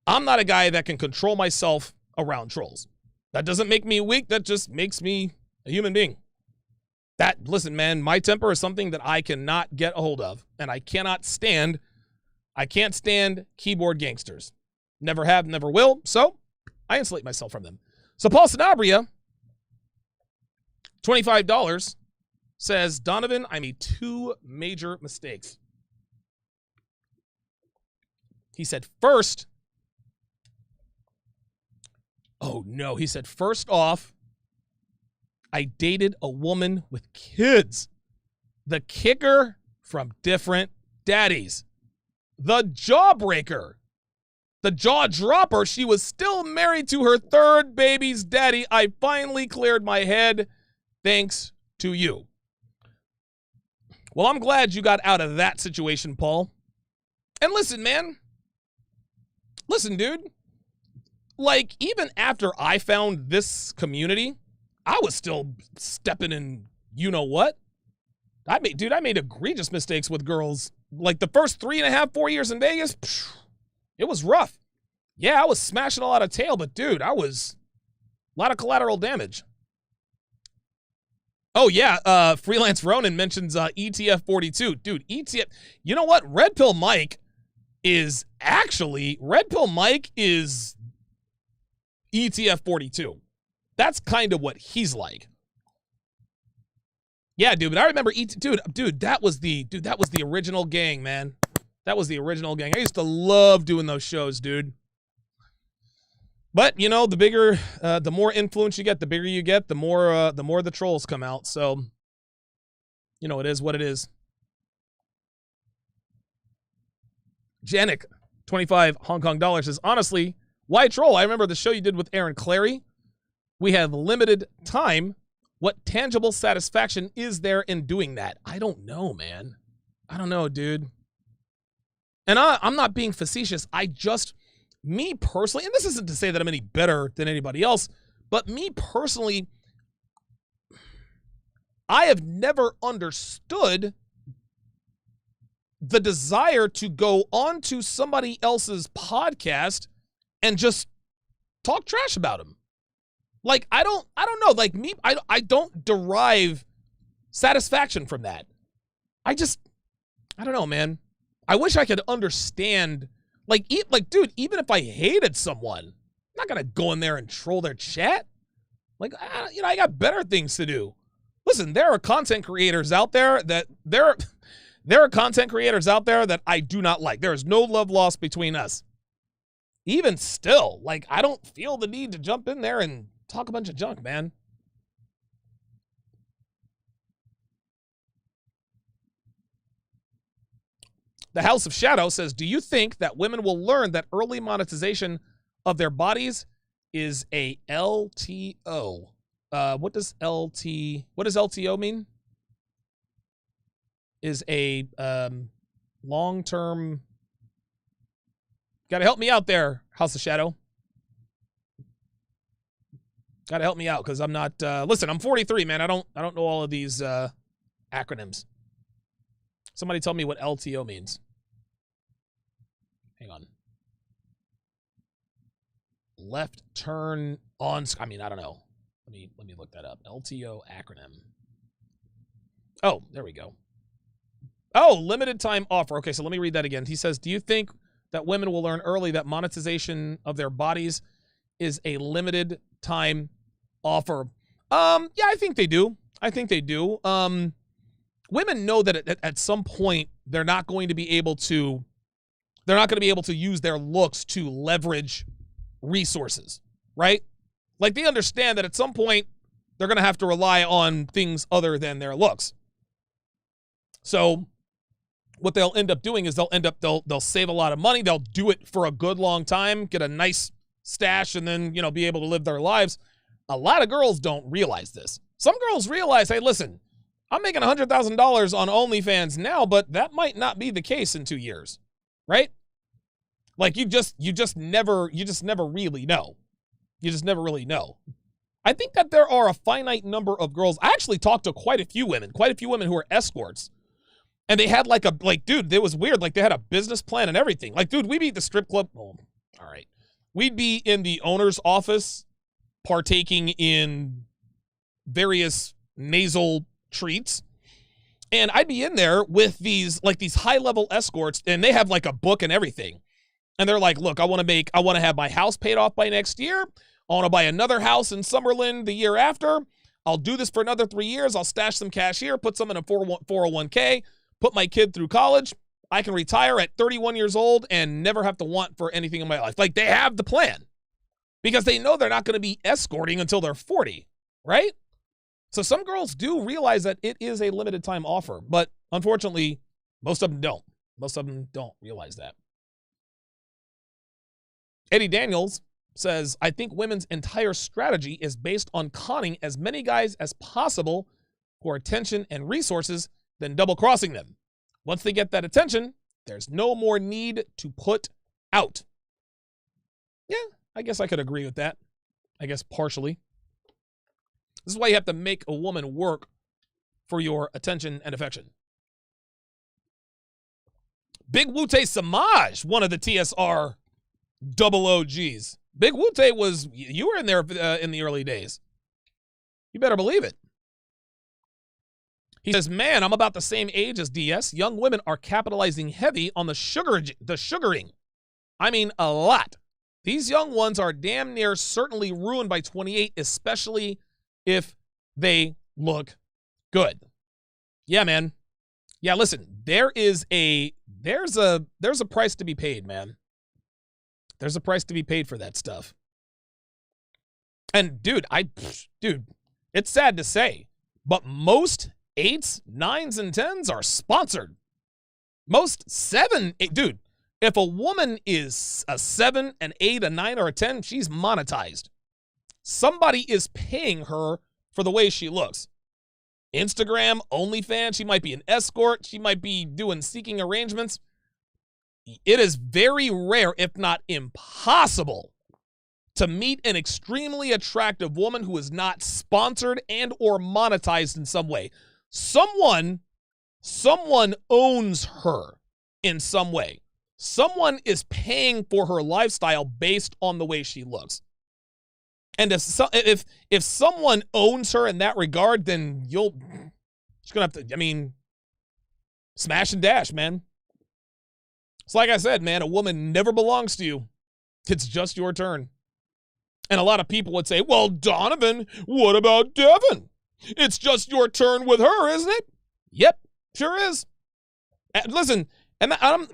I'm not a guy that can control myself around trolls. That doesn't make me weak. That just makes me a human being. Listen, man, my temper is something that I cannot get a hold of, and I can't stand keyboard gangsters. Never have, never will, so I insulate myself from them. So Paul Sanabria, $25, says, Donovan, I made 2 major mistakes. He said, first off, I dated a woman with kids. The kicker from different daddies. The jawbreaker. The jaw dropper. She was still married to her 3rd baby's daddy. I finally cleared my head thanks to you. Well, I'm glad you got out of that situation, Paul. And listen, man. Listen, dude. Like, even after I found this community, I was still stepping in you-know-what. I made egregious mistakes with girls. Like, the first 3.5, 4 years in Vegas, it was rough. Yeah, I was smashing a lot of tail, but, dude, a lot of collateral damage. Oh, yeah, Freelance Ronin mentions ETF 42. Dude, ETF, you know what? Red Pill Mike is ETF 42. That's kind of what he's like. Yeah, dude, but I remember dude, that was the original gang, man. That was the original gang. I used to love doing those shows, dude. But, the more influence you get, the bigger you get, the more the trolls come out. So, it is what it is. Janik, 25 Hong Kong dollars, says, honestly, why troll? I remember the show you did with Aaron Clary. We have limited time. What tangible satisfaction is there in doing that? I don't know, man. I don't know, dude. And I'm not being facetious. Me personally, and this isn't to say that I'm any better than anybody else, but me personally, I have never understood the desire to go onto somebody else's podcast and just talk trash about him. Like, I don't know. Like, me, I don't derive satisfaction from that. I don't know, man. I wish I could understand. Like, dude, even if I hated someone, I'm not going to go in there and troll their chat. Like, I got better things to do. Listen, there are content creators out there that I do not like. There is no love lost between us. Even still, like, I don't feel the need to jump in there and talk a bunch of junk, man. The House of Shadow says, do you think that women will learn that early monetization of their bodies is a LTO? What does LTO mean? Is a long-term... Gotta help me out there, House of Shadow. Gotta help me out because I'm not. Listen, I'm 43, man. I don't know all of these acronyms. Somebody tell me what LTO means. Hang on. Left turn on. I mean, I don't know. Let me look that up. LTO acronym. Oh, there we go. Oh, limited time offer. Okay, so let me read that again. He says, do you think that women will learn early that monetization of their bodies is a limited time offer? Yeah, I think they do. Women know that at some point they're not going to be able to use their looks to leverage resources, right? Like they understand that at some point they're going to have to rely on things other than their looks. So what they'll end up doing is they'll save a lot of money. They'll do it for a good long time, get a nice stash, and then, be able to live their lives. A lot of girls don't realize this. Some girls realize, hey, listen, I'm making $100,000 on OnlyFans now, but that might not be the case in 2 years, right? Like you just never really know. You just never really know. I think that there are a finite number of girls. I actually talked to quite a few women who are escorts. And they had dude, it was weird. Like they had a business plan and everything. Like, dude, we'd be at the strip club. Oh, all right. We'd be in the owner's office partaking in various nasal treats. And I'd be in there with these high-level escorts, and they have like a book and everything. And they're like, look, I want to have my house paid off by next year. I want to buy another house in Summerlin the year after. I'll do this for another 3 years. I'll stash some cash here, put some in a 401k, put my kid through college. I can retire at 31 years old and never have to want for anything in my life. Like they have the plan because they know they're not going to be escorting until they're 40, right? So some girls do realize that it is a limited time offer, but unfortunately, most of them don't. Most of them don't realize that. Eddie Daniels says, I think women's entire strategy is based on conning as many guys as possible for attention and resources than double-crossing them. Once they get that attention, there's no more need to put out. Yeah, I guess I could agree with that. I guess partially. This is why you have to make a woman work for your attention and affection. Big Wute Samaj, one of the TSR double OGs. Big Wute you were in there in the early days. You better believe it. He says, man, I'm about the same age as DS. Young women are capitalizing heavy on the sugaring. I mean, a lot. These young ones are damn near certainly ruined by 28, especially if they look good. Yeah, man. Yeah, listen, there's a price to be paid, man. There's a price to be paid for that stuff. And dude, it's sad to say, but most 8s, 9s, and 10s are sponsored. Most 7, dude, if a woman is a 7, an 8, a 9, or a 10, she's monetized. Somebody is paying her for the way she looks. Instagram, OnlyFans, she might be an escort, she might be doing seeking arrangements. It is very rare, if not impossible, to meet an extremely attractive woman who is not sponsored and or monetized in some way. Someone owns her in some way. Someone is paying for her lifestyle based on the way she looks. And if someone owns her in that regard, then she's gonna have to, smash and dash, man. It's like I said, man, a woman never belongs to you. It's just your turn. And a lot of people would say, well, Donovan, what about Devin? It's just your turn with her, isn't it? Yep, sure is. And listen,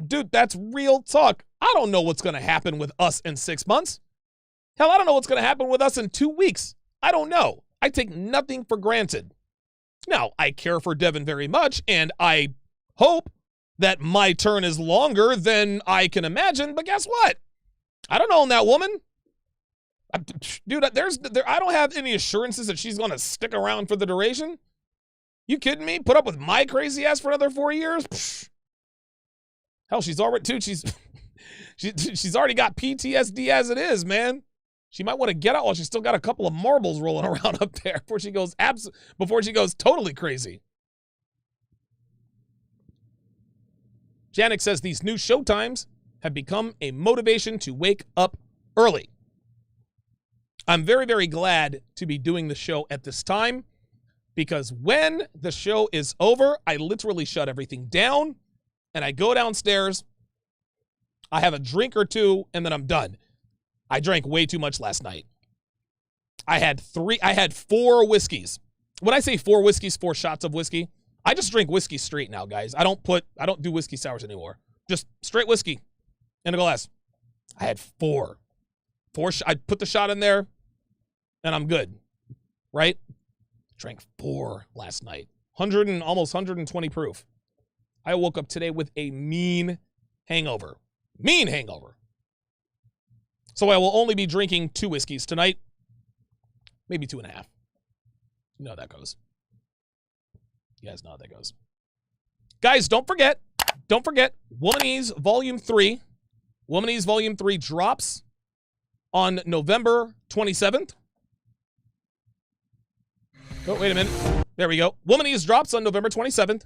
dude, that's real talk. I don't know what's going to happen with us in 6 months. Hell, I don't know what's going to happen with us in 2 weeks. I don't know. I take nothing for granted. Now, I care for Devin very much, and I hope that my turn is longer than I can imagine, but guess what? I don't own that woman. Dude, I don't have any assurances that she's going to stick around for the duration. You kidding me? Put up with my crazy ass for another 4 years? Psh. Hell, she's already, dude, she's already got PTSD as it is, man. She might want to get out while she's still got a couple of marbles rolling around up there before she goes totally crazy. Janik says these new showtimes have become a motivation to wake up early. I'm very, very glad to be doing the show at this time because when the show is over, I literally shut everything down and I go downstairs. I have a drink or two and then I'm done. I drank way too much last night. I had 4 whiskeys. When I say 4 whiskeys, 4 shots of whiskey, I just drink whiskey straight now, guys. I don't do whiskey sours anymore. Just straight whiskey in a glass. I had 4. I put the shot in there and I'm good. Right? Drank 4 last night. Almost 120 proof. I woke up today with a mean hangover. Mean hangover. So I will only be drinking 2 whiskeys tonight. Maybe 2.5. You know how that goes. You guys know how that goes. Guys, don't forget, Womanese Volume 3. Womanese Volume 3 drops on November 27th. Oh, wait a minute. There we go. Womanese drops on November 27th.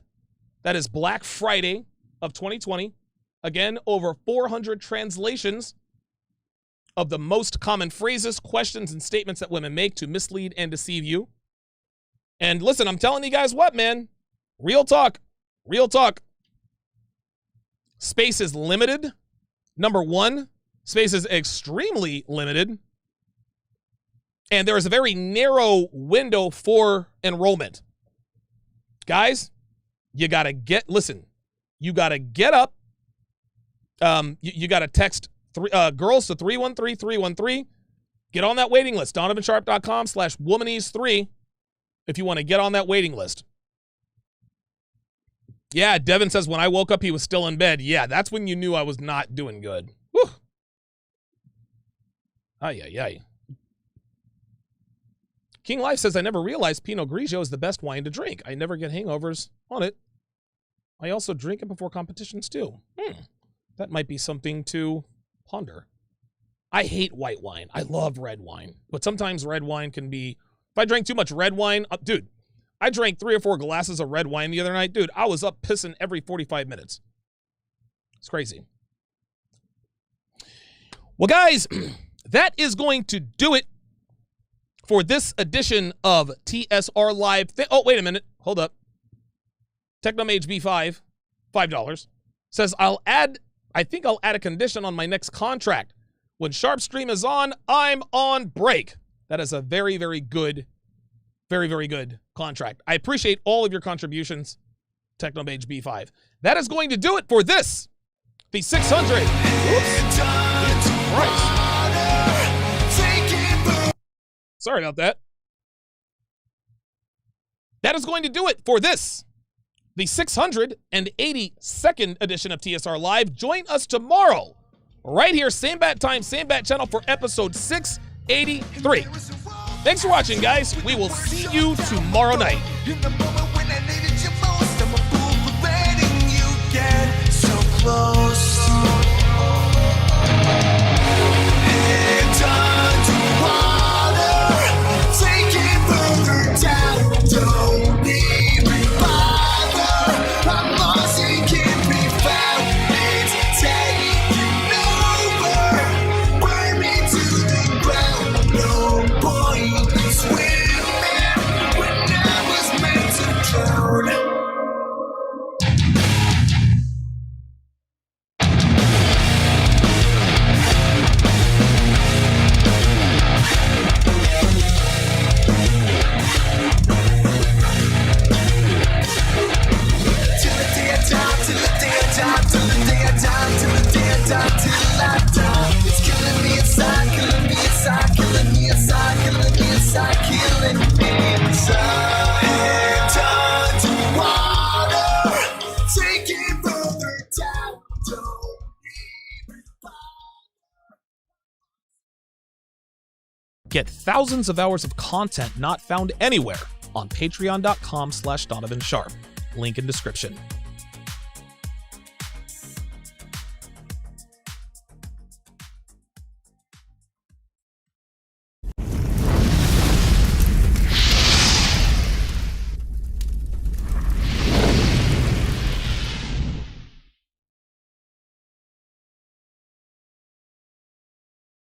That is Black Friday of 2020. Again, over 400 translations of the most common phrases, questions, and statements that women make to mislead and deceive you. And listen, I'm telling you guys what, man. Real talk. Space is limited. Number 1, space is extremely limited. And there is a very narrow window for enrollment. Guys, you got to get up. You got to text girls to 313-313. Get on that waiting list. DonovanSharpe.com/womanese3 if you want to get on that waiting list. Yeah, Devin says when I woke up, he was still in bed. Yeah, that's when you knew I was not doing good. Whew. Ay. King Life says, I never realized Pinot Grigio is the best wine to drink. I never get hangovers on it. I also drink it before competitions too. That might be something to ponder. I hate white wine. I love red wine. But sometimes red wine can be, if I drank too much red wine, dude, I drank 3 or 4 glasses of red wine the other night. Dude, I was up pissing every 45 minutes. It's crazy. Well, guys, that is going to do it for this edition of TSR Live. Oh, wait a minute. Hold up. Technomage B5, $5, says, I think I'll add a condition on my next contract. When Sharpe Stream is on, I'm on break. That is a very, very good contract. I appreciate all of your contributions, Technomage B5. That is going to do it for this, the 600. Oops. Christ. Sorry about that. That is going to do it for this, the 682nd edition of TSR Live. Join us tomorrow, right here, same bat time, same bat channel for episode 683. Thanks for watching, guys. We will see you tomorrow night. Get thousands of hours of content not found anywhere on patreon.com/Donovan Sharpe. Link in description.